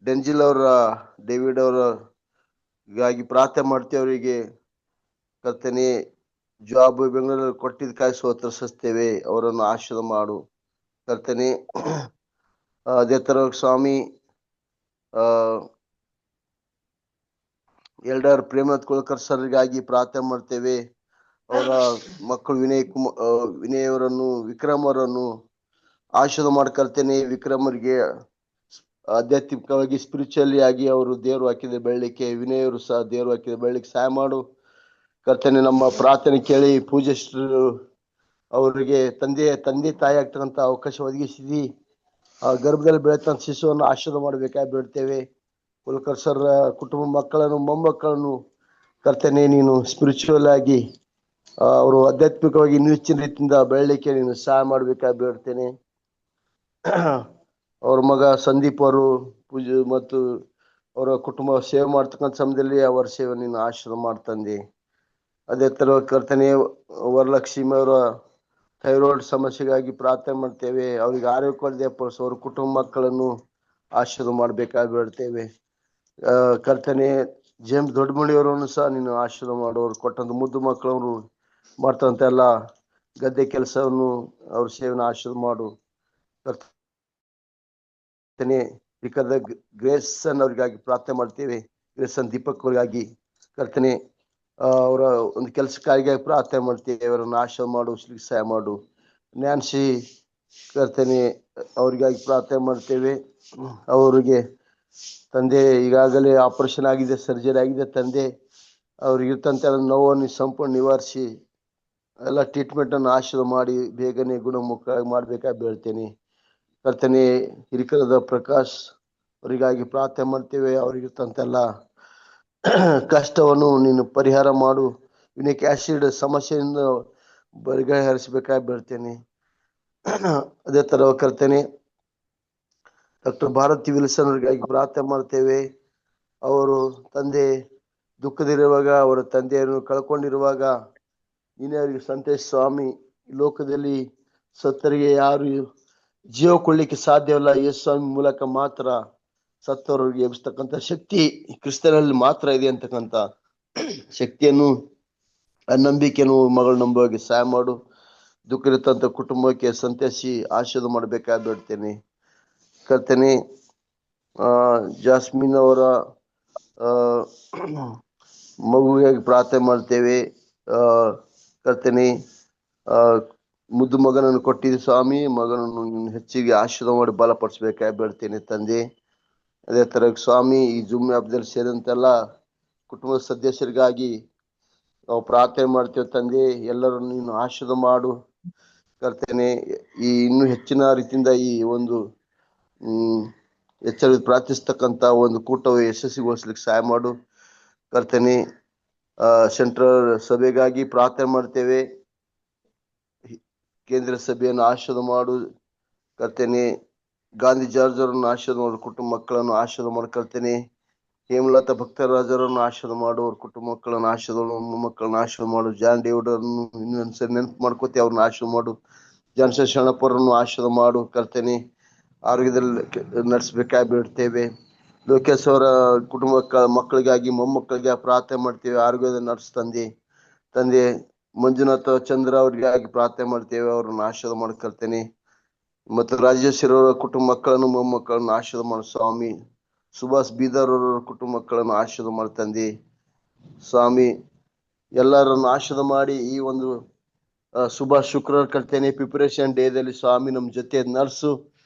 ಡೆಂಜಿಲ್ ಅವರ, ಡೇವಿಡ್ ಅವರಿಗಾಗಿ ಪ್ರಾರ್ಥನೆ ಮಾಡ್ತೇವೆ. ಅವರಿಗೆ ಕರ್ತನೆ ಜಾಬ್ ಬೆಂಗಳೂರಲ್ಲಿ ಕೊಟ್ಟಿದ್ದಕ್ಕಾಗಿ ಸ್ತೋತ್ರಿಸ್ತೇವೆ. ಅವರನ್ನು ಆಶೀರ್ವಾದ ಮಾಡು ಕರ್ತನೆ. ಅದೇ ತರ ಸ್ವಾಮಿ ಎಲ್ಡರ್ ಪ್ರೇಮನಾಥ್ ಕುಲಕರ್ ಸರ್ಗಾಗಿ ಪ್ರಾರ್ಥನೆ ಮಾಡ್ತೇವೆ. ಅವರ ಮಕ್ಕಳು ವಿನಯ್ ಅವರನ್ನು, ವಿಕ್ರಮ್ ಅವರನ್ನು ಆಶೀರ್ವಾದ ಮಾಡ್ಕರ್ತೇನೆ. ವಿಕ್ರಮ್ ಅವರಿಗೆ ಆಧ್ಯಾತ್ಮಿಕವಾಗಿ, ಸ್ಪಿರಿಚುವಲಿ ಆಗಿ ಅವರು ದೇವರು ಹಾಕಿದ ಬೆಳ್ಳಿಕ್ಕೆ, ವಿನಯ್ ಅವರು ಸಹ ದೇವರು ಹಾಕಿದ ಬೆಳ್ಳಿಕ್ಕೆ ಸಹಾಯ ಮಾಡು ಕರ್ತನೆ. ನಮ್ಮ ಪ್ರಾರ್ಥನೆ ಕೇಳಿ ಪೂಜೆಸ್ಟರು ಅವರಿಗೆ ತಂದೆ ತಾಯಿ ಆಗ್ತಕ್ಕಂಥ ಅವಕಾಶ ಒದಗಿಸಿದಿ. ಆ ಗರ್ಭದಲ್ಲಿ ಬೆಳೆತಂತ ಶಿಶುವನ್ನು ಆಶೀರ್ವಾದ ಮಾಡಬೇಕಾಗಿ ಬೇಡ್ತೇವೆ. ಕುಲಕರ್ ಸರ್ ಕುಟುಂಬ ಮಕ್ಕಳನ್ನು, ಮೊಮ್ಮಕ್ಕಳನ್ನು ಕರ್ತನೆ ನೀನು ಸ್ಪಿರಿಚುವಲ್ ಆಗಿ ಅವರು ಆಧ್ಯಾತ್ಮಿಕವಾಗಿ ಇನ್ನೂ ಹೆಚ್ಚಿನ ರೀತಿಯಿಂದ ಬೆಳಲಿಕ್ಕೆ ನೀನು ಸಹಾಯ ಮಾಡ್ಬೇಕಾಗಿ ಬೇಡ್ತೇನೆ. ಅವ್ರ ಮಗ ಸಂದೀಪ್ ಅವರು ಪೂಜೆ ಮತ್ತು ಅವರ ಕುಟುಂಬ ಸೇವೆ ಮಾಡ್ತಕ್ಕಂಥ ಸಮಯದಲ್ಲಿ ಅವರ ಸೇವೆ ನೀನು ಆಶೀರ್ವಾದ ಮಾಡ್ತಂದೆ. ಅದೇ ತರ ಕರ್ತನೆ ವರಲಕ್ಷ್ಮಿ ಅವರ ಥೈರಾಯ್ಡ್ ಸಮಸ್ಯೆಗಾಗಿ ಪ್ರಾರ್ಥನೆ ಮಾಡ್ತೇವೆ. ಅವ್ರಿಗೆ ಆರೋಗ್ಯ ಪಡಿಸೋ ಅವ್ರ ಕುಟುಂಬ ಮಕ್ಕಳನ್ನು ಆಶೀರ್ವಾದ ಮಾಡ್ಬೇಕಾಗಿ ಬೇಡ್ತೇವೆ. ಕರ್ತನೆ ಜೇಮ್ಸ್ ದೊಡ್ಡಮಣಿಯವರನ್ನು ಸಹ ನೀನು ಆಶೀರ್ವಾದ ಮಾಡೋರು ಕೊಟ್ಟಂತ ಮುದ್ದು ಮಕ್ಕಳವರು ಮಾಡ್ತಂತ ಎಲ್ಲ ಗದ್ದೆ ಕೆಲಸವನ್ನು ಅವ್ರ ಸೇವೆನ ಆಶೀರ್ವಾದ ಮಾಡು. ಕರ್ತನೆ ಬೇಕಾದ ಗ್ರೇಸನ್ ಅವ್ರಿಗಾಗಿ ಪ್ರಾರ್ಥನೆ ಮಾಡ್ತೇವೆ. ಗ್ರೇಸನ್ ದೀಪಕ್ ಅವರಿಗಾಗಿ ಕರ್ತನೆ ಅವರ ಒಂದು ಕೆಲಸಕ್ಕಾಗಿ ಪ್ರಾರ್ಥನೆ ಮಾಡ್ತೇವೆ. ಅವರನ್ನು ಆಶೀರ್ವಾದ ಮಾಡು, ಸಹಾಯ ಮಾಡು. ನ್ಯಾನ್ಸಿ ಕರ್ತನೆ ಅವ್ರಿಗಾಗಿ ಪ್ರಾರ್ಥನೆ ಮಾಡ್ತೇವೆ. ಅವರಿಗೆ ತಂದೆ ಈಗಾಗಲೇ ಆಪರೇಷನ್ ಆಗಿದೆ, ಸರ್ಜರಿ ಆಗಿದೆ. ತಂದೆ ಅವ್ರಿಗಿರ್ತಂತ ನೋವನ್ನು ಸಂಪೂರ್ಣ ನಿವಾರಿಸಿ ಎಲ್ಲ ಟ್ರೀಟ್ಮೆಂಟ್ ಅನ್ನು ಆಶೀರ್ವಾದ ಮಾಡಿ ಬೇಗನೆ ಗುಣಮುಖ ಮಾಡ್ಬೇಕಾಗಿ ಬೇಳ್ತೇನೆ. ಕರ್ತನೆ ಹಿರಿಕರದ ಪ್ರಕಾಶ್ ಅವರಿಗಾಗಿ ಪ್ರಾರ್ಥನೆ ಮಾಡ್ತೇವೆ. ಅವ್ರಿಗಿರ್ತಂತೆಲ್ಲ ಕಷ್ಟವನ್ನು ನೀನು ಪರಿಹಾರ ಮಾಡು. ಯುನಿಕ್ ಆಸಿಡ್ ಸಮಸ್ಯೆಯಿಂದ ಬಗೆಹರಿಸಬೇಕಾಗಿ ಬೇಳ್ತೇನೆ. ಅದೇ ತರ ಕರ್ತನೆ ಡಾಕ್ಟರ್ ಭಾರತಿ ವಿಲ್ಸನ್ ಅವರಿಗಾಗಿ ಪ್ರಾರ್ಥನೆ ಮಾಡ್ತೇವೆ. ಅವರು ತಂದೆ ದುಃಖದಿರುವಾಗ, ಅವರ ತಂದೆಯನ್ನು ಕಳ್ಕೊಂಡಿರುವಾಗ ನೀನೇ ಅವರಿಗೆ ಸಂತೋಷ ಸ್ವಾಮಿ. ಈ ಲೋಕದಲ್ಲಿ ಸತ್ತರಿಗೆ ಯಾರು ಜೀವ ಕೊಡ್ಲಿಕ್ಕೆ ಸಾಧ್ಯವಿಲ್ಲ. ಯೇಸು ಸ್ವಾಮಿ ಮೂಲಕ ಮಾತ್ರ ಸತ್ತವರಿಗೆ ಎಬ್ಬಿಸ್ತಕ್ಕಂಥ ಶಕ್ತಿ ಕ್ರಿಸ್ತನಲ್ಲಿ ಮಾತ್ರ ಇದೆ ಅಂತಕ್ಕಂಥ ಶಕ್ತಿಯನ್ನು ನಂಬಿಕೆಯನ್ನು ಮಗಳು ನಂಬುವಾಗಿ ಸಹಾಯ ಮಾಡು. ದುಃಖ ಇರತಂತ ಕುಟುಂಬಕ್ಕೆ ಸಂತೈಸಿ ಆಶೀರ್ವಾದ ಮಾಡಬೇಕಾಗಿ ಬೇಡ್ತೇನೆ. ಕರ್ತನೆ ಜಾಸ್ಮಿನ್ ಅವರ ಮಗುವಿಗಾಗಿ ಪ್ರಾರ್ಥನೆ ಮಾಡ್ತೇವೆ. ಕರ್ತನೆ ಮುದ್ದು ಮಗನನ್ನು ಕೊಟ್ಟಿದ್ದು ಸ್ವಾಮಿ, ಮಗನನ್ನು ಹೆಚ್ಚಿಗೆ ಆಶೀರ್ವಾದ ಮಾಡಿ ಬಲಪಡಿಸಬೇಕಾಗಿ ಬೇಡ್ತೇನೆ ತಂದೆ. ಅದೇ ತರ ಸ್ವಾಮಿ ಈ ಜೂಮ್ ಹಬ್ಬದಲ್ಲಿ ಸೇರಿದಂತೆಲ್ಲ ಕುಟುಂಬದ ಸದಸ್ಯರಿಗಾಗಿ ನಾವು ಪ್ರಾರ್ಥನೆ ಮಾಡ್ತೇವೆ ತಂದೆ. ಎಲ್ಲರನ್ನು ನೀನು ಆಶೀರ್ವಾದ ಮಾಡು ಕರ್ತನೆ. ಈ ಇನ್ನೂ ಹೆಚ್ಚಿನ ರೀತಿಯಿಂದ ಈ ಒಂದು ಎಚ್ಚರ ಪ್ರಾರ್ಥಿಸ್ತಕ್ಕಂಥ ಒಂದು ಕೂಟವು ಯಶಸ್ವಿಗೊಳಿಸ್ಲಿಕ್ಕೆ ಸಹಾಯ ಮಾಡು ಕರ್ತನೆ. ಸೆಂಟ್ರಲ್ ಸಭೆಗಾಗಿ ಪ್ರಾರ್ಥನೆ ಮಾಡ್ತೇವೆ. ಕೇಂದ್ರ ಸಭೆಯನ್ನು ಆಶೀರ್ವಾದ ಮಾಡು ಕರ್ತನೆ. ಗಾಂಧಿ ಜಾರ್ಜ್ ಅವರನ್ನು ಆಶೀರ್ವಾದ ಮಾಡು, ಕುಟುಂಬ ಮಕ್ಕಳನ್ನು ಆಶೀರ್ವಾದ ಮಾಡು ಕರ್ತನೆ. ಹೇಮಲತಾ ಭಕ್ತರಾಜರನ್ನು ಆಶೀರ್ವಾದ ಮಾಡು, ಅವ್ರ ಕುಟುಂಬ ಮಕ್ಕಳನ್ನು ಆಶೀರ್ವಾದ, ಮಕ್ಕಳನ್ನು ಆಶೀರ್ವಾದ ಮಾಡು. ಜಾನ್ ಡೇವಿಡ್ ಅವರನ್ನು ಇನ್ನೊಂದ್ಸರಿ ನೆನಪು ಮಾಡ್ಕೋತಿ, ಅವ್ರನ್ನ ಆಶೀರ್ವಾದ ಮಾಡು. ಜಾನ್ಸನ್ ಶರಣಪ್ಪರನ್ನು ಆಶೀರ್ವಾದ ಮಾಡು ಕರ್ತನೆ. ಆರೋಗ್ಯದಲ್ಲಿ ನಡೆಸಬೇಕಾಗಿ ಬಿಡ್ತೇವೆ. ಲೋಕೇಶ್ ಅವರ ಕುಟುಂಬ ಮಕ್ಕಳಿಗಾಗಿ ಮೊಮ್ಮಕ್ಕಳಿಗೆ ಪ್ರಾರ್ಥನೆ ಮಾಡ್ತೇವೆ. ಆರೋಗ್ಯದಲ್ಲಿ ನಡೆಸ್ತಂದೆ ತಂದೆ. ಮಂಜುನಾಥ ಚಂದ್ರ ಅವರಿಗಾಗಿ ಪ್ರಾರ್ಥನೆ ಮಾಡ್ತೇವೆ, ಅವ್ರನ್ನ ಆಶೀರ್ವಾದ ಮಾಡ್ಕೊಳ್ತೇನೆ. ಮತ್ತು ರಾಜೇಶ್ವರ ಅವರ ಕುಟುಂಬ ಮಕ್ಕಳನ್ನು ಮೊಮ್ಮಕ್ಕಳನ್ನು ಆಶೀರ್ವಾದ ಮಾಡು ಸ್ವಾಮಿ. ಸುಭಾಷ್ ಬೀದರ್ ಅವರ ಕುಟುಂಬ ಮಕ್ಕಳನ್ನು ಆಶೀರ್ವಾದ ಮಾಡ್ತಂದೆ ಸ್ವಾಮಿ. ಎಲ್ಲರನ್ನು ಆಶೀರ್ವಾದ ಮಾಡಿ ಈ ಒಂದು ಸುಭಾಷ್ ಶುಕ್ರವಾರ ಕರ್ತೇನೆ ಪ್ರಿಪರೇಷನ್ ಡೇದಲ್ಲಿ ಸ್ವಾಮಿ ನಮ್ಮ ಜೊತೆ ನರ್ಸು.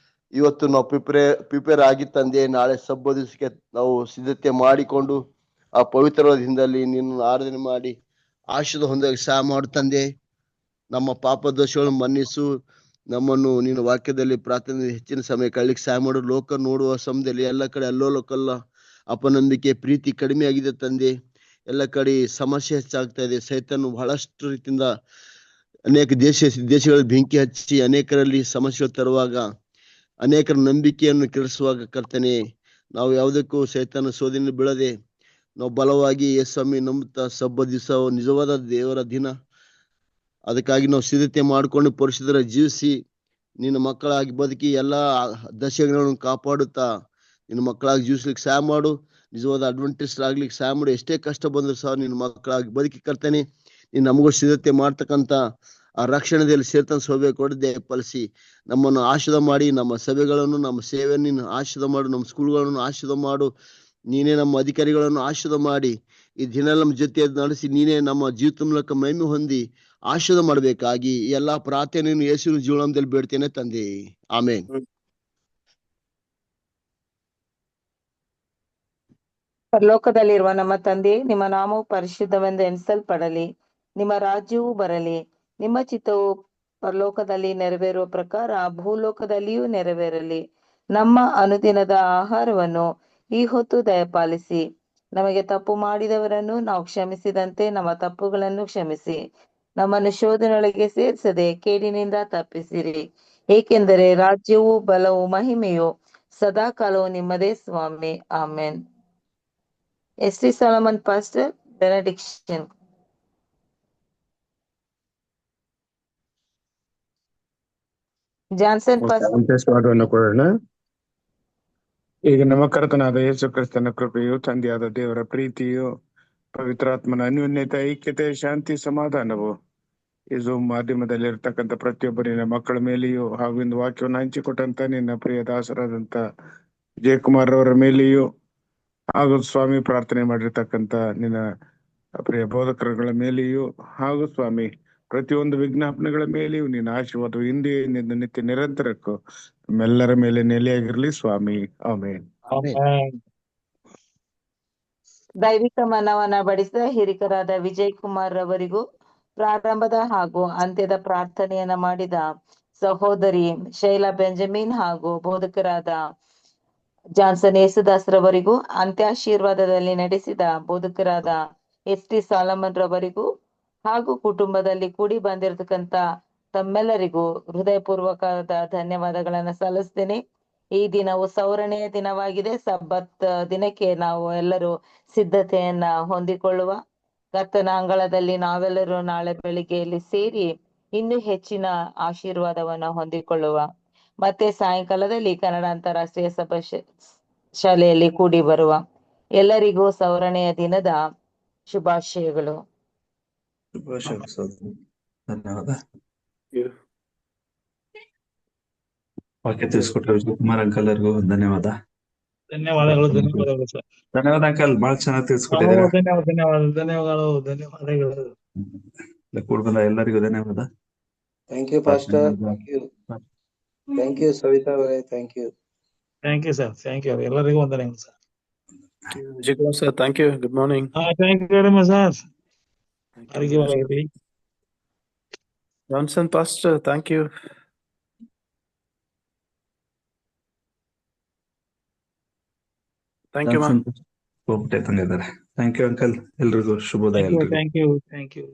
ಇವತ್ತು ನಾವು ಪ್ರಿಪೇರ್ ಆಗಿ ತಂದೆ, ನಾಳೆ ಸಬ್ಬ ದಿವಸಕ್ಕೆ ನಾವು ಸಿದ್ಧತೆ ಮಾಡಿಕೊಂಡು ಆ ಪವಿತ್ರವಾದ ಹಿಂದಲ್ಲಿ ನಿನ್ನ ಆರಾಧನೆ ಮಾಡಿ ಆಶೀರ್ವಾದ ಹೊಂದಾಗಿ ಸಹಾಯ ಮಾಡು ತಂದೆ. ನಮ್ಮ ಪಾಪ ದೋಷಗಳನ್ನು ಮನ್ನಿಸು. ನಮ್ಮನ್ನು ನೀನು ವಾಕ್ಯದಲ್ಲಿ ಪ್ರಾರ್ಥನೆ ಹೆಚ್ಚಿನ ಸಮಯ ಕಳ್ಳಿಕ್ಕೆ ಸಹಾಯ ಮಾಡು. ಲೋಕ ನೋಡುವ ಸಮಯದಲ್ಲಿ ಎಲ್ಲ ಕಡೆ ಅಲ್ಲೋಲಕಲ್ಲ ಅಪನಂಬಿಕೆ, ಪ್ರೀತಿ ಕಡಿಮೆ ಆಗಿದೆ ತಂದೆ. ಎಲ್ಲ ಕಡೆ ಸಮಸ್ಯೆ ಹೆಚ್ಚಾಗ್ತಾ ಇದೆ. ಸೈತಾನು ಬಹಳಷ್ಟು ರೀತಿಯಿಂದ ಅನೇಕ ದೇಶಗಳಲ್ಲಿ ಬೆಂಕಿ ಹಚ್ಚಿ ಅನೇಕರಲ್ಲಿ ಸಮಸ್ಯೆಗಳು ತರುವಾಗ, ಅನೇಕರ ನಂಬಿಕೆಯನ್ನು ಕೆಡಿಸುವಾಗ ಕರ್ತನೆ, ನಾವು ಯಾವುದಕ್ಕೂ ಸೈತಾನ ಸೋದನೆ ಬೀಳದೆ ನಾವು ಬಲವಾಗಿ ಯೇಸ್ವಾಮಿ ನಂಬುತ್ತಾ ಸಬ್ಬ ದಿವಸ ನಿಜವಾದ ದೇವರ ದಿನ, ಅದಕ್ಕಾಗಿ ನಾವು ಸಿದ್ಧತೆ ಮಾಡಿಕೊಂಡು ಪರಿಶುದ್ಧರ ಜೀವಿಸಿ ನಿನ್ನ ಮಕ್ಕಳಾಗಿ ಬದುಕಿ ಎಲ್ಲ ದಶಗಳನ್ನು ಕಾಪಾಡುತ್ತಾ ನಿನ್ನ ಮಕ್ಕಳಾಗಿ ಜೀವಿಸ್ಲಿಕ್ಕೆ ಸಹಾಯ ಮಾಡು. ನಿಜವಾದ ಅಡ್ವೆಂಟಿಸ್ಟ್ ಆಗ್ಲಿಕ್ಕೆ ಸಹಾಯ ಮಾಡು. ಎಷ್ಟೇ ಕಷ್ಟ ಬಂದ್ರು ಸಹ ನಿನ್ನ ಮಕ್ಕಳಾಗಿ ಬದುಕಿ ಕರ್ತನೆ. ನೀನು ನಮಗೂ ಸಿದ್ಧತೆ ಮಾಡ್ತಕ್ಕಂಥ ಆ ರಕ್ಷಣೆಯಲ್ಲಿ ಸೇರ್ತನ ಸೌಭ್ಯ ಕೊಡದೆ ಫಲಿಸಿ ನಮ್ಮನ್ನು ಆಶೀರ್ವಾದ ಮಾಡಿ, ನಮ್ಮ ಸಭೆಗಳನ್ನು ನಮ್ಮ ಸೇವೆಯನ್ನು ನೀನು ಆಶೀರ್ವಾದ ಮಾಡು. ನಮ್ಮ ಸ್ಕೂಲ್ಗಳನ್ನು ಆಶೀರ್ವಾದ ಮಾಡು. ನೀನೇ ನಮ್ಮ ಅಧಿಕಾರಿಗಳನ್ನು ಆಶೀರ್ವಾದ ಮಾಡಿ ಈ ದಿನ ನಮ್ಮ ಜೊತೆ ನಡೆಸಿ ನೀನೇ ನಮ್ಮ ಜೀವಿತ ಮೂಲಕ ಮಹಿಮೆ ಹೊಂದಿ ಆಶೀರ್ವಾದ ಮಾಡಬೇಕಾಗಿ ಎಲ್ಲಾ ಪ್ರಾರ್ಥನೆಯನ್ನು ಯೇಸುವಿನ ಜೀವನದಲ್ಲಿ ಬೇಡ್ತೇನೆ ತಂದೆ. ಆಮೇನ್. ಪರಲೋಕದಲ್ಲಿರುವ ನಮ್ಮ ತಂದೆ, ನಿಮ್ಮ ನಾಮವು ಪರಿಶುದ್ಧವೆಂದು ಎಣಿಸಲ್ಪಡಲಿ. ನಿಮ್ಮ ರಾಜ್ಯವು ಬರಲಿ. ನಿಮ್ಮ ಚಿತ್ತವು ಪರಲೋಕದಲ್ಲಿ ನೆರವೇರುವ ಪ್ರಕಾರ ಭೂಲೋಕದಲ್ಲಿಯೂ ನೆರವೇರಲಿ. ನಮ್ಮ ಅನುದಿನದ ಆಹಾರವನ್ನು ಈ ಹೊತ್ತು ದಯಪಾಲಿಸಿ. ನಮಗೆ ತಪ್ಪು ಮಾಡಿದವರನ್ನು ನಾವು ಕ್ಷಮಿಸಿದಂತೆ ನಮ್ಮ ತಪ್ಪುಗಳನ್ನು ಕ್ಷಮಿಸಿ. ನಮ್ಮನ್ನು ಶೋಧನೆಯೊಳಗೆ ಸೇರಿಸದೆ ಕೇಡಿನಿಂದ ತಪ್ಪಿಸಿರಿ. ಏಕೆಂದರೆ ರಾಜ್ಯವು, ಬಲವು, ಮಹಿಮೆಯು ಸದಾಕಾಲವು ನಿಮ್ಮದೇ ಸ್ವಾಮಿ. Amen. S T. Solomon pastor benediction. Johnson pastor. ಪಾಠವನ್ನು ಕೊಡೋಣ. ಈಗ ನಮ್ಮ ಕರ್ತನಾದ ಯೇಸು ಕ್ರಿಸ್ತನ ಕೃಪೆಯು, ತಂದೆಯಾದ ದೇವರ ಪ್ರೀತಿಯು, ಪವಿತ್ರಾತ್ಮನ ಅನ್ಯೋನ್ಯತೆ, ಐಕ್ಯತೆ, ಶಾಂತಿ, ಸಮಾಧಾನವು ಈ ಝೂಮ್ ಮಾಧ್ಯಮದಲ್ಲಿ ಇರ್ತಕ್ಕಂಥ ಪ್ರತಿಯೊಬ್ಬರಿನ ಮಕ್ಕಳ ಮೇಲೆಯೂ ಹಾಗೂ ಇಂದು ವಾಕ್ಯವನ್ನು ಹಂಚಿಕೊಟ್ಟಂತ ನಿನ್ನ ಪ್ರಿಯ ದಾಸರಾದಂತ ಜಯಕುಮಾರ್ ಅವರ ಮೇಲೆಯೂ ಹಾಗೂ ಸ್ವಾಮಿ ಪ್ರಾರ್ಥನೆ ಮಾಡಿರ್ತಕ್ಕಂಥ ನಿನ್ನ ಪ್ರಿಯ ಬೋಧಕರುಗಳ ಮೇಲೆಯೂ ಹಾಗೂ ಸ್ವಾಮಿ ಪ್ರತಿಯೊಂದು ವಿಜ್ಞಾಪನೆಗಳ ಮೇಲೆಯೂ ನಿನ್ನ ಆಶೀರ್ವಾದವು ಹಿಂದೆ ನಿತ್ಯ ನಿರಂತರಕ್ಕೂ ನಮ್ಮೆಲ್ಲರ ಮೇಲೆ ನೆಲೆಯಾಗಿರ್ಲಿ ಸ್ವಾಮಿ. ಆಮೇನ್. ದೈವಿಕ ಮನವನ್ನ ಬಡಿಸಿದ ಹಿರಿಕರಾದ ವಿಜಯ್ ಕುಮಾರ್ ರವರಿಗೂ, ಪ್ರಾರಂಭದ ಹಾಗೂ ಅಂತ್ಯದ ಪ್ರಾರ್ಥನೆಯನ್ನ ಮಾಡಿದ ಸಹೋದರಿ ಶೈಲಾ ಬೆಂಜಮಿನ್ ಹಾಗೂ ಬೋಧಕರಾದ ಜಾನ್ಸನ್ ಯೇಸುದಾಸ್ ರವರಿಗೂ, ಅಂತ್ಯಾಶೀರ್ವಾದದಲ್ಲಿ ನಡೆಸಿದ ಬೋಧಕರಾದ ಎಸ್.ಟಿ. ಸಾಲಮನ್ ರವರಿಗೂ ಹಾಗೂ ಕುಟುಂಬದಲ್ಲಿ ಕೂಡಿ ಬಂದಿರತಕ್ಕಂತ ತಮ್ಮೆಲ್ಲರಿಗೂ ಹೃದಯಪೂರ್ವಕವಾದ ಧನ್ಯವಾದಗಳನ್ನ ಸಲ್ಲಿಸ್ತೇನೆ. ಈ ದಿನವು ಸೌರಣೆಯ ದಿನವಾಗಿದೆ. ಸಬ್ಬತ್ ದಿನಕ್ಕೆ ನಾವು ಎಲ್ಲರೂ ಸಿದ್ಧತೆಯನ್ನ ಹೊಂದಿಕೊಳ್ಳುವ. ಕರ್ತನ ಅಂಗಳದಲ್ಲಿ ನಾವೆಲ್ಲರೂ ನಾಳೆ ಬೆಳಿಗ್ಗೆಯಲ್ಲಿ ಸೇರಿ ಇನ್ನೂ ಹೆಚ್ಚಿನ ಆಶೀರ್ವಾದವನ್ನ ಹೊಂದಿಕೊಳ್ಳುವ. ಮತ್ತೆ ಸಾಯಂಕಾಲದಲ್ಲಿ ಕನ್ನಡ ಅಂತಾರಾಷ್ಟ್ರೀಯ ಸಭಾ ಶಾಲೆಯಲ್ಲಿ ಕೂಡಿ ಬರುವ. ಎಲ್ಲರಿಗೂ ಸೌರಣೆಯ ದಿನದ ಶುಭಾಶಯಗಳು. ಧನ್ಯವಾದ. ವಾಕ್ಯ ತಿಳಿಸ್ಕೊಟ್ರೆ ವಿಜಯ್ ಕುಮಾರ್ ಅಂಕಲ್ ಅವ್ರಿಗೂ ಧನ್ಯವಾದ. ಧನ್ಯವಾದಗಳು ಸರ್. ಧನ್ಯವಾದ ಅಂಕಲ್, ಬಹಳ ಚೆನ್ನಾಗಿ ತಿಳಿಸ್ಕೊಟ್ಟಿದ್ದೀರಾ. ಧನ್ಯವಾದಗಳು. ಕೂಡ ಬಂದ ಎಲ್ಲರಿಗೂ ಧನ್ಯವಾದ. Thank you pastor. Thank you Savitha ಅವರೇ. Thank you sir. Thank you. ಎಲ್ಲರಿಗೂ ವಂದನೆಗಳು sir. Vijay Kumar sir, thank you. Good morning. Thank you very much sir. ಆರೋಗ್ಯವಾಗಿರಿ. Johnson pastor, thank you. Thank you ma'am. ಹೋಗ್ಬಿಟ್ಟೆ ತಂದಿದ್ದಾರೆ. Thank you uncle. ಎಲ್ರಿಗೂ ಶುಭೋದಯ. Thank you.